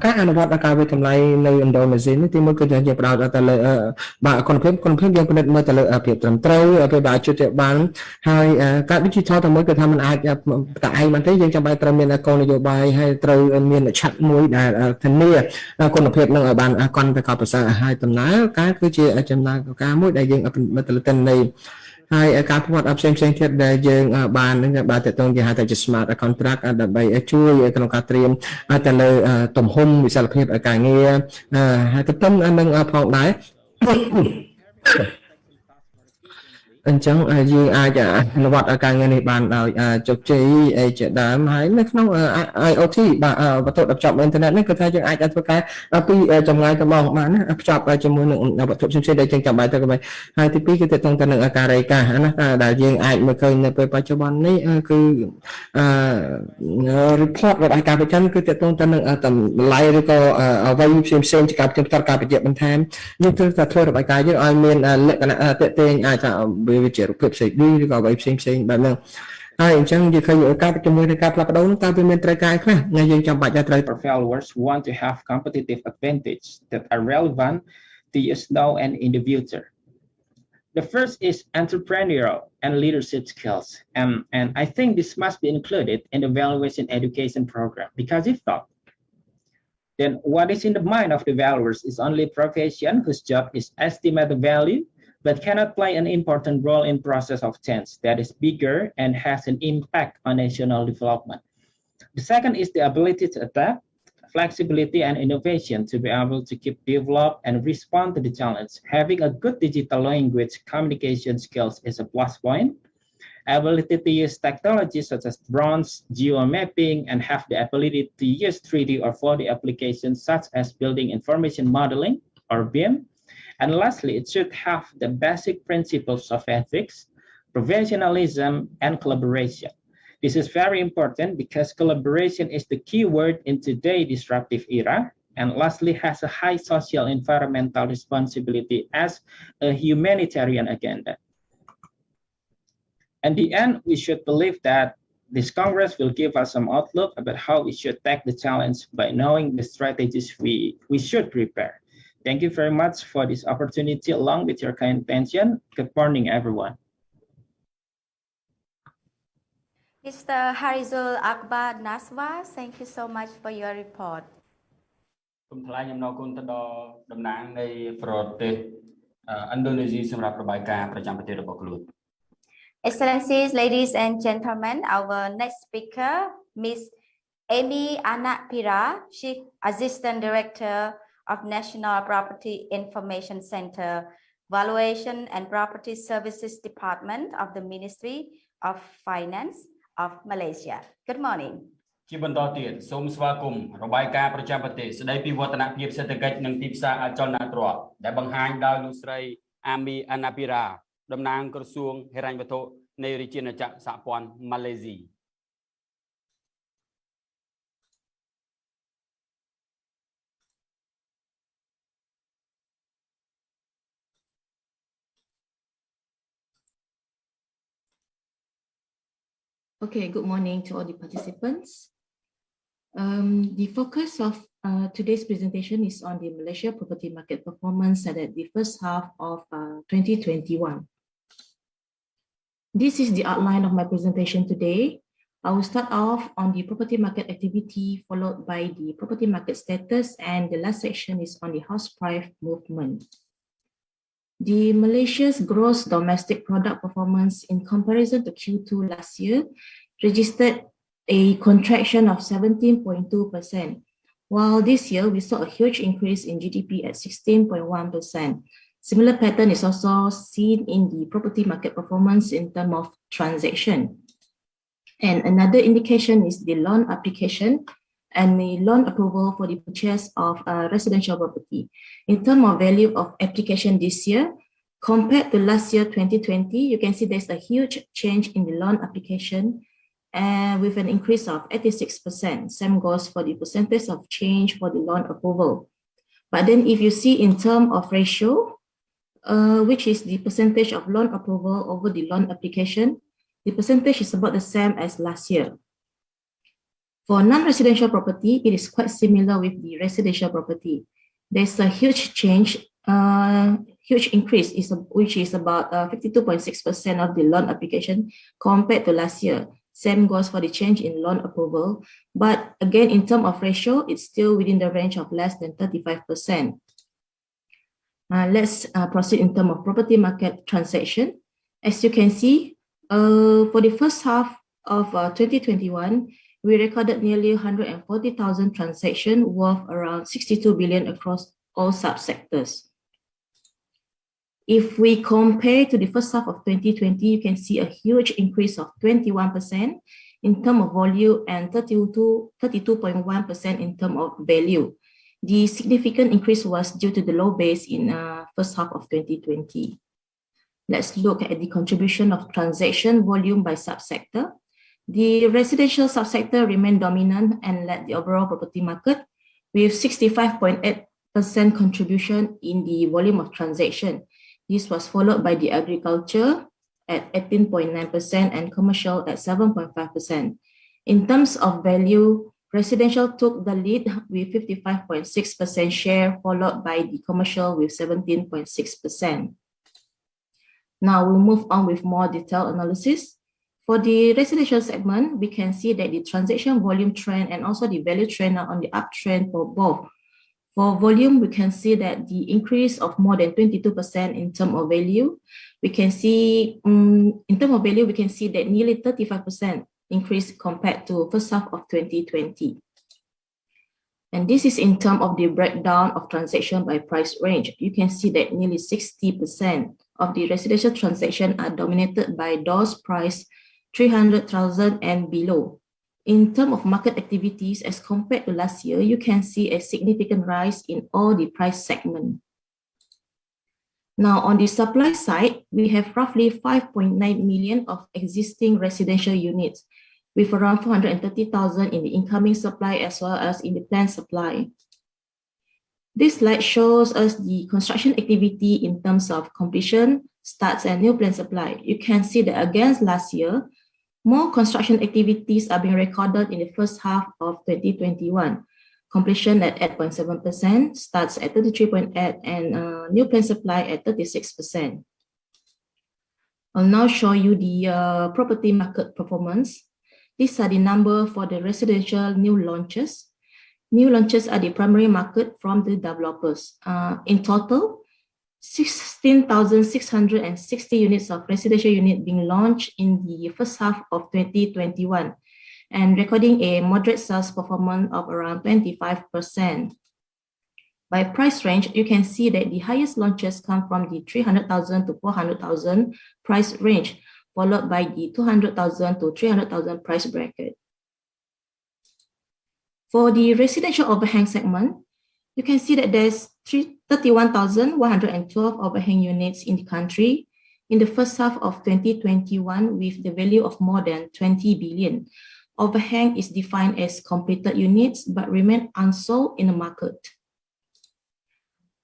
ការអនុវត្តការវិតម្លៃនៅឥណ្ឌូនេស៊ីនេះទីមួយគឺយើងផ្ដោតទៅលើគុណភាពយើងពិនិត្យមើលទៅលើភាពត្រឹមត្រូវពេលអាចជួយបានហើយការ digital តែមួយគឺថាมันអាចតែឯងមិនទេយើងចាំបាច់ត្រូវមានគោលនយោបាយហើយត្រូវមានឆាត់មួយដែលធានាគុណភាពនឹងឲ្យបានកាន់តែកប់ប្រសើរហើយដំណើរការគឺជាចំណាយការមួយដែលយើងមើលទៅលើទិន្នន័យហើយការផ្អាកផ្សេងទៀតដែលយើងបានតកតងជាហៅថាជា smart contract ដើម្បីជួយក្នុងការត្រៀមទៅលើទំហំវិសាលភាពការងារហើយទៅនឹងផងដែរអញ្ចឹងយើងអាចអនុវត្តការងារនេះបានដោយជោគជ័យជាដើមហើយនៅក្នុង IoT វត្ថុដែលភ្ជាប់អ៊ីនធឺណិតនេះគឺថាយើងអាចធ្វើការពីចម្ងាយទៅមកបានណាភ្ជាប់ជាមួយនឹងវត្ថុផ្សេងៗដែលយើងចាំបាច់ទៅក៏ហើយទី2គឺទៅទៅនឹងការរាយការណ៍ណាដែលយើងអាចមើលឃើញនៅពេលបច្ចុប្បន្ននេះគឺreport របស់ការប្រចាំគឺទៅទៅនឹងតម្លៃឬក៏អ្វីផ្សេងៗជាការផ្ទៀងផ្ទាត់ការបញ្ជាក់បន្ថែមយើងត្រូវតែធ្វើរបាយការណ៍យើងឲ្យមានលក្ខណៈតេទៀងអាចថាវាជារូបភាពផ្សេងឬក៏អ្វីផ្សេងបែបហ្នឹងហើយអញ្ចឹងយើងឃើញការជាមួយនឹងការផ្លាស់ប្ដូរតើវាមានត្រូវការខ្លះដែលយើងចាំបាច់ត្រូវ Followers want to have competitive advantage that are relevant to us now and in the future. The first is entrepreneurial and leadership skills, and I think this must be included in the valuation education program because if not, then what is in the mind of the valuers is only a profession whose job is estimate the value but cannot play an important role in process of change that is bigger and has an impact on national development. The second is the ability to adapt, flexibility and innovation to be able to keep develop and respond to the challenge. Having a good digital language communication skills is a plus point. Ability to use technologies such as drones, geomapping, and have the ability to use 3D or 4D applications such as building information modeling or BIM. And lastly, it should have the basic principles of ethics, professionalism, and collaboration. This is very important because collaboration is the key word in today's disruptive era. And lastly, has a high social environmental responsibility as a humanitarian agenda. At the end, we should believe that this Congress will give us some outlook about how we should take the challenge by knowing the strategies we should prepare. Thank you very much for this opportunity along with your kind attention. Good morning, everyone. Mr. Harizul Akbar Naswa, thank you so much for your report. ខ្ញុំថ្លែងអំណរគុណទៅដល់តំណាងនៃប្រទេសឥណ្ឌូនេស៊ីសម្រាប់របាយការណ៍ប្រចាំប្រទេសរបស់ខ្លួន Excellencies, ladies and gentlemen, our next speaker, Ms. Amy Anapira, Chief Assistant Director of National Property Information Center, Valuation and Property Services Department of the Ministry of Finance of Malaysia. Good morning. ជាបន្តទៀតសូមស្វាគមន៍របាយការណ៍ប្រចាំប្រទេសស្ដីពីវឌ្ឍនភាពសេដ្ឋកិច្ចនិងទីផ្សារអចលនទ្រព្យដែលបង្ហាញដោយលោកស្រី Amy Anapira តំណាងក្រសួងហិរញ្ញវត្ថុនៃរាជាណាចក្រសហព័ន្ធម៉ាឡេស៊ី Okay, good morning to all the participants. The focus of today's presentation is on the Malaysia property market performance at the first half of 2021. This is the outline of my presentation today. I will start off on the property market activity, followed by the property market status, and the last section is on the house price movement. The Malaysia's gross domestic product performance in comparison to Q2 last year registered a contraction of 17.2%, while this year we saw a huge increase in GDP at 16.1%. Similar pattern is also seen in the property market performance in terms of transaction. And another indication is the loan application and the loan approval for the purchase of a residential property. In terms of value of application this year, compared to last year, 2020, you can see there's a huge change in the loan application with an increase of 86%. Same goes for the percentage of change for the loan approval. But then if you see in terms of ratio, which is the percentage of loan approval over the loan application, the percentage is about the same as last year. For non-residential property, it is quite similar with the residential property. There's a huge change, huge increase, which is about 52.6% of the loan application compared to last year. Same goes for the change in loan approval. But again, in terms of ratio, it's still within the range of less than 35%. Let's proceed in terms of property market transaction. As you can see, for the first half of 2021, we recorded nearly 140,000 transactions worth around 62 billion across all subsectors. If we compare to the first half of 2020, you can see a huge increase of 21% in terms of volume and 32.1% in terms of value. The significant increase was due to the low base in first half of 2020. Let's look at the contribution of transaction volume by subsector. The residential subsector remained dominant and led the overall property market with 65.8% contribution in the volume of transaction. This was followed by the agriculture at 18.9% and commercial at 7.5%. In terms of value, residential took the lead with 55.6% share, followed by the commercial with 17.6%. Now we'll move on with more detailed analysis. For the residential segment, we can see that the transaction volume trend and also the value trend are on the uptrend for both. For volume, we can see that the increase of more than 22% in terms of value. We can see, in terms of value, we can see that nearly 35% increase compared to first half of 2020. And this is in terms of the breakdown of transaction by price range. You can see that nearly 60% of the residential transaction are dominated by those priced 300,000 and below. In terms of market activities as compared to last year, you can see a significant rise in all the price segments. Now on the supply side, we have roughly 5.9 million of existing residential units with around 430,000 in the incoming supply as well as in the planned supply. This slide shows us the construction activity in terms of completion, starts and new planned supply. You can see that against last year, more construction activities are being recorded in the first half of 2021. Completion at 8.7%, starts at 33.8%, and new planned supply at 36%. I'll now show you the property market performance. These are the number for the residential new launches. New launches are the primary market from the developers. In total, 16,660 units of residential unit being launched in the first half of 2021 and recording a moderate sales performance of around 25%. By price range, you can see that the highest launches come from the 300,000 to 400,000 price range, followed by the 200,000 to 300,000 price bracket. For the residential overhang segment, you can see that there's 31,112 overhang units in the country in the first half of 2021 with the value of more than 20 billion. Overhang is defined as completed units but remain unsold in the market.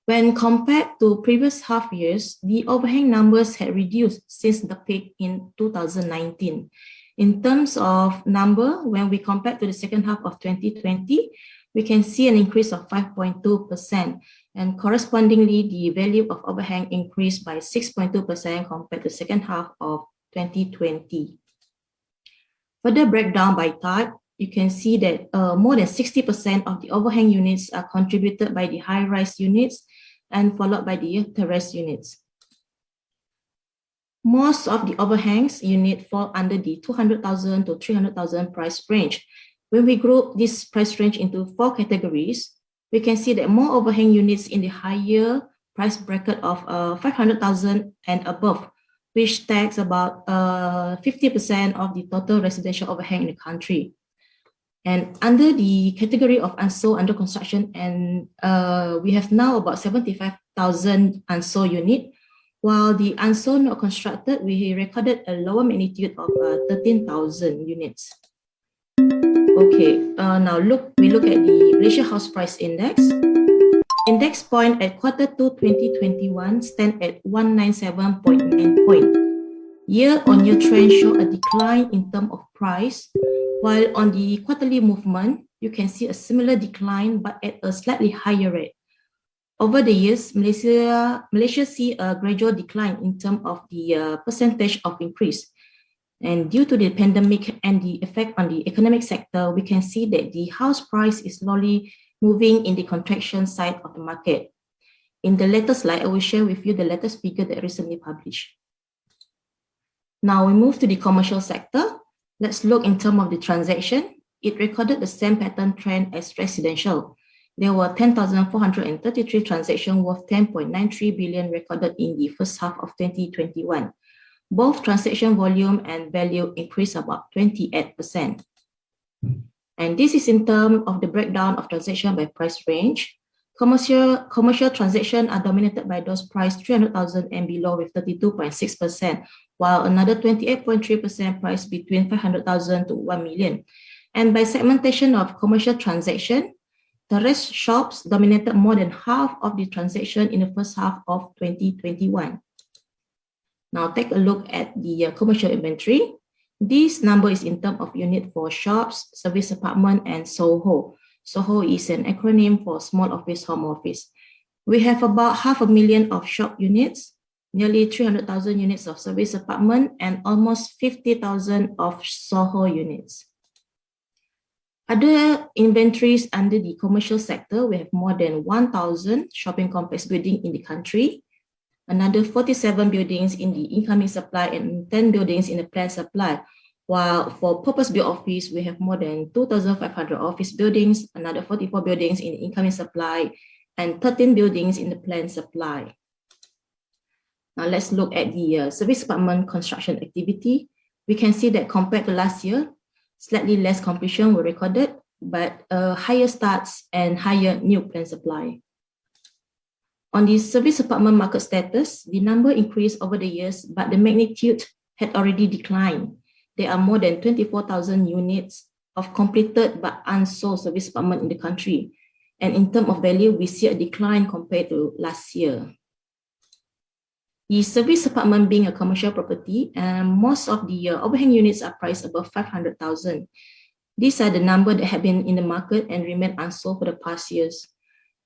When compared to previous half years, the overhang numbers had reduced since the peak in 2019. In terms of number, when we compare to the second half of 2020, we can see an increase of 5.2%, and correspondingly, the value of overhang increased by 6.2% compared to the second half of 2020. Further breakdown by type, you can see that more than 60% of the overhang units are contributed by the high-rise units and followed by the terrace units. Most of the overhangs unit fall under the 200,000 to 300,000 price range. When we group this price range into 4 categories, we can see that more overhang units in the higher price bracket of 500,000 and above, which takes about 50% of the total residential overhang in the country. And under the category of unsold under construction, and we have now about 75,000 unsold units, while the unsold not constructed, we recorded a lower magnitude of 13,000 units. Okay, now we look at the Malaysia House Price Index. Index point at Q2 2021 stand at 197.9 point. Year-on-year trend show a decline in terms of price, while on the quarterly movement, you can see a similar decline but at a slightly higher rate. Over the years, Malaysia see a gradual decline in terms of the percentage of increase. And due to the pandemic and the effect on the economic sector, we can see that the house price is slowly moving in the contraction side of the market. In the latest slide, I will share with you the latest figure that recently published. Now we move to the commercial sector. Let's look in terms of the transaction. It recorded the same pattern trend as residential. There were 10,433 transactions worth 10.93 billion recorded in the first half of 2021. Both transaction volume and value increased about 28%. And this is in terms of the breakdown of transaction by price range. Commercial transactions are dominated by those priced 300,000 and below with 32.6%, while another 28.3% priced between 500,000 to 1 million. And by segmentation of commercial transaction, the rest shops dominated more than half of the transaction in the first half of 2021. Now take a look at the commercial inventory. This number is in terms of unit for shops, service apartment, and SOHO. SOHO is an acronym for small office, home office. We have about 500,000 of shop units, nearly 300,000 units of service apartment, and almost 50,000 of SOHO units. Other inventories under the commercial sector, we have more than 1,000 shopping complex buildings in the country, another 47 buildings in the incoming supply, and 10 buildings in the planned supply. While for purpose-built office, we have more than 2,500 office buildings, another 44 buildings in the incoming supply, and 13 buildings in the planned supply. Now let's look at the service apartment construction activity. We can see that compared to last year, slightly less completion were recorded, but higher starts and higher new planned supply. On the service apartment market status, the number increased over the years, but the magnitude had already declined. There are more than 24,000 units of completed but unsold service apartment in the country. And in terms of value, we see a decline compared to last year. The service apartment being a commercial property, most of the overhang units are priced above 500,000. These are the numbers that have been in the market and remain unsold for the past years.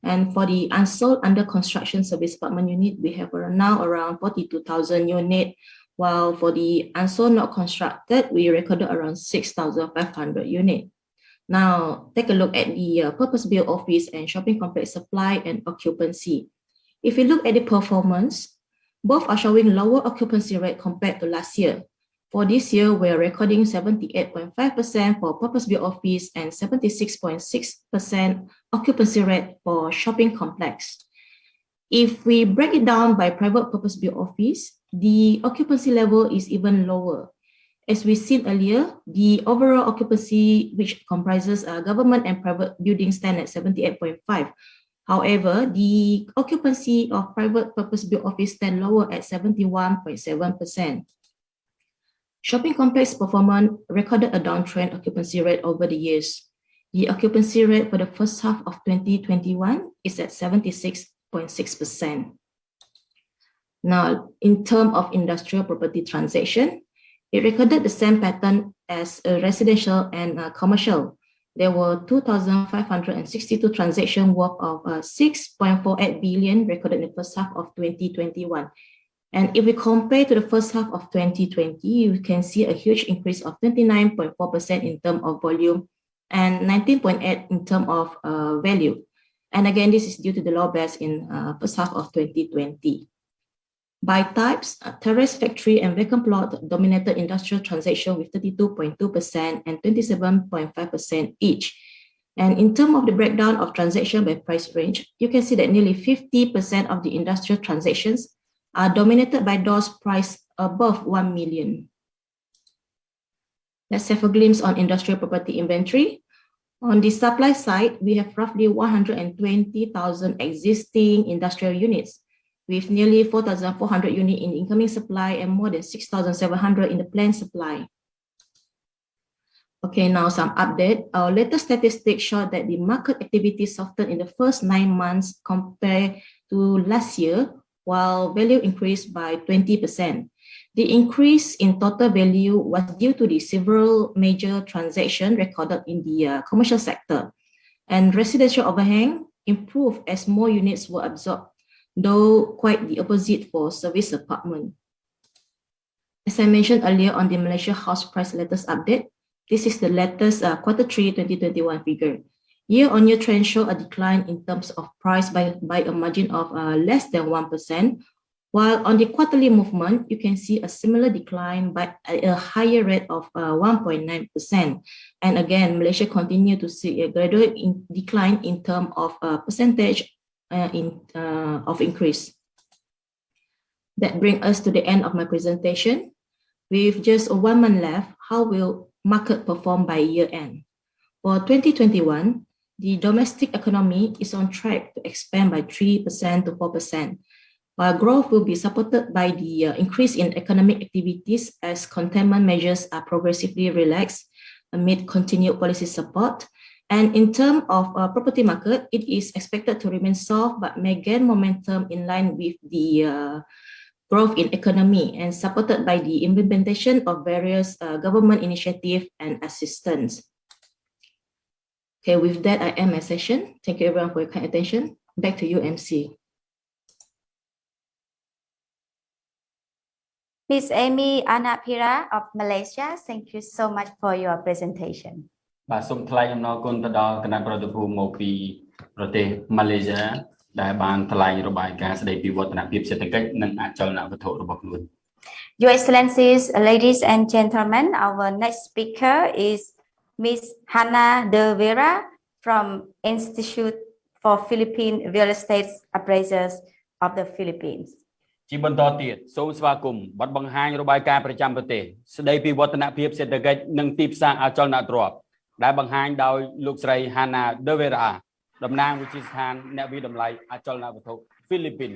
And for the unsold under construction service apartment unit, we have now around 42,000 units, while for the unsold not constructed, we recorded around 6,500 units. Now, take a look at the purpose-built office and shopping complex supply and occupancy. If you look at the performance, both are showing lower occupancy rate compared to last year. For this year, we're recording 78.5% for purpose-built office and 76.6% occupancy rate for shopping complex. If we break it down by private purpose-built office, the occupancy level is even lower. As we seen earlier, the overall occupancy, which comprises government and private buildings, stand at 78.5%. However, the occupancy of private purpose-built office stand lower at 71.7%. Shopping complex performance recorded a downtrend occupancy rate over the years. The occupancy rate for the first half of 2021 is at 76.6%. Now, in terms of industrial property transaction, it recorded the same pattern as residential and commercial. There were 2,562 transactions worth of 6.48 billion recorded in the first half of 2021. And if we compare to the first half of 2020, you can see a huge increase of 29.4% in terms of volume and 19.8% in terms of value. And again, this is due to the low base in first half of 2020. By types, terrace, factory, and vacant plot dominated industrial transaction with 32.2% and 27.5% each. And in terms of the breakdown of transaction by price range, you can see that nearly 50% of the industrial transactions are dominated by those priced above 1 million. Let's have a glimpse on industrial property inventory. On the supply side, we have roughly 120,000 existing industrial units, with nearly 4,400 units in incoming supply and more than 6,700 in the planned supply. Okay, now some update. Our latest statistics show that the market activity softened in the first 9 months compared to last year, while value increased by 20%. The increase in total value was due to the several major transactions recorded in the commercial sector, and residential overhang improved as more units were absorbed, though quite the opposite for service apartment. As I mentioned earlier on the Malaysia house price latest update, this is the latest quarter 3 2021 figure. Year-on-year trend show a decline in terms of price by a margin of less than 1%, while on the quarterly movement, you can see a similar decline by a higher rate of 1.9%. And again, Malaysia continue to see a gradual decline in terms of percentage of increase. That brings us to the end of my presentation. With just 1 month left, how will market perform by year end? For 2021, the domestic economy is on track to expand by 3% to 4%, while growth will be supported by the increase in economic activities as containment measures are progressively relaxed amid continued policy support. And in terms of property market, it is expected to remain soft but may gain momentum in line with the growth in economy and supported by the implementation of various government initiatives and assistance. Okay, with that, I end my session. Thank you everyone for your kind attention. Back to you, MC. Ms. Amy Anapira of Malaysia, thank you so much for your presentation. បាទសូមថ្លែងអំណរគុណទៅដល់គណៈប្រតិភូមកពីប្រទេសម៉ាឡេស៊ីដែលបានថ្លែងរបាយការណ៍ស្តីពីវឌ្ឍនភាពសេដ្ឋកិច្ចនិងអចលនវត្ថុរបស់ខ្លួន Your Excellencies, ladies and gentlemen, our next speaker is Ms. Hannah De Vera from Institute for Philippine Real Estate Appraisers of the Philippines. ជាបន្តទៀតសូមស្វាគមន៍បទបង្ហាញរបាយការណ៍ប្រចាំប្រទេសស្តីពីវឌ្ឍនភាពសេដ្ឋកិច្ចនិងទីផ្សារអចលនទ្រព្យដែលបង្ហាញដោយលោកស្រី Hannah De Vera តំណាងវិទ្យាស្ថានអ្នកវិតម្លៃអចលនវត្ថុហ្វីលីពីន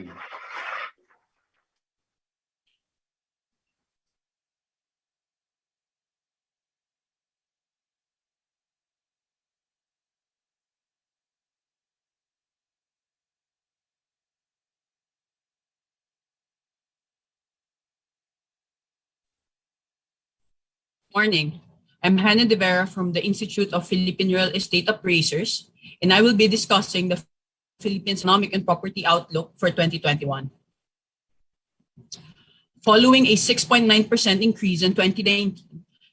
Morning. I'm Hannah De Vera from the Institute of Philippine Real Estate Appraisers, and I will be discussing the Philippines economic and property outlook for 2021. Following a 6.9% increase in 2019,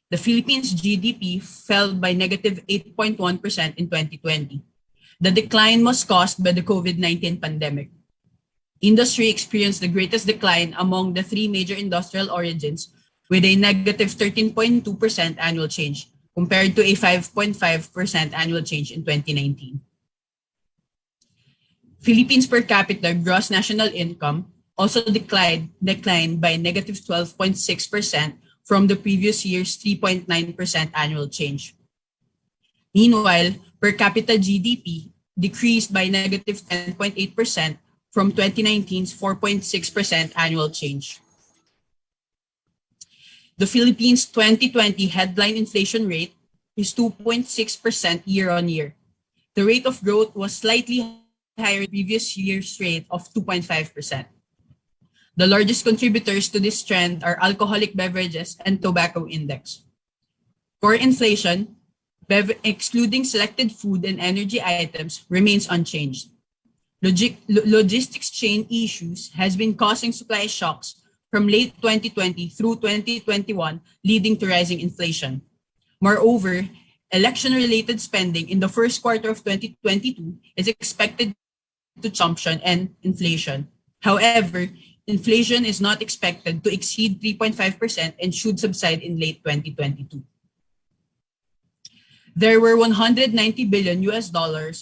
the Philippines GDP fell by negative 8.1% in 2020. The decline was caused by the COVID-19 pandemic. Industry experienced the greatest decline among the three major industrial origins, with a negative 13.2% annual change, compared to a 5.5% annual change in 2019. Philippines per capita gross national income also declined by negative 12.6% from the previous year's 3.9% annual change. Meanwhile, per capita GDP decreased by negative 10.8% from 2019's 4.6% annual change. The Philippines' 2020 headline inflation rate is 2.6% year-on-year. The rate of growth was slightly higher than the previous year's rate of 2.5%. The largest contributors to this trend are alcoholic beverages and tobacco index. Core inflation, excluding selected food and energy items, remains unchanged. Logistics chain issues has been causing supply shocks from late 2020 through 2021, leading to rising inflation. Moreover, election-related spending in the first quarter of 2022 is expected to consumption and inflation. However, inflation is not expected to exceed 3.5% and should subside in late 2022. There were $190 billion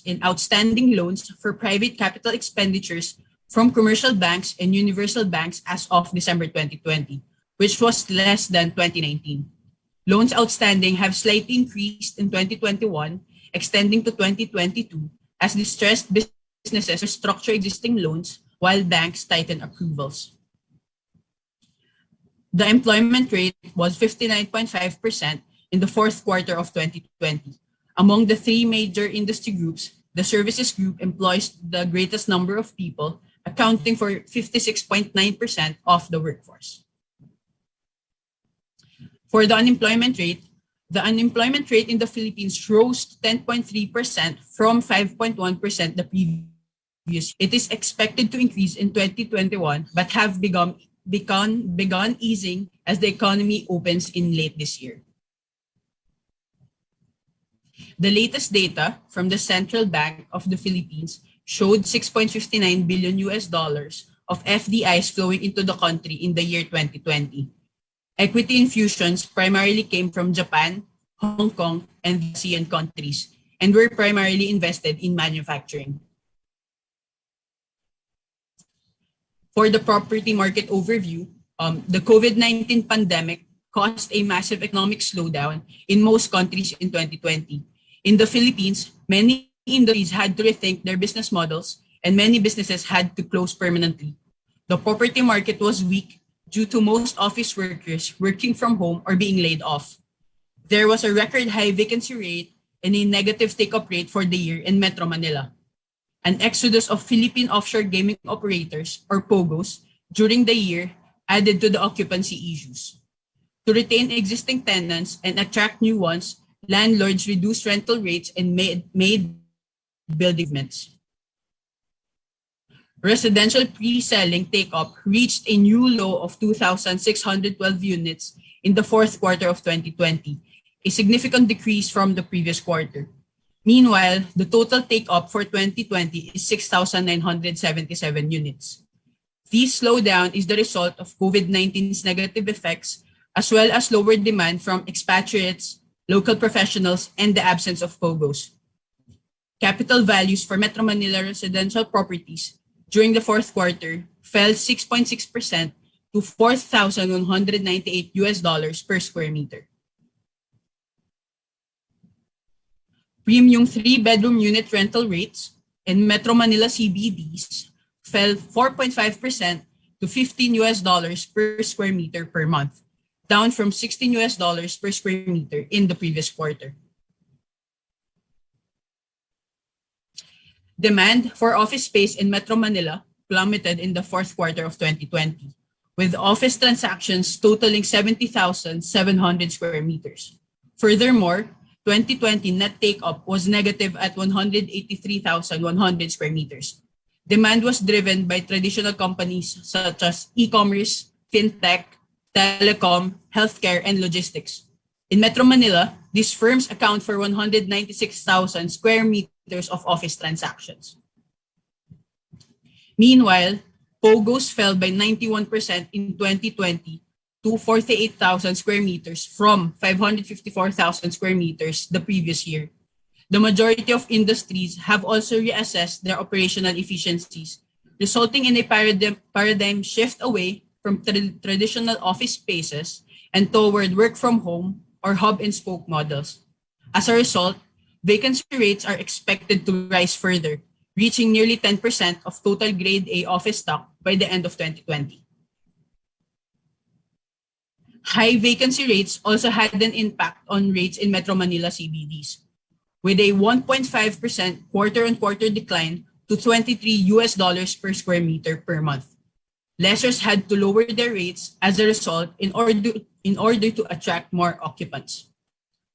in outstanding loans for private capital expenditures from commercial banks and universal banks as of December 2020, which was less than 2019. Loans outstanding have slightly increased in 2021, extending to 2022 as distressed businesses restructure existing loans while banks tighten approvals. The employment rate was 59.5% in the fourth quarter of 2020. Among the three major industry groups, the services group employs the greatest number of people, accounting for 56.9% of the workforce. For the unemployment rate in the Philippines rose to 10.3% from 5.1% the previous year. It is expected to increase in 2021, but have begun easing as the economy opens in late this year. The latest data from the Central Bank of the Philippines showed $6.59 billion of FDIs flowing into the country in the year 2020. Equity infusions primarily came from Japan, Hong Kong, and ASEAN countries, and were primarily invested in manufacturing. For the property market overview, the COVID-19 pandemic caused a massive economic slowdown in most countries in 2020. In the Philippines, many industries had to rethink their business models, and many businesses had to close permanently. The property market was weak due to most office workers working from home or being laid off. There was a record high vacancy rate and a negative take-up rate for the year in Metro Manila. An exodus of Philippine offshore gaming operators, or POGOs, during the year added to the occupancy issues. To retain existing tenants and attract new ones, landlords reduced rental rates and made building improvements. Residential pre-selling take-up reached a new low of 2,612 units in the fourth quarter of 2020, a significant decrease from the previous quarter. Meanwhile, the total take-up for 2020 is 6,977 units. This slowdown is the result of COVID-19's negative effects, as well as lower demand from expatriates, local professionals, and the absence of POGOs. Capital values for Metro Manila residential properties during the fourth quarter fell 6.6% to $4,198 per square meter. Premium 3-bedroom unit rental rates in Metro Manila CBDs fell 4.5% to $15 per square meter per month, down from $16 per square meter in the previous quarter. Demand for office space in Metro Manila plummeted in the fourth quarter of 2020, with office transactions totaling 70,700 square meters. Furthermore, 2020 net take-up was negative at 183,100 square meters. Demand was driven by traditional companies such as e-commerce, fintech, telecom, healthcare, and logistics. In Metro Manila, these firms account for 196,000 square meters of office transactions. Meanwhile, POGOs fell by 91% in 2020 to 48,000 square meters from 554,000 square meters the previous year. The majority of industries have also reassessed their operational efficiencies, resulting in a paradigm shift away from traditional office spaces and toward work from home or hub and spoke models. As a result, vacancy rates are expected to rise further, reaching nearly 10% of total Grade A office stock by the end of 2020. High vacancy rates also had an impact on rates in Metro Manila CBDs, with a 1.5% quarter-on-quarter decline to $23 per square meter per month. Lessors had to lower their rates as a result in order to attract more occupants.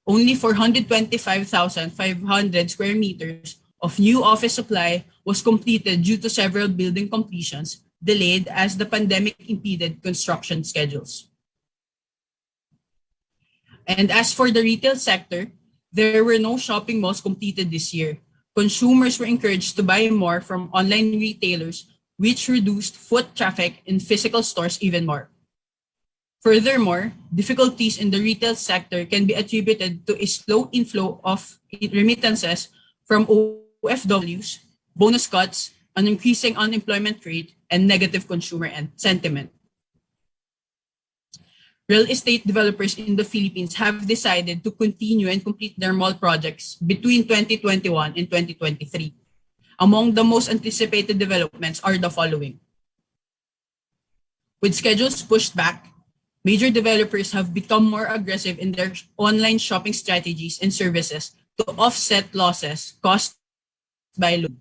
Only 425,500 square meters of new office supply was completed due to several building completions delayed as the pandemic impeded construction schedules. And as for the retail sector, there were no shopping malls completed this year. Consumers were encouraged to buy more from online retailers which reduced foot traffic in physical stores even more. Furthermore, difficulties in the retail sector can be attributed to a slow inflow of remittances from OFWs, bonus cuts, an increasing unemployment rate, and negative consumer sentiment. Real estate developers in the Philippines have decided to continue and complete their mall projects between 2021 and 2023. Among the most anticipated developments are the following. With schedules pushed back, major developers have become more aggressive in their online shopping strategies and services to offset losses caused by load.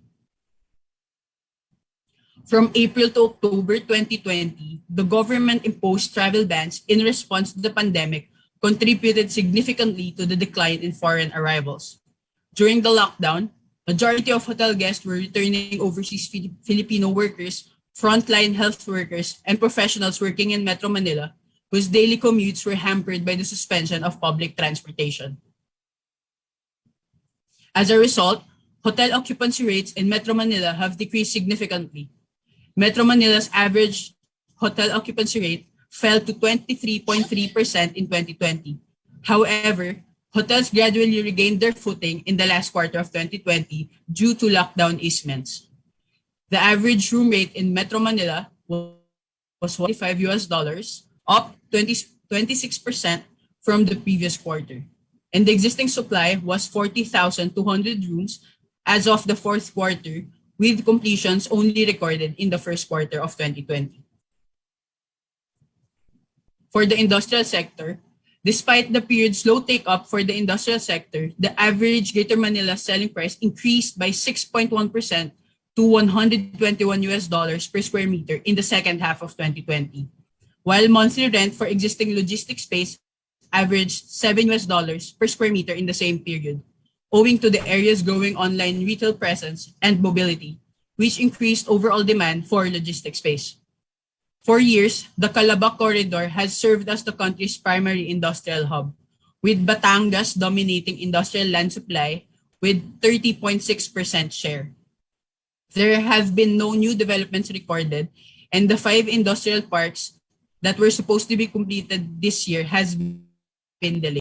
From April to October 2020, the government-imposed travel bans in response to the pandemic contributed significantly to the decline in foreign arrivals. During the lockdown, majority of hotel guests were returning overseas Filipino workers, frontline health workers, and professionals working in Metro Manila, whose daily commutes were hampered by the suspension of public transportation. As a result, hotel occupancy rates in Metro Manila have decreased significantly. Metro Manila's average hotel occupancy rate fell to 23.3% in 2020. However, hotels gradually regained their footing in the last quarter of 2020 due to lockdown easements. The average room rate in Metro Manila was $45, up 26% from the previous quarter. And the existing supply was 40,200 rooms as of the fourth quarter, with completions only recorded in the first quarter of 2020. For the industrial sector, despite the period's slow take-up for the industrial sector, the average Greater Manila selling price increased by 6.1% to $121 per square meter in the second half of 2020, while monthly rent for existing logistics space averaged $7 per square meter in the same period, owing to the area's growing online retail presence and mobility, which increased overall demand for logistics space. For years, the Calabac corridor has served as the country's primary industrial hub, with Batangas dominating industrial land supply with 30.6% share. There have been no new developments recorded, and the 5 industrial parks that were supposed to be completed this year has been delayed.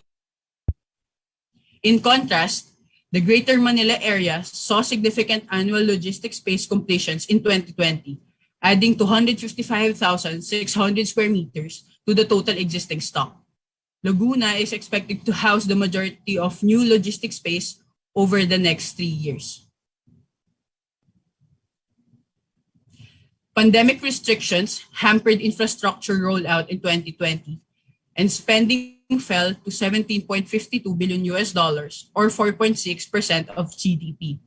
In contrast, the Greater Manila area saw significant annual logistics space completions in 2020, adding 255,600 square meters to the total existing stock. Laguna is expected to house the majority of new logistics space over the next 3 years. Pandemic restrictions hampered infrastructure rollout in 2020, and spending fell to $17.52 billion or 4.6% of GDP.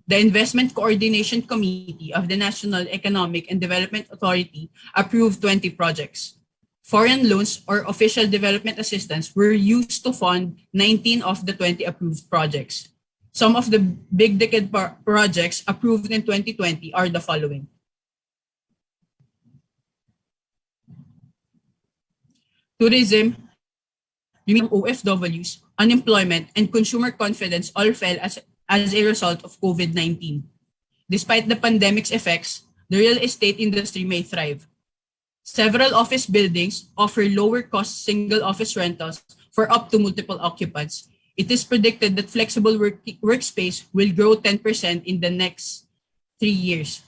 The Investment Coordination Committee of the National Economic and Development Authority approved 20 projects. Foreign loans or official development assistance were used to fund 19 of the 20 approved projects. Some of the big ticket projects approved in 2020 are the following. Tourism, OFWs, unemployment, and consumer confidence all fell as a result of COVID-19. Despite the pandemic's effects, the real estate industry may thrive. Several office buildings offer lower cost single office rentals for up to multiple occupants. It is predicted that flexible workspace will grow 10% in the next 3 years.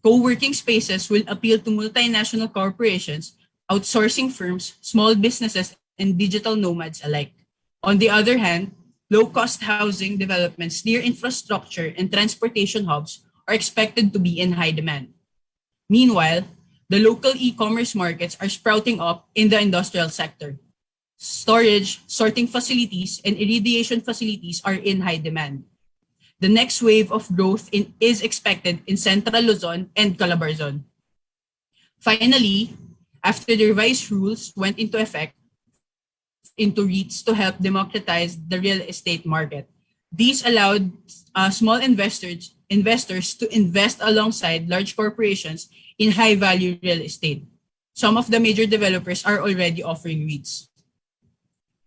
Co-working spaces will appeal to multinational corporations, outsourcing firms, small businesses, and digital nomads alike. On the other hand, low-cost housing developments near infrastructure and transportation hubs are expected to be in high demand. Meanwhile, the local e-commerce markets are sprouting up in the industrial sector. Storage, sorting facilities, and irradiation facilities are in high demand. The next wave of growth is expected in Central Luzon and Calabarzon. Finally, after the revised rules went into effect into REITs to help democratize the real estate market, these allowed small investors to invest alongside large corporations in high-value real estate. Some of the major developers are already offering REITs.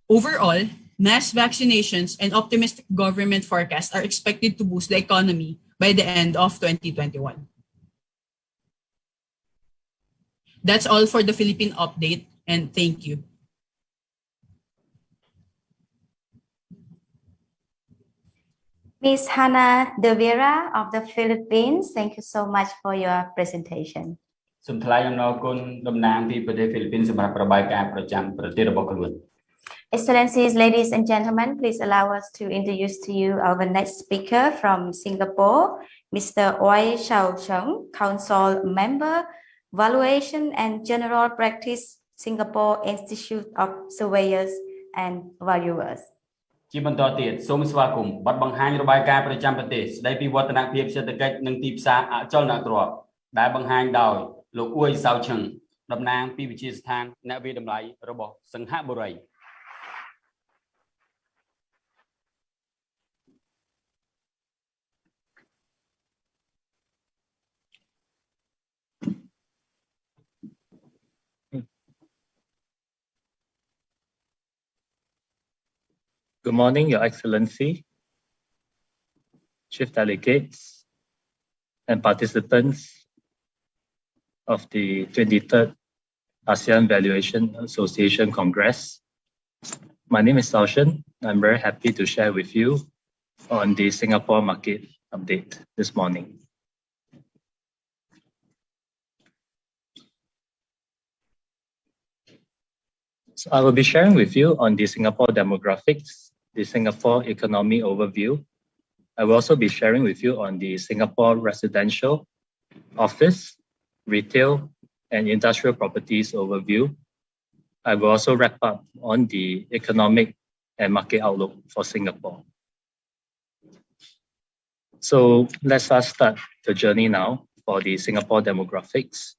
Overall, mass vaccinations and optimistic government forecasts are expected to boost the economy by the end of 2021. That's all for the Philippine update, and thank you. Ms. Hannah De Vera of the Philippines, thank you so much for your presentation. សូមថ្លែងអំណរគុណតំណាងពីប្រទេសហ្វីលីពីនសម្រាប់របាយការណ៍ប្រចាំប្រទេសរបស់ខ្លួន Excellencies, ladies and gentlemen, please allow us to introduce to you our next speaker from Singapore, Mr. Oi Shao Chung, Council Member, Valuation and General Practice, Singapore Institute of Surveyors and Valuers. ជាបន្តទៀតសូមស្វាគមន៍បទបង្ហាញរបាយការណ៍ប្រចាំប្រទេសស្ដីពីវឌ្ឍនភាពសេដ្ឋកិច្ចនិងទីផ្សារអចលនទ្រព្យដែលបង្ហាញដោយលោកអ៊ួយសៅឈឹងតំណាងពីវិទ្យាស្ថានអ្នកវិតម្លៃរបស់សង្ហបុរី Good morning, Your Excellency, Chief Delegates, and participants of the 23rd ASEAN Valuation Association Congress. My name is Saoshen. I'm very happy to share with you on the Singapore market update this morning. So I will be sharing with you on the Singapore demographics, the Singapore economy overview. I will also be sharing with you on the Singapore residential, office, retail, and industrial properties overview. I will also wrap up on the economic and market outlook for Singapore. So let's start the journey now for the Singapore demographics.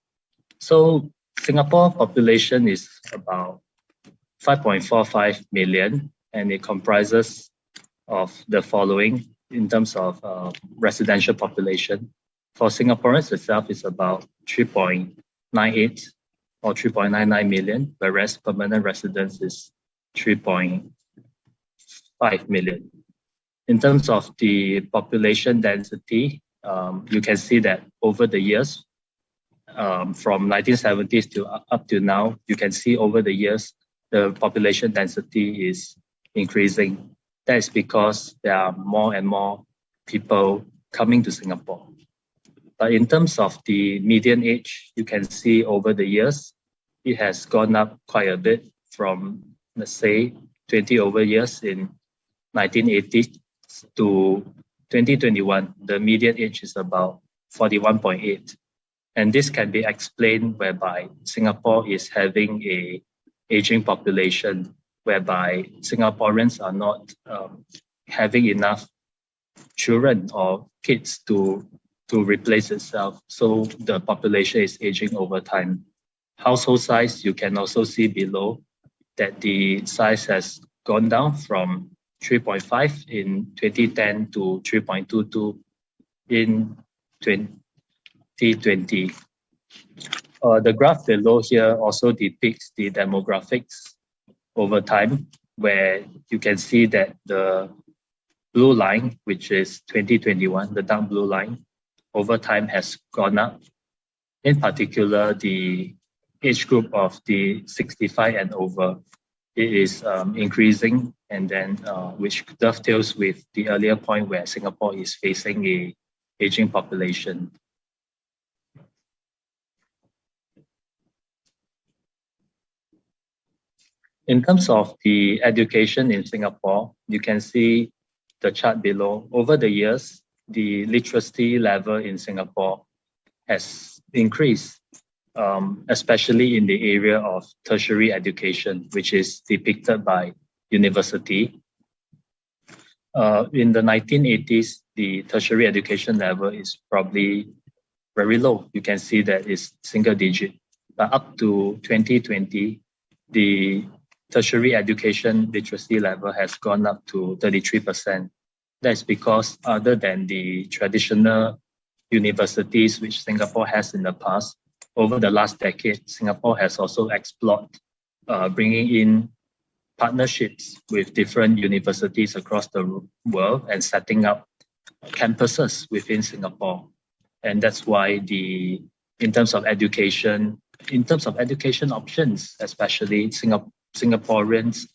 So Singapore population is about 5.45 million, and it comprises of the following in terms of residential population. For Singaporeans itself, it's about 3.98 or 3.99 million, whereas permanent residents is 3.5 million. In terms of the population density, you can see that over the years, from 1970s to up to now, you can see over the years, the population density is increasing. That is because there are more and more people coming to Singapore. But in terms of the median age, you can see over the years, it has gone up quite a bit from, let's say, 20 over years in 1980 to 2021. The median age is about 41.8. And this can be explained whereby Singapore is having a aging population, whereby Singaporeans are not having enough children or kids to replace itself. So the population is aging over time. Household size, you can also see below that the size has gone down from 3.5 in 2010 to 3.22 in 2020. The graph below here also depicts the demographics over time, where you can see that the blue line, which is 2021, the dark blue line, over time has gone up. In particular, the age group of the 65 and over, it is increasing, and then which dovetails with the earlier point where Singapore is facing a aging population. In terms of the education in Singapore, you can see the chart below. Over the years, the literacy level in Singapore has increased, especially in the area of tertiary education, which is depicted by university. In the 1980s, the tertiary education level is probably very low. You can see that it's single digit. But up to 2020, the tertiary education literacy level has gone up to 33%. That's because other than the traditional universities which Singapore has in the past, over the last decade, Singapore has also explored bringing in partnerships with different universities across the world and setting up campuses within Singapore. And that's why in terms of education, in terms of education options, especially Singaporeans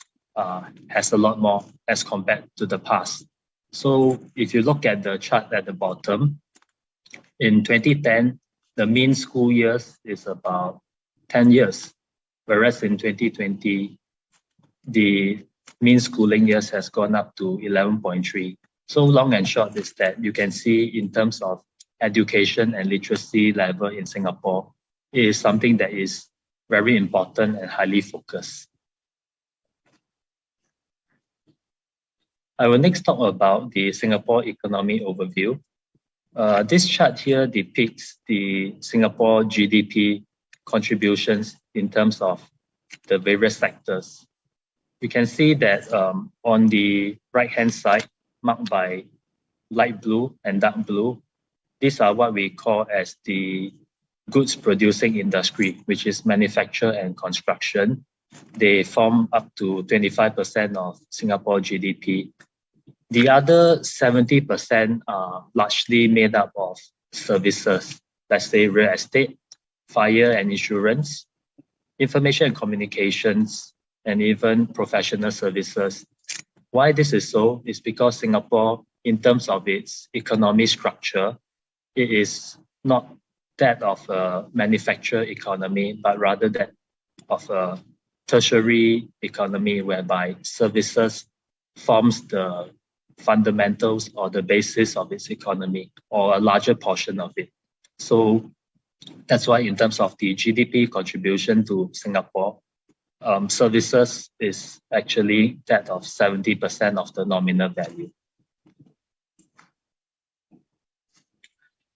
has a lot more as compared to the past. So if you look at the chart at the bottom, in 2010, the mean school years is about 10 years, whereas in 2020, the mean schooling years has gone up to 11.3. So long and short is that you can see in terms of education and literacy level in Singapore, it is something that is very important and highly focused. I will next talk about the Singapore economy overview. This chart here depicts the Singapore GDP contributions in terms of the various sectors. You can see that on the right-hand side, marked by light blue and dark blue, these are what we call as the goods producing industry, which is manufacture and construction. They form up to 25% of Singapore GDP. The other 70% are largely made up of services, let's say real estate, fire and insurance, information and communications, and even professional services. Why this is so is because Singapore, in terms of its economic structure, it is not that of a manufacturing economy, but rather that of a tertiary economy whereby services forms the fundamentals or the basis of its economy, or a larger portion of it. So that's why in terms of the GDP contribution to Singapore, services is actually that of 70% of the nominal value.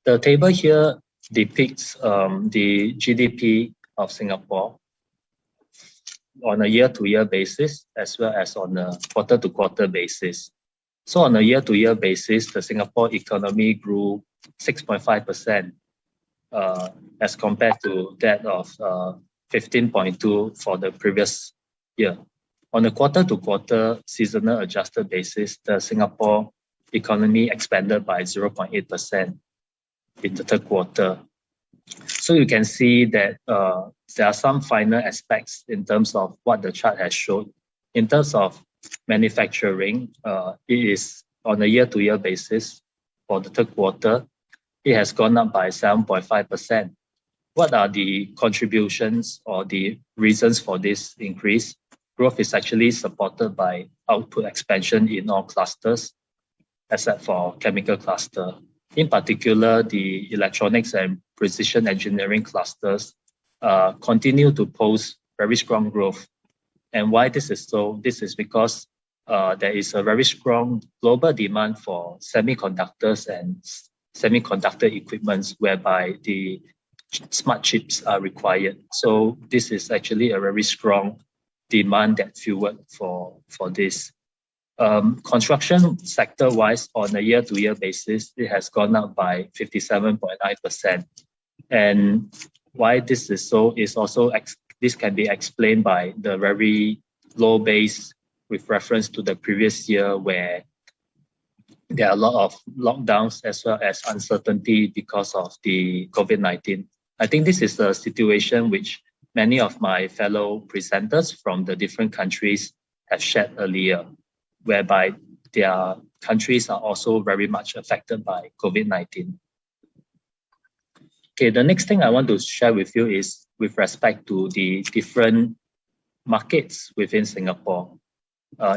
The table here depicts the GDP of Singapore on a year-to-year basis, as well as on a quarter-to-quarter basis. So on a year-to-year basis, the Singapore economy grew 6.5% as compared to that of 15.2% for the previous year. On a quarter-to-quarter seasonal adjusted basis, the Singapore economy expanded by 0.8% in the third quarter. So you can see that there are some final aspects in terms of what the chart has showed. In terms of manufacturing, it is on a year-to-year basis for the third quarter, it has gone up by 7.5%. What are the contributions or the reasons for this increase? Growth is actually supported by output expansion in all clusters, except for chemical cluster. In particular, the electronics and precision engineering clusters continue to post very strong growth. And why this is so? This is because there is a very strong global demand for semiconductors and semiconductor equipments whereby the smart chips are required. So this is actually a very strong demand that fueled for this. Construction sector-wise, on a year-to-year basis, it has gone up by 57.9%. And why this is so is also this can be explained by the very low base with reference to the previous year, where there are a lot of lockdowns as well as uncertainty because of the COVID-19. I think this is a situation which many of my fellow presenters from the different countries have shared earlier, whereby their countries are also very much affected by COVID-19. Okay, the next thing I want to share with you is with respect to the different markets within Singapore,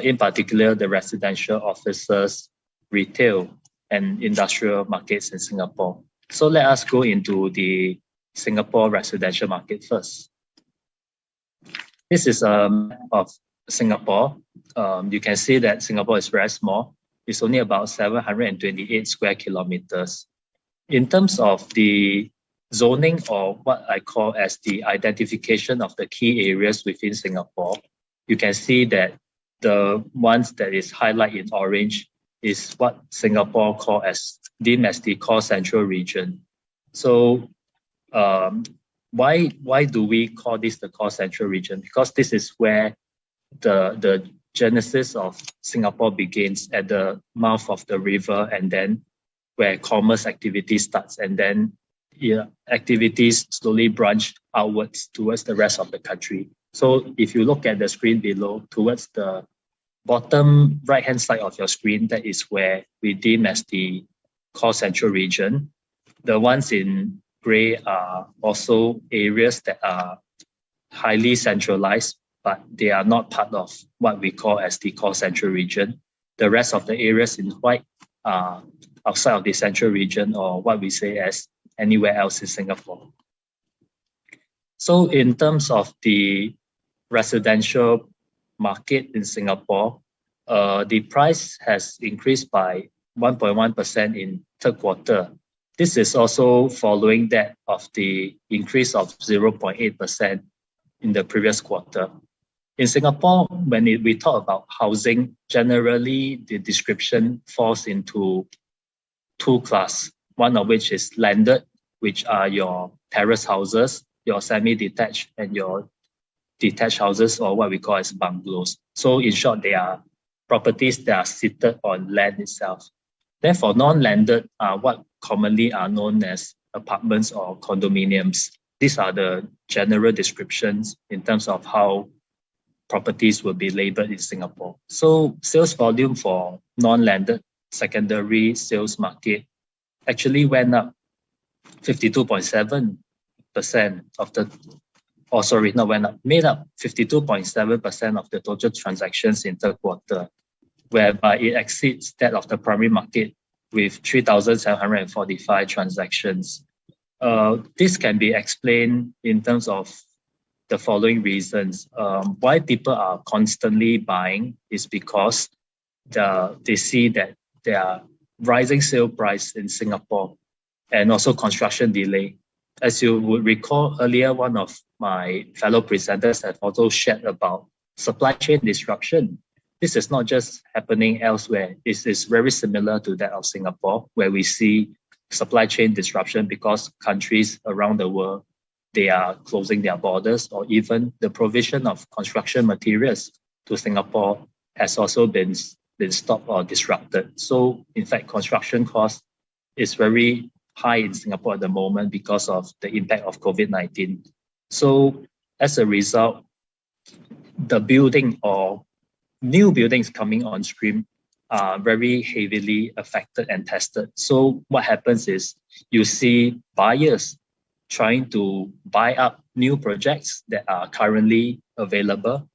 in particular the residential, offices, retail, and industrial markets in Singapore. So let us go into the Singapore residential market first. This is a map of Singapore. You can see that Singapore is very small. It's only about 728 square kilometers. In terms of the zoning, or what I call as the identification of the key areas within Singapore, you can see that the ones that is highlighted in orange is what Singapore deemed as the core central region. So why do we call this the core central region? Because this is where the genesis of Singapore begins, at the mouth of the river, and then where commerce activity starts, and then activities slowly branch outwards towards the rest of the country. So if you look at the screen below, towards the bottom right-hand side of your screen, that is where we deem as the core central region. The ones in gray are also areas that are highly centralized, but they are not part of what we call as the core central region. The rest of the areas in white are outside of the central region, or what we say as anywhere else in Singapore. So in terms of the residential market in Singapore, the price has increased by 1.1% in third quarter. This is also following that of the increase of 0.8% in the previous quarter. In Singapore, when we talk about housing, generally the description falls into two classes, one of which is landed, which are your terrace houses, your semi-detached and your detached houses, or what we call as bungalows. So in short, they are properties that are seated on land itself. Therefore, non-landed are what commonly are known as apartments or condominiums. These are the general descriptions in terms of how properties will be labeled in Singapore. So sales volume for non-landed secondary sales market actually went up 52.7% of the, oh sorry, not went up, made up 52.7% of the total transactions in third quarter, whereby it exceeds that of the primary market with 3,745 transactions. This can be explained in terms of the following reasons. Why people are constantly buying is because they see that there are rising sale price in Singapore and also construction delay. As you would recall earlier, one of my fellow presenters have also shared about supply chain disruption. This is not just happening elsewhere. This is very similar to that of Singapore, where we see supply chain disruption because countries around the world, they are closing their borders, or even the provision of construction materials to Singapore has also been stopped or disrupted. So in fact, construction cost is very high in Singapore at the moment because of the impact of COVID-19. So as a result, the building or new buildings coming on stream are very heavily affected and tested. So what happens is you see buyers trying to buy up new projects that are currently available,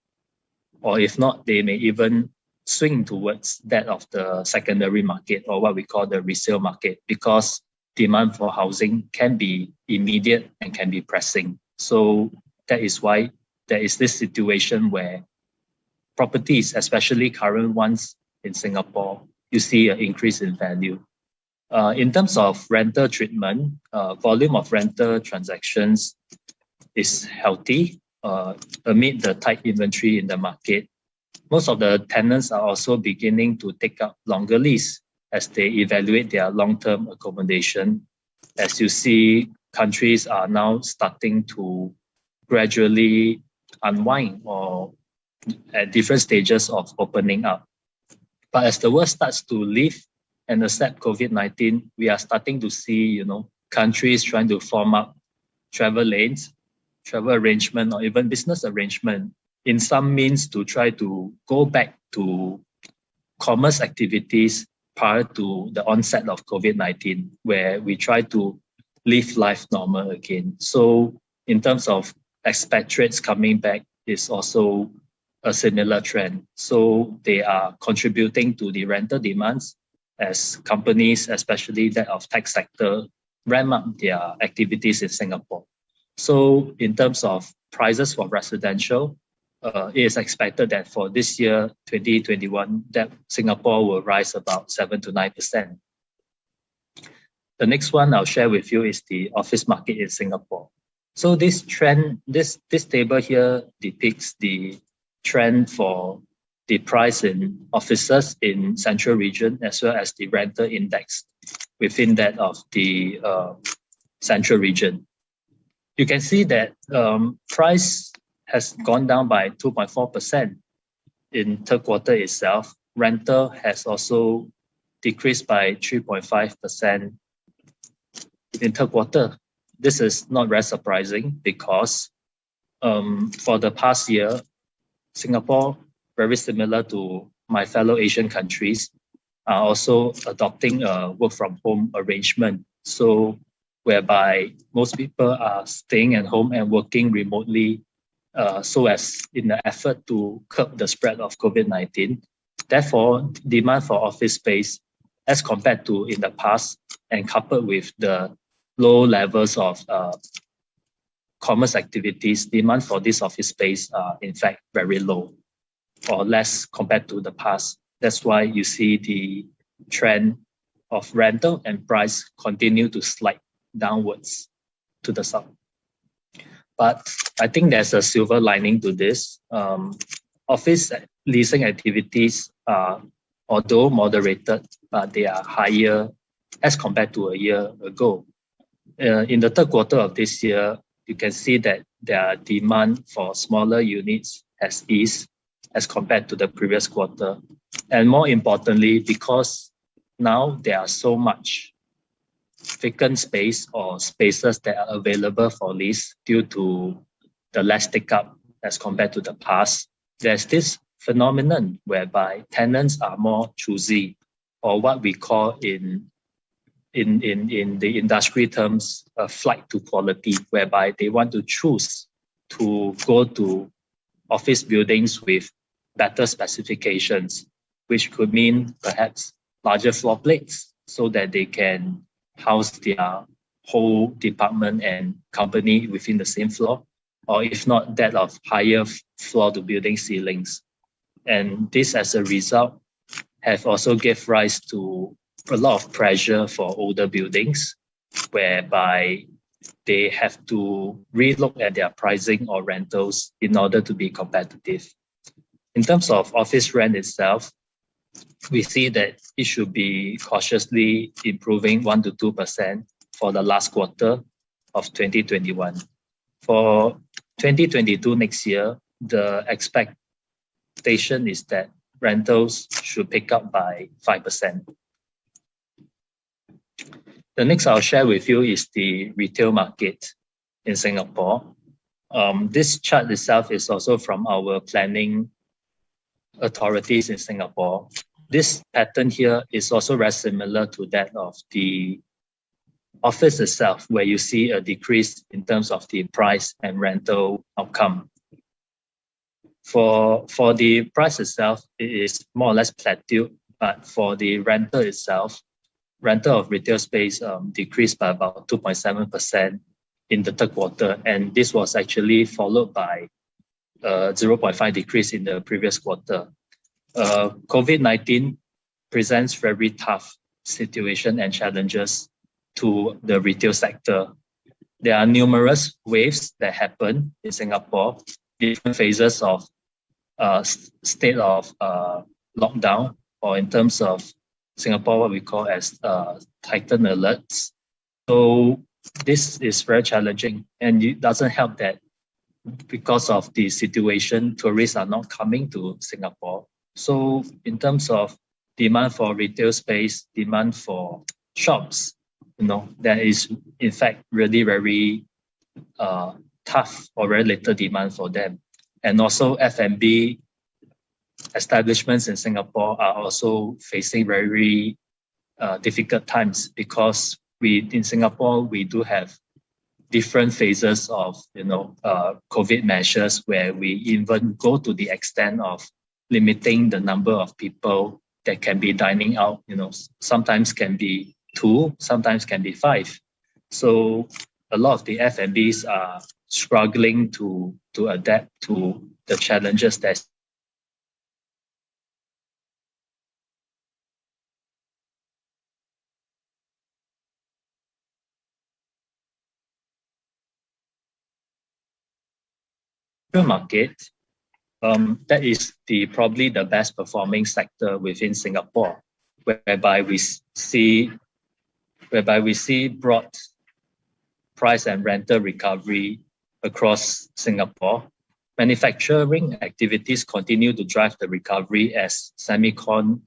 or if not, they may even swing towards that of the secondary market, or what we call the resale market, because demand for housing can be immediate and can be pressing. So that is why there is this situation where properties, especially current ones in Singapore, you see an increase in value. In terms of rental treatment, volume of rental transactions is healthy amid the tight inventory in the market. Most of the tenants are also beginning to take up longer lease as they evaluate their long-term accommodation. As you see, countries are now starting to gradually unwind or at different stages of opening up. But as the world starts to live and accept COVID-19, we are starting to see, countries trying to form up travel lanes, travel arrangement, or even business arrangement in some means to try to go back to commerce activities prior to the onset of COVID-19, where we try to live life normal again. So in terms of expatriates coming back is also a similar trend. So they are contributing to the rental demands as companies, especially that of tech sector, ramp up their activities in Singapore. So in terms of prices for residential, it is expected that for this year, 2021, that Singapore will rise about 7 to 9%. The next one I'll share with you is the office market in Singapore. So this trend, this table here depicts the trend for the price in offices in central region, as well as the rental index within that of the central region. You can see that price has gone down by 2.4% in third quarter itself. Rental has also decreased by 3.5% in third quarter. this is not very surprising because for the past year, Singapore, very similar to my fellow Asian countries, are also adopting a work from home arrangement. So whereby most people are staying at home and working remotely so as in the effort to curb the spread of COVID-19. Therefore, demand for office space as compared to in the past and coupled with the low levels of commerce activities, demand for this office space are in fact very low or less compared to the past. That's why you see the trend of rental and price continue to slide downwards to the south. But I think there's a silver lining to this. Office leasing activities are, although moderated, but they are higher as compared to a year ago. In the third quarter of this year, you can see that their demand for smaller units has eased as compared to the previous quarter. And more importantly, because now there are so much vacant space or spaces that are available for lease due to the less take-up as compared to the past, there's this phenomenon whereby tenants are more choosy, or what we call in the industry terms, a flight to quality, whereby they want to choose to go to office buildings with better specifications, which could mean perhaps larger floor plates so that they can house their whole department and company within the same floor, or if not, that of higher floor to building ceilings. And this, as a result, have also gave rise to a lot of pressure for older buildings, whereby they have to relook at their pricing or rentals in order to be competitive. In terms of office rent itself, we see that it should be cautiously improving 1 to 2% for the last quarter of 2021. For 2022 next year, the expectation is that rentals should pick up by 5%. The next I'll share with you is the retail market in Singapore. This chart itself is also from our planning authorities in Singapore. This pattern here is also very similar to that of the office itself, where you see a decrease in terms of the price and rental outcome. For the price itself, it is more or less plateaued, but for the rental itself, rental of retail space decreased by about 2.7% in the third quarter, and this was actually followed by 0.5 decrease in the previous quarter. COVID-19 presents very tough situation and challenges to the retail sector. There are numerous waves that happen in Singapore, different phases of state of lockdown, or in terms of Singapore, what we call as heightened alerts. So this is very challenging, and it doesn't help that because of the situation, tourists are not coming to Singapore. So in terms of demand for retail space, demand for shops, there is in fact really very tough or very little demand for them. And also F&B establishments in Singapore are also facing very difficult times, because in Singapore, we do have different phases of COVID measures, where we even go to the extent of limiting the number of people that can be dining out. Sometimes can be 2, sometimes can be 5. So a lot of the F&Bs are struggling to adapt to the challenges that market. That is probably the best performing sector within Singapore, whereby we see broad price and rental recovery across Singapore. Manufacturing activities continue to drive the recovery, as semicon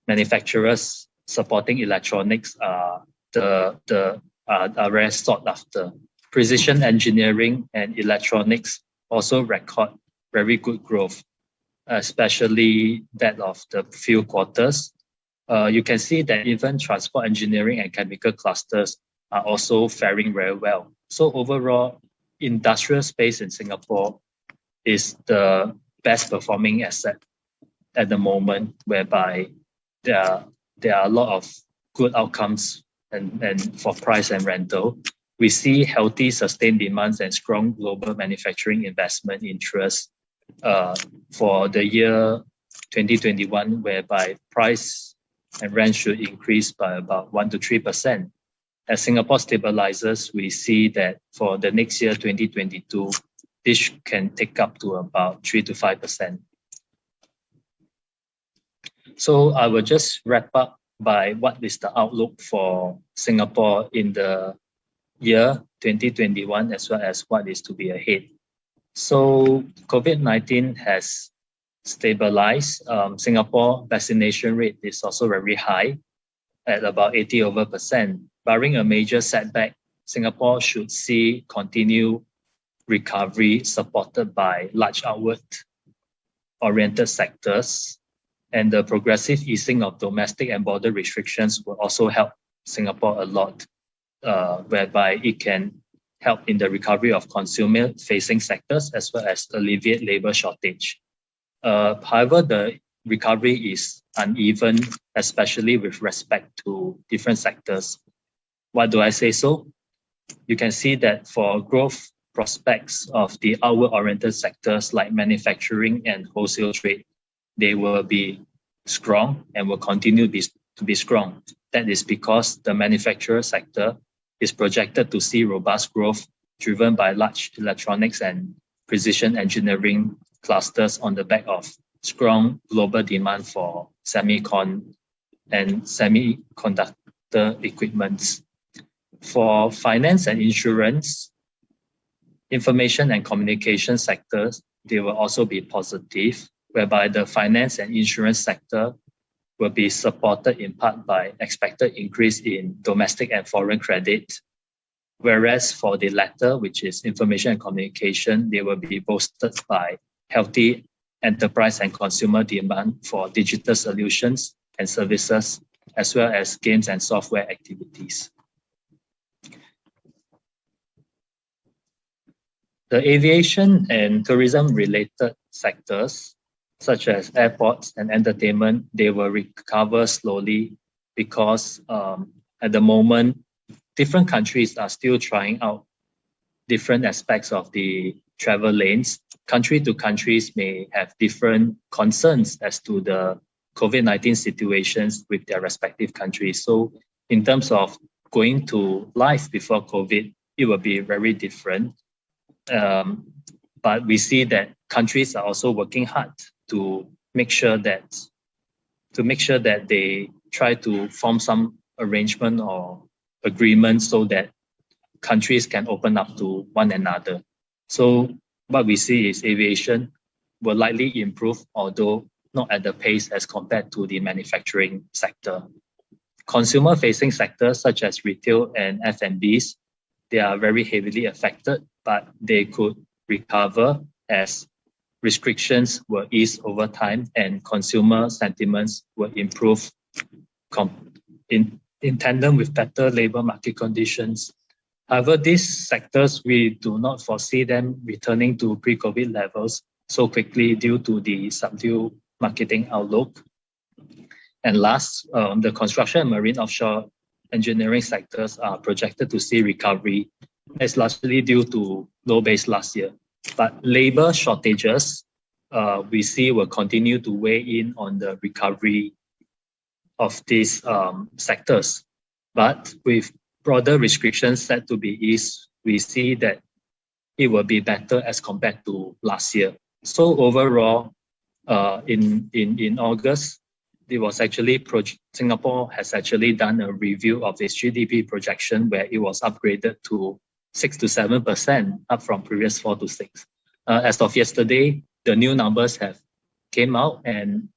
manufacturers supporting electronics are the are very sought after. Precision engineering and electronics also record very good growth, especially that of the few quarters. You can see that even transport engineering and chemical clusters are also faring very well. So overall, industrial space in Singapore is the best performing asset at the moment, whereby there are a lot of good outcomes and for price and rental. We see healthy sustained demands and strong global manufacturing investment interest for the year 2021, whereby price and rent should increase by about 1 to 3%. As Singapore stabilizes, we see that for the next year, 2022, this can take up to about 3 to 5%. So I will just wrap up by what is the outlook for Singapore in the year 2021, as well as what is to be ahead. So COVID-19 has stabilized. Singapore vaccination rate is also very high at about 80%. Barring a major setback, Singapore should see continued recovery supported by large outward-oriented sectors, and the progressive easing of domestic and border restrictions will also help Singapore a lot, whereby it can help in the recovery of consumer-facing sectors as well as alleviate labor shortage. However, the recovery is uneven, especially with respect to different sectors. Why do I say so? You can see that for growth prospects of the outward-oriented sectors like manufacturing and wholesale trade, they will be strong and will continue to be strong. That is because the manufacturer sector is projected to see robust growth driven by large electronics and precision engineering clusters on the back of strong global demand for semicon and semiconductor equipments. For finance and insurance, information and communication sectors, they will also be positive, whereby the finance and insurance sector will be supported in part by expected increase in domestic and foreign credit, whereas for the latter, which is information and communication, they will be boosted by healthy enterprise and consumer demand for digital solutions and services, as well as games and software activities. The aviation and tourism related sectors, such as airports and entertainment, they will recover slowly because at the moment, different countries are still trying out different aspects of the travel lanes. Country to countries may have different concerns as to the COVID-19 situations with their respective countries. So in terms of going to life before COVID, it will be very different. But we see that countries are also working hard to make sure that they try to form some arrangement or agreement so that countries can open up to one another. So what we see is aviation will likely improve, although not at the pace as compared to the manufacturing sector. Consumer-facing sectors such as retail and F&Bs, they are very heavily affected, but they could recover as restrictions will ease over time and consumer sentiments will improve in tandem with better labor market conditions. However, these sectors, we do not foresee them returning to pre-COVID levels so quickly due to the subdued marketing outlook. And last, the construction and marine offshore engineering sectors are projected to see recovery. It's largely due to low base last year. But labor shortages, we see will continue to weigh in on the recovery of these sectors. But with broader restrictions set to be eased, we see that it will be better as compared to last year. So overall, in August, it was actually Singapore has actually done a review of its GDP projection where it was upgraded to 6 to 7%, up from previous 4 to 6. As of yesterday, the new numbers have came out, and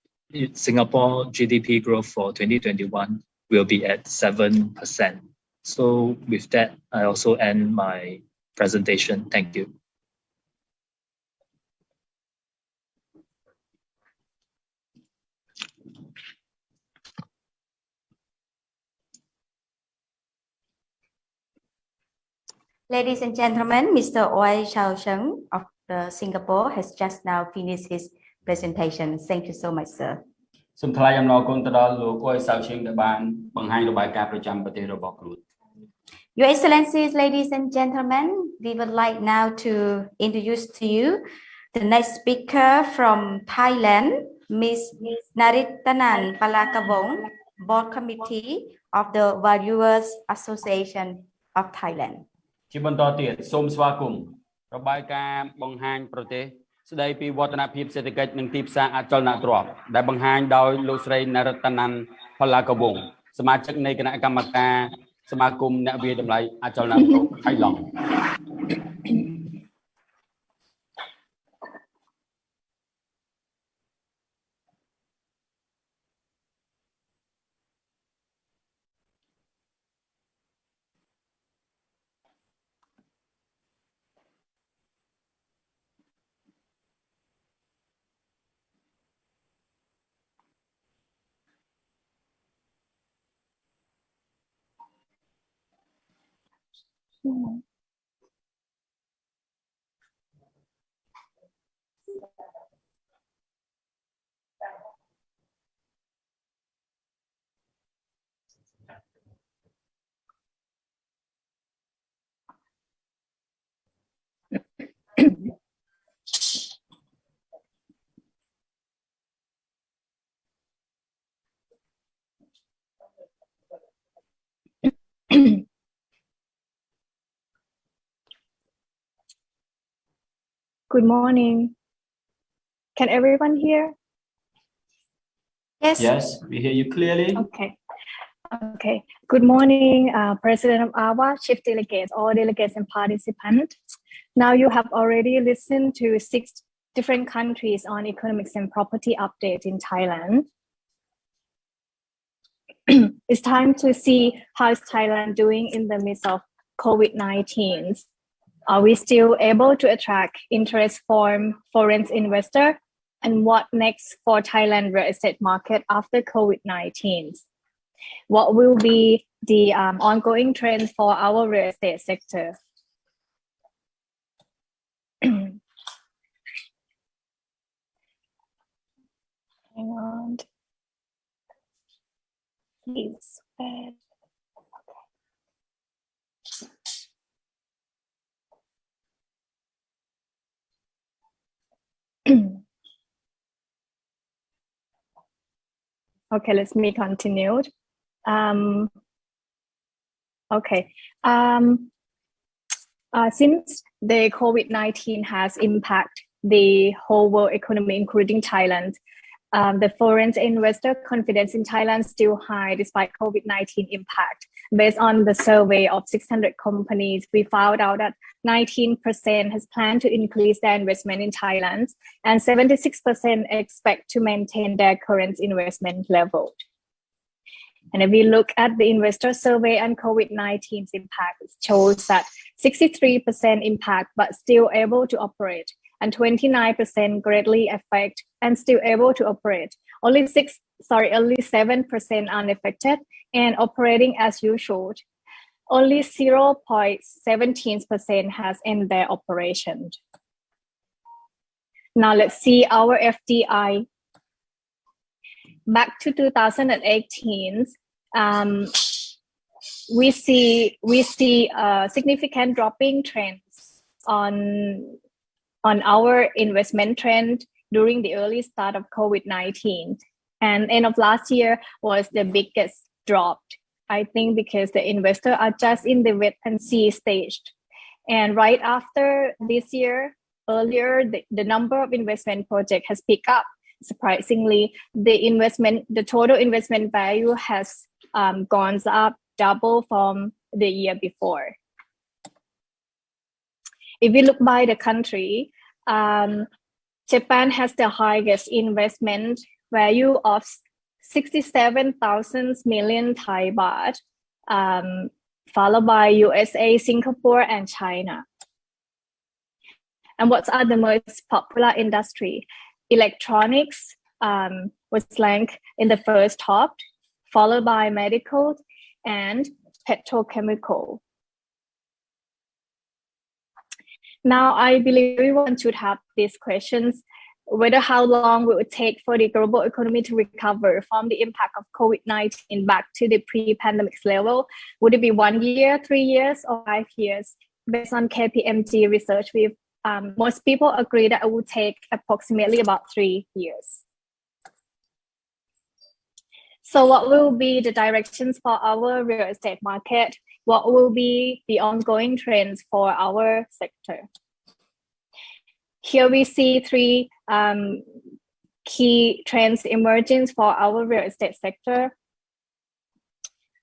Singapore GDP growth for 2021 will be at 7%. So with that, I also end my presentation. Thank you. Ladies and gentlemen, Mr. Oi Chao Sheng of Singapore has just now finished his presentation. Thank you so much, sir. សូមថ្លែងអំណរគុណទៅដល់លោកអ៊ុយសាវឈិងដែលបានបង្ហាញរបាយការណ៍ប្រចាំប្រទេសរបស់ខ្លួន Your Excellencies, ladies and gentlemen, we would like now to introduce to you the next speaker from Thailand, Ms. Naritanan Palakavong, Board Committee of the Valuers Association of Thailand. ជាបន្តទៀតសូមស្វាគមន៍របាយការណ៍បង្ហាញប្រទេសស្ដីពីវឌ្ឍនភាពសេដ្ឋកិច្ចនិងទីផ្សារអចលនទ្រព្យដែលបង្ហាញដោយលោកស្រីនរតនានផលកវងសមាជិកនៃគណៈកម្មការសមាគមអ្នកវិយតម្លៃអចលនទ្រព្យថៃឡង់ Good morning. Can everyone hear? Yes. Yes, we hear you clearly. Okay. Good morning, President of AVA, Chief Delegates, all delegates and participants. Now you have already listened to 6 different countries on economics and property update in Thailand. It's time to see how is Thailand doing in the midst of COVID-19. Are we still able to attract interest from foreign investors? And what next for Thailand real estate market after COVID-19? What will be the ongoing trend for our real estate sector? Hang on. Please. Okay, let's me continue. Since the COVID-19 has impacted the whole world economy, including Thailand, the foreign investor confidence in Thailand still high despite COVID-19 impact. Based on the survey of 600 companies, we found out that 19% has planned to increase their investment in Thailand, and 76% expect to maintain their current investment level. And if we look at the investor survey and COVID-19's impact, it shows that 63% impact but still able to operate, and 29% greatly affect and still able to operate. Only 7% unaffected and operating as usual. Only 0.17% has ended their operation. Now let's see our FDI. Back to 2018, we see significant dropping trends on our investment trend during the early start of COVID-19, and end of last year was the biggest drop. I think because the investors are just in the wait and see stage, and right after this year, earlier the number of investment projects has picked up. Surprisingly, the total investment value has gone up double from the year before. If we look by the country, Japan has the highest investment value of 67,000 million Thai baht followed by USA, Singapore, and China. And what are the most popular industry? Electronics was ranked in the first top, followed by medical and petrochemical. Now, I believe everyone should have these questions, whether how long will it take for the global economy to recover from the impact of COVID-19 back to the pre-pandemic level. Would it be 1 year, 3 years, or 5 years? Based on KPMG research, most people agree that it will take approximately about 3 years. So what will be the directions for our real estate market? What will be the ongoing trends for our sector? Here we see three key trends emerging for our real estate sector.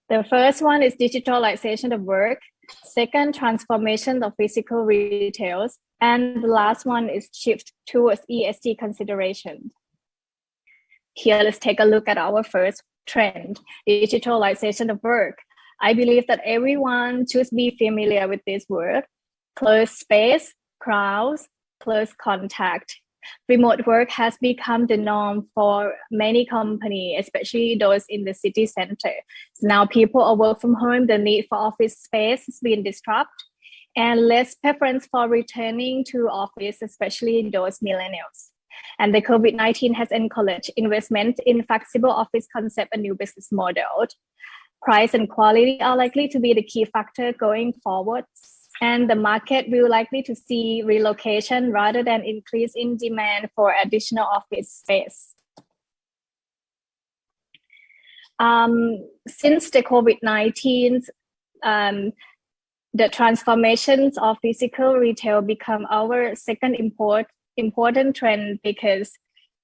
The first one is digitalization of work. Second, transformation of physical retails. And the last one is shift towards ESG consideration. Here, let's take a look at our first trend, digitalization of work. I believe that everyone should be familiar with this word. Closed space, crowds, close contact. Remote work has become the norm for many companies, especially those in the city center. So now people are work from home, the need for office space is being disrupted, and less preference for returning to office, especially those millennials. And the COVID-19 has encouraged investment in flexible office concept and new business model. Price and quality are likely to be the key factor going forward, and the market will likely to see relocation rather than increase in demand for additional office space. Since the COVID-19, the transformations of physical retail become our second important trend because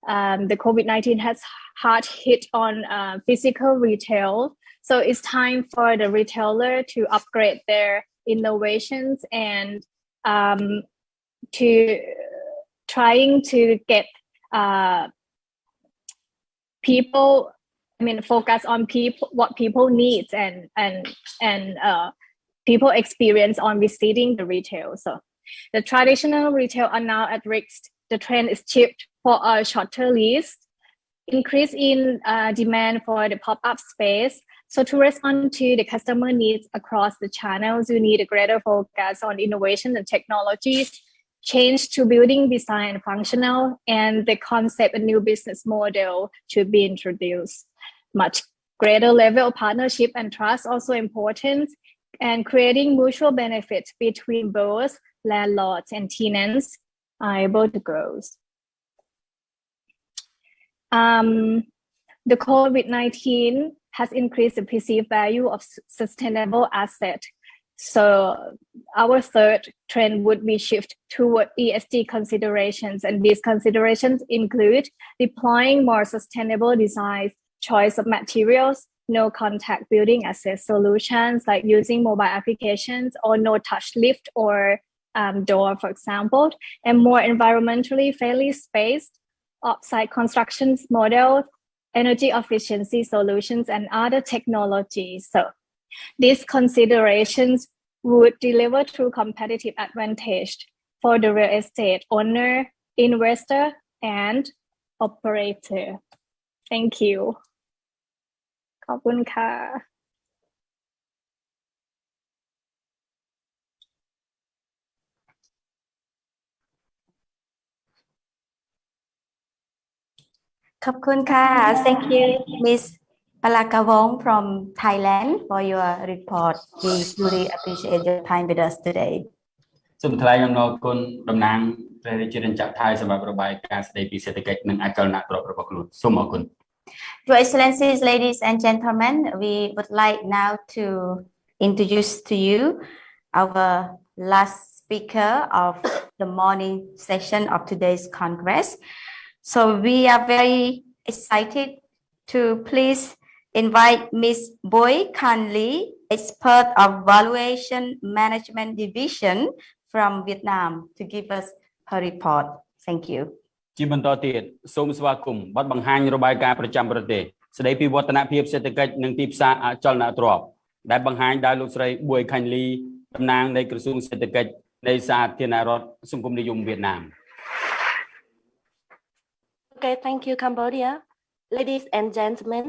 the COVID-19 has hard hit on physical retail. So it's time for the retailer to upgrade their innovations and to trying to get people, focus on what people need and people experience on visiting the retail. So the traditional retail are now at risk. The trend is shift for a shorter lease, increase in demand for the pop-up space. So to respond to the customer needs across the channels, you need a greater focus on innovation and technologies, change to building design and functional, and the concept and new business model should be introduced. Much greater level of partnership and trust also important, and creating mutual benefits between both landlords and tenants are able to grow. The COVID-19 has increased the perceived value of sustainable asset. So our third trend would be shift toward ESG considerations, and these considerations include deploying more sustainable designs, choice of materials, no contact building access solutions like using mobile applications or no touch lift or door, for example, and more environmentally friendly space, off-site constructions models, energy efficiency solutions, and other technologies. So these considerations would deliver true competitive advantage for the real estate owner, investor, and operator. Thank you. ขอบคุณค่ะ ขอบคุณค่ะ Thank you, Miss Palakawong from Thailand for your report. We truly appreciate your time with us today. សូមថ្លែងអំណរគុណតំណាងព្រះរាជាណាចក្រថៃសម្រាប់របាយការណ៍ស្តីពីសេដ្ឋកិច្ចនិងអចលនទ្រព្យរបស់ខ្លួនសូមអរគុណ Your Excellencies, ladies and gentlemen, we would like now to introduce to you our last speaker of the morning session of today's Congress. So we are very excited to please invite Ms. Boy Khan Lee, expert of Valuation Management Division from Vietnam, to give us her report. Thank you. ជាបន្តទៀតសូមស្វាគមន៍បទបង្ហាញរបាយការណ៍ប្រចាំប្រទេសស្តីពីវឌ្ឍនភាពសេដ្ឋកិច្ចនិងទីផ្សារអចលនទ្រព្យ ដែលបង្ហាញដោយលោកស្រីប៊ួយខាញ់លីតំណាងនៃក្រសួងសេដ្ឋកិច្ចនៃសាធារណរដ្ឋសង្គមនិយមវៀតណាម Okay, thank you, Cambodia. Ladies and gentlemen,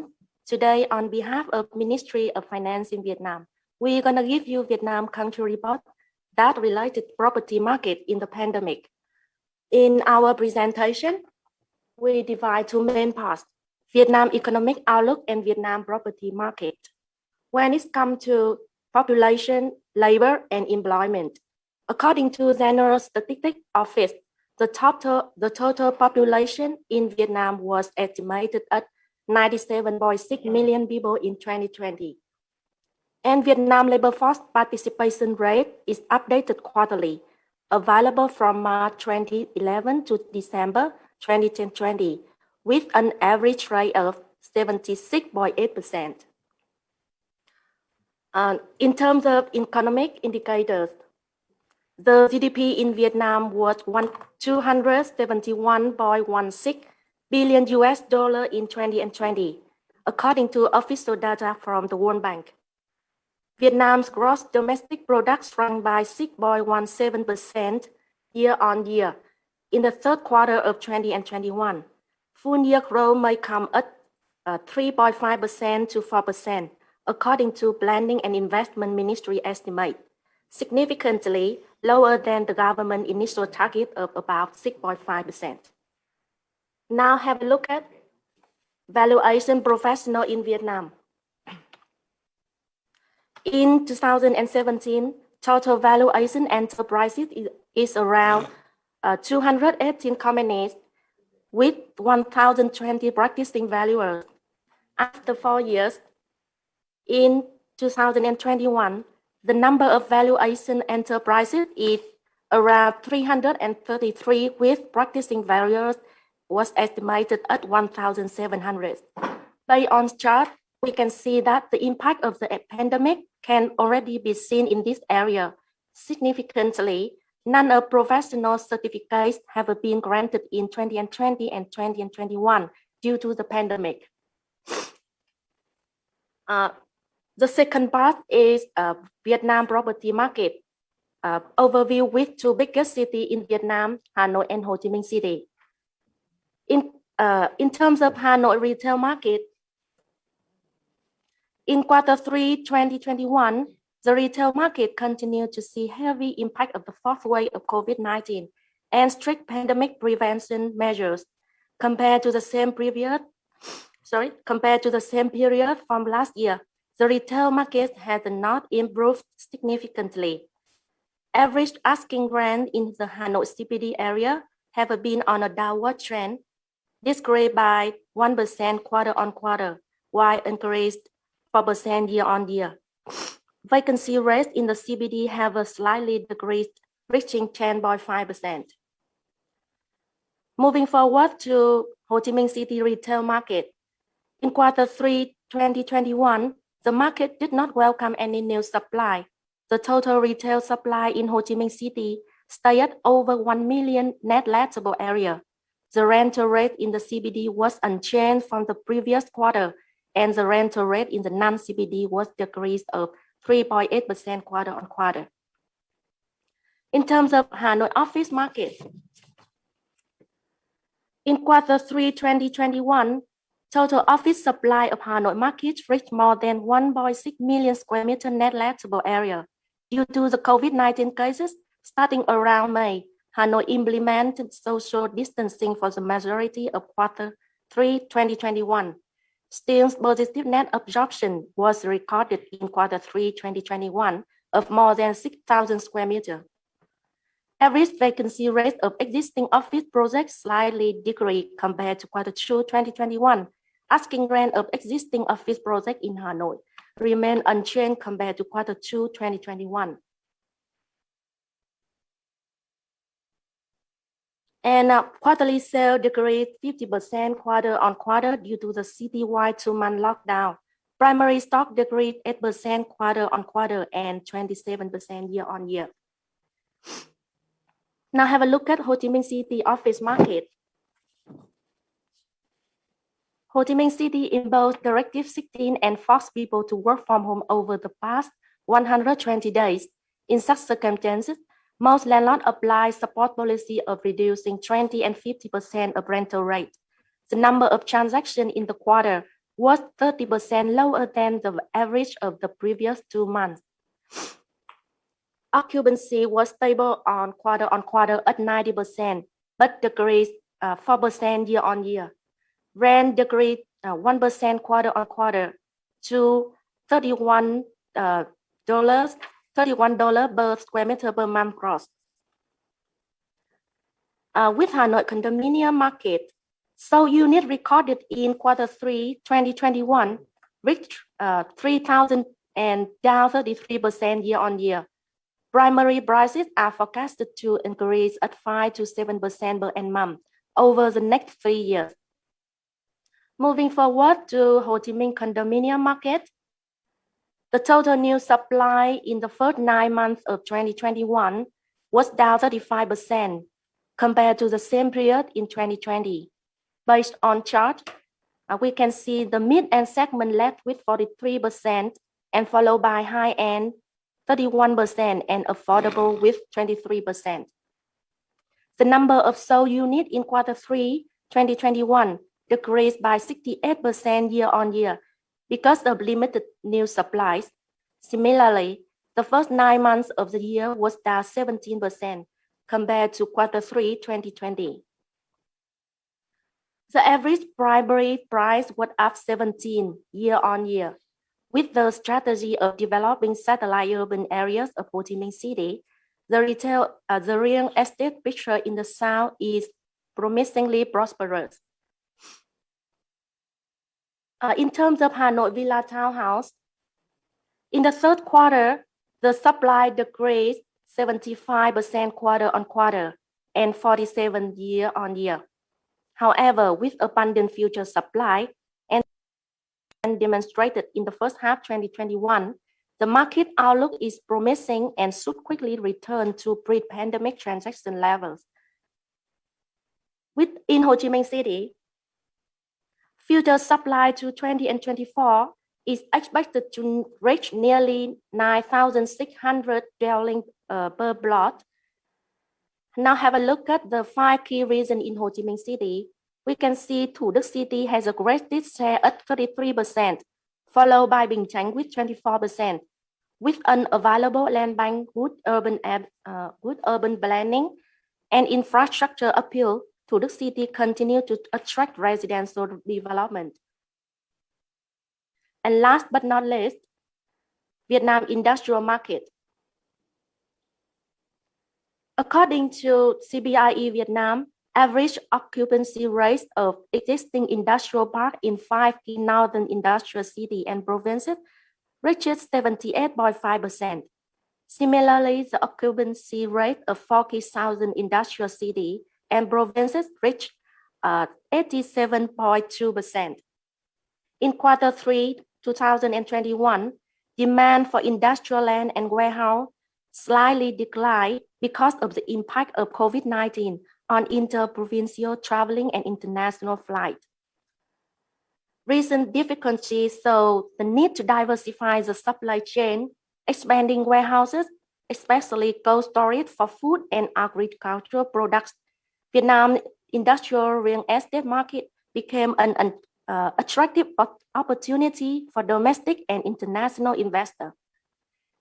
today on behalf of Ministry of Finance in Vietnam, we're going to give you Vietnam country report that related property market in the pandemic. In our presentation, we divide two main parts, Vietnam economic outlook and Vietnam property market. When it comes to population, labor, and employment, according to General Statistics Office, the total population in Vietnam was estimated at 97.6 million people in 2020. And Vietnam labor force participation rate is updated quarterly, available from March 2011 to December 2020, with an average rate of 76.8%. In terms of economic indicators, the GDP in Vietnam was $271.16 billion in 2020, according to official data from the World Bank. Vietnam's gross domestic product shrunk by 6.17% year on year in the third quarter of 2021. Full year growth may come at 3.5% to 4%, according to Planning and Investment Ministry estimate, significantly lower than the government initial target of about 6.5%. Now have a look at valuation professional in Vietnam. In 2017, total valuation enterprises is around 218 companies with 1,020 practicing valuers. After 4 years, in 2021, the number of valuation enterprises is around 333 with practicing valuers was estimated at 1,700. Based on chart, we can see that the impact of the pandemic can already be seen in this area. Significantly, none of professional certificates have been granted in 2020 and 2021 due to the pandemic. The second part is Vietnam property market overview with two biggest cities in Vietnam, Hanoi and Ho Chi Minh City. In terms of Hanoi retail market, in quarter 3, 2021, the retail market continued to see heavy impact of the fourth wave of COVID-19 and strict pandemic prevention measures compared to the same period from last year. The retail market has not improved significantly. Average asking rent in the Hanoi CBD area have been on a downward trend, decreased by 1% quarter on quarter, while increased 4% year on year. Vacancy rates in the CBD have a slightly decreased, reaching 10.5%. Moving forward to Ho Chi Minh City retail market. In quarter 3, 2021, the market did not welcome any new supply. The total retail supply in Ho Chi Minh City stayed at over 1 million net lettable area. The rental rate in the CBD was unchanged from the previous quarter, and the rental rate in the non-CBD was decreased of 3.8% quarter on quarter. In terms of Hanoi office market, in quarter 3, 2021, total office supply of Hanoi market reached more than 1.6 million square meter net lettable area. Due to the COVID-19 cases, starting around May, Hanoi implemented social distancing for the majority of quarter 3, 2021. Still, positive net absorption was recorded in quarter 3, 2021 of more than 6,000 square meters. Average vacancy rate of existing office projects slightly decreased compared to quarter 2, 2021. Asking rent of existing office project in Hanoi remain unchanged compared to quarter 2, 2021. And quarterly sale decreased 50% quarter on quarter due to the citywide 2-month lockdown. Primary stock decreased 8% quarter on quarter and 27% year on year. Now have a look at Ho Chi Minh City office market. Ho Chi Minh City in both Directive 16 and forced people to work from home over the past 120 days. In such circumstances, most landlords apply support policy of reducing 20 and 50% of rental rate. The number of transactions in the quarter was 30% lower than the average of the previous 2 months. Occupancy was stable on quarter at 90%, but decreased 4% year on year. Rent decreased 1% quarter on quarter to $31 per square meter per month gross. With Hanoi condominium market, sold unit recorded in quarter 3 2021 reached 3,000 and down 33% year on year. Primary prices are forecasted to increase at 5 to 7% per annum over the next 3 years. Moving forward to Ho Chi Minh condominium market, the total new supply in the first 9 months of 2021 was down 35% compared to the same period in 2020. Based on chart, we can see the mid-end segment led with 43% and followed by high-end 31% and affordable with 23%. The number of sold units in quarter 3 2021 decreased by 68% year on year because of limited new supplies. Similarly, the first 9 months of the year was down 17% compared to quarter 3 2020. The average primary price was up 17% year on year. With the strategy of developing satellite urban areas of Ho Chi Minh City, the real estate picture in the south is promisingly prosperous. In terms of Hanoi Villa Townhouse, in the third quarter, the supply decreased 75% quarter on quarter and 47% year on year. However, with abundant future supply and demonstrated in the first half 2021, the market outlook is promising and should quickly return to pre-pandemic transaction levels. In Ho Chi Minh City, future supply to 20 and 24 is expected to reach nearly 9,600 dwellings per plot. Now have a look at the 5 key regions in Ho Chi Minh City. We can see Thủ Đức City has a greatest share at 33%, followed by Bình Chánh with 24%. With an available land bank, good urban planning, and infrastructure appeal, Thủ Đức City continue to attract residential development. And last but not least, Vietnam industrial market. According to CVEA Vietnam, average occupancy rates of existing industrial park in 5 key northern industrial cities and provinces reaches 78.5%. Similarly, the occupancy rate of 4 key southern industrial cities and provinces reached 87.2%. In quarter 3 2021, demand for industrial land and warehouse slightly declined because of the impact of COVID-19 on inter-provincial traveling and international flight. Recent difficulties show the need to diversify the supply chain, expanding warehouses, especially cold storage for food and agricultural products. Vietnam industrial real estate market became an attractive opportunity for domestic and international investors.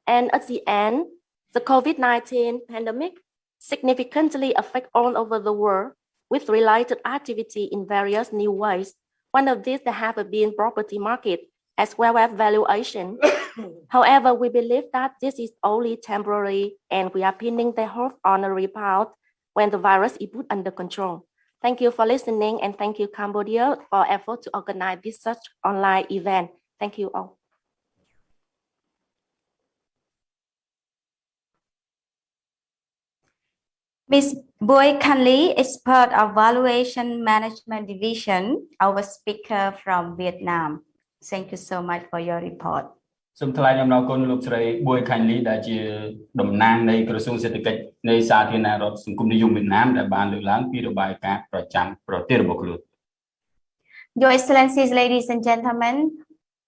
And at the end, the COVID-19 pandemic significantly affect all over the world with related activity in various new ways. One of these that have been property market as well as valuation. However, we believe that this is only temporary and we are pinning the hope on a rebound when the virus is put under control. Thank you for listening and thank you Cambodia for effort to organize this such online event. Thank you all. Ms. Bui Can Ly, expert of Valuation Management Division, our speaker from Vietnam. Thank you so much for your report. សូមថ្លែងអំណរគុណលោកស្រី Bui Can Ly ដែលជាតំណាងនៃក្រសួងសេដ្ឋកិច្ចនៃសាធារណរដ្ឋសង្គមនិយមវៀតណាមដែលបានលើកឡើងពីរបាយការណ៍ប្រចាំប្រទេសរបស់ខ្លួន Your Excellencies, ladies and gentlemen,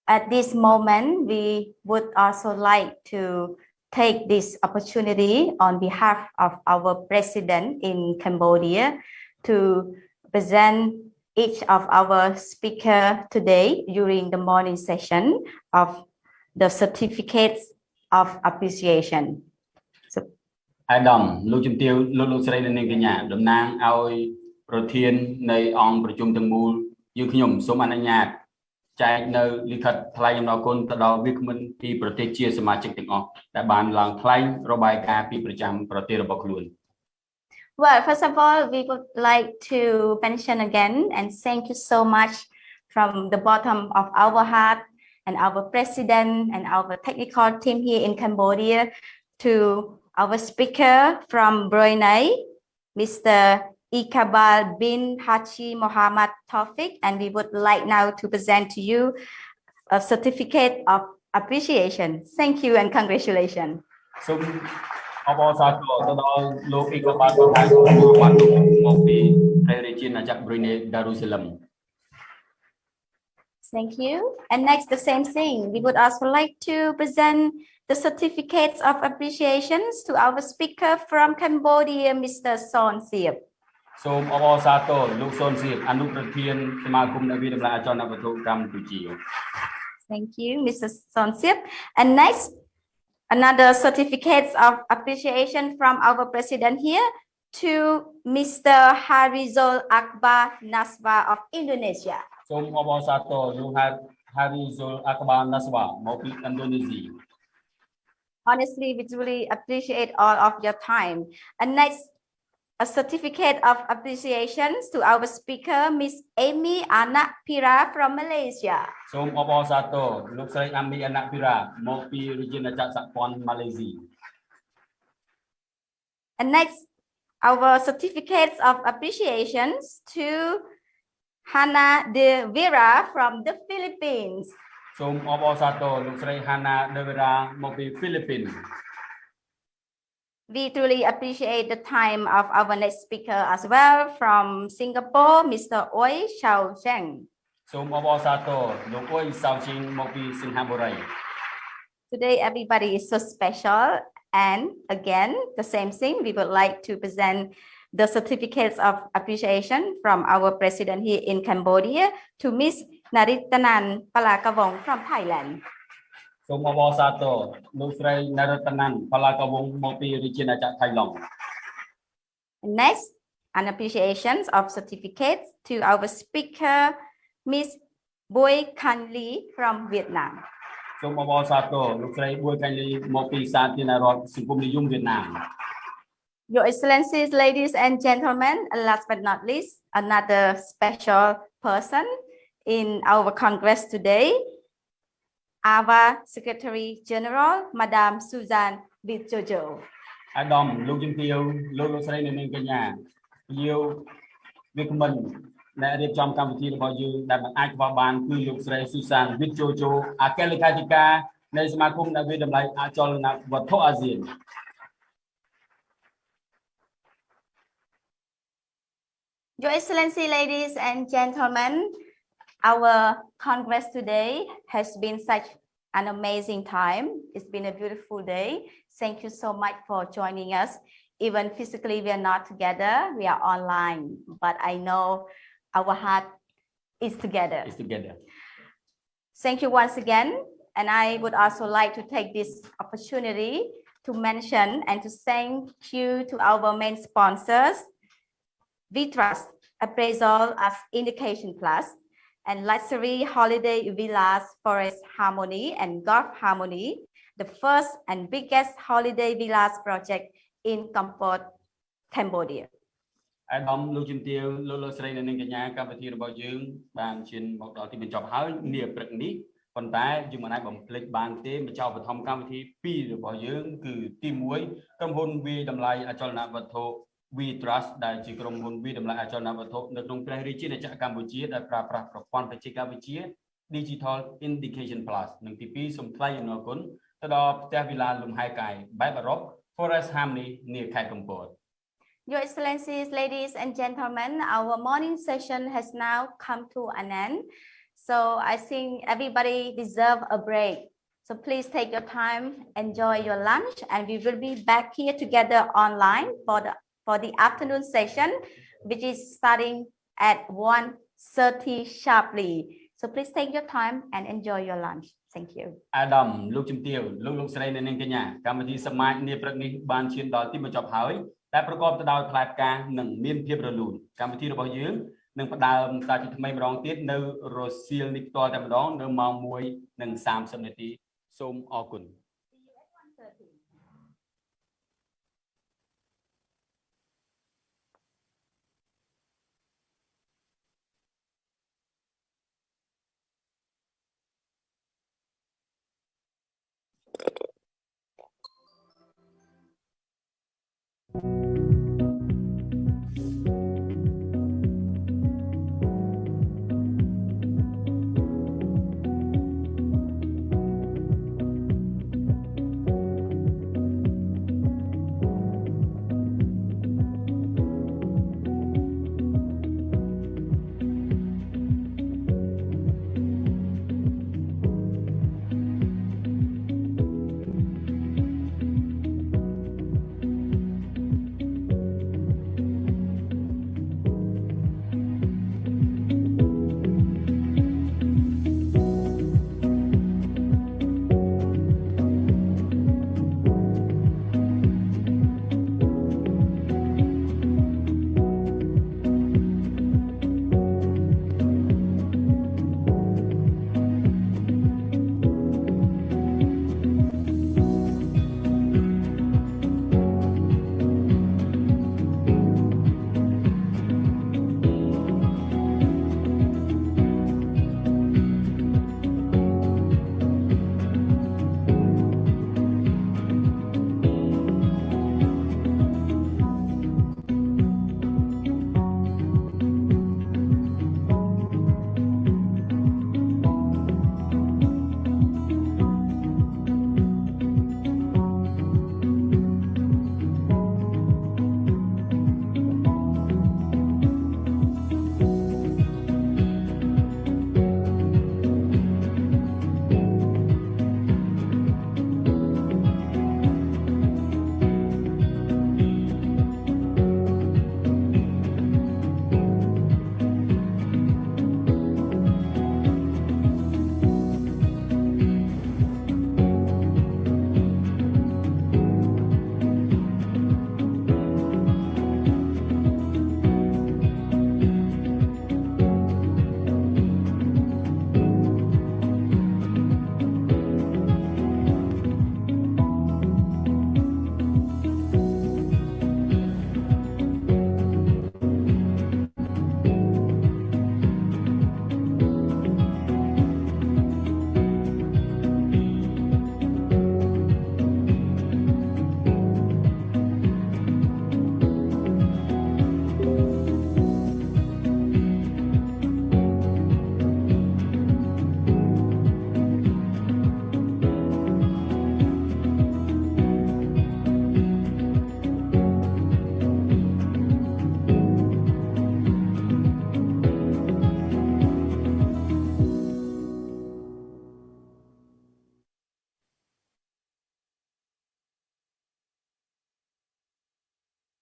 at this moment, we would also like to take this opportunity on behalf of our President in Cambodia to present each of our speakers today during the morning session of the certificates of appreciation. អាដាមលោកជំទាវលោកស្រីនៅនាងកញ្ញាតំណាងឲ្យប្រធាននៃអង្គប្រជុំទាំងមូលយើងខ្ញុំសូមអនុញ្ញាតចែកនៅលិខិតថ្លែងអំណរគុណទៅដល់វាគ្មិនពីប្រទេសជាសមាជិកទាំងអស់ដែលបានឡើងថ្លែងរបាយការណ៍ពីប្រចាំប្រទេសរបស់ខ្លួន Well, first of all, we would like to mention again and thank you so much from the bottom of our heart and our president and our technical team here in Cambodia to our speaker from Brunei, Mr. Iqbal bin Haji Mohamad Taufik, and we would like now to present to you a certificate of appreciation. Thank you and congratulations. So, អបអរសាទរទៅដល់លោកអ៊ីកបាល់បានមកពីព្រះរាជាណាចក្រ Brunei Darussalam. Thank you. And next, the same thing. We would also like to present the certificates of appreciations to our speaker from Cambodia, Mr. Son Siep. សូមអបអរសាទរលោកសុនសៀបអនុប្រធានសមាគមអ្នកវិទ្យាអចលនវត្ថុកម្ពុជា Thank you, Mr. Son Siep. And next, another certificates of appreciation from our president here to Mr. Harizul Akbar Naswa of Indonesia. សូមអបអរសាទរលោក Harizul Akbar Naswa មកពីឥណ្ឌូនេស៊ី Honestly, we truly appreciate all of your time. And next, a certificate of appreciation to our speaker, Miss Amy Anak Pira from Malaysia. សូមអបអរសាទរលោកស្រី Amy Anak Pira មកពីរាជាណាចក្រសហព័ន្ធម៉ាឡេស៊ី And next, our certificates of appreciations to Hana De Vera from the Philippines. សូមអបអរសាទរលោកស្រី Hana De Vera មកពី Philippines. We truly appreciate the time of our next speaker as well from Singapore, Mr. Oi Xiao Zheng. សូមអបអរសាទរលោក Oi Xiao Zheng មកពីសិង្ហបុរី Today, everybody is so special. And again, the same thing, we would like to present the certificates of appreciation from our president here in Cambodia to Miss Naritanan Palakawong from Thailand. សូមអបអរសាទរលោកស្រី Naritanan Palakawong មកពីរាជាណាចក្រថៃឡង់ Next, an appreciation of certificates to our speaker, Miss Bui Can Lee from Vietnam. សូមអបអរសាទរលោកស្រី Bui Can Lee មកពីសាធារណរដ្ឋសង្គមនិយមវៀតណាម Your Excellencies, ladies and gentlemen, and last but not least, another special person in our Congress today, AVA Secretary General, Madam Susan Vitjojo. អាដាមលោកជំទាវលោកស្រីនៅនាងកញ្ញាយាវវាគ្មិនដែលរៀបចំកម្មវិធីរបស់យើងដែលមិនអាចខ្វះបានគឺលោកស្រី Susan Vitjojo អគ្គលេខាធិការនៃសមាគមអ្នកវិទ្យាតម្លៃអចលនវត្ថុអាស៊ាន Your Excellency, ladies and gentlemen, our Congress today has been such an amazing time. It's been a beautiful day. Thank you so much for joining us. Even physically, we are not together. We are online, but I know our heart is together. It's together. Thank you once again. And I would also like to take this opportunity to mention and to thank you to our main sponsors, We Trust, Appraisal as Indication Plus, and Luxury Holiday Villas Forest Harmony and Golf Harmony, the first and biggest holiday villas project in Kampot, Cambodia. អាដាមលោកជំទាវលោកស្រីនៅនាងកញ្ញាកម្មវិធីរបស់យើងបានឈានមកដល់ទីបញ្ចប់ហើយនាព្រឹកនេះប៉ុន្តែយើងមិនអាចបំភ្លេចបានទេបញ្ចប់បឋមកម្មវិធី2របស់យើងគឺទី1ក្រុមហ៊ុនវាយតម្លៃអចលនវត្ថុ We Trust ដែលជាក្រុមហ៊ុនវាយតម្លៃអចលនវត្ថុនៅក្នុងព្រះរាជាណាចក្រកម្ពុជាដែលប្រើប្រាស់ប្រព័ន្ធបច្ចេកវិទ្យា Digital Indication Plus និងទី2សូមថ្លែងអំណរគុណទៅដល់ផ្ទះវិឡាលំហែកាយបែបអឺរ៉ុប Forest Harmony នាខេត្តកំពត Your Excellencies, ladies and gentlemen, our morning session has now come to an end. So I think everybody deserves a break. So please take your time, enjoy your lunch, and we will be back here together online for the afternoon session, which is starting at 1:30 sharply. So please take your time and enjoy your lunch. Thank you. អាដាមលោកជំទាវលោកស្រីនៅនាងកញ្ញាកម្មវិធីសមាជនាព្រឹកនេះបានឈានដល់ទីបញ្ចប់ហើយតែប្រកបទៅដោយផ្លែផ្កានិងមានភាពរលូនកម្មវិធីរបស់យើងនឹងផ្ដើមសារជាថ្មីម្ដងទៀតនៅរសៀលនេះផ្ទាល់តែម្ដងនៅម៉ោង 1:30 នាទីសូមអរគុណ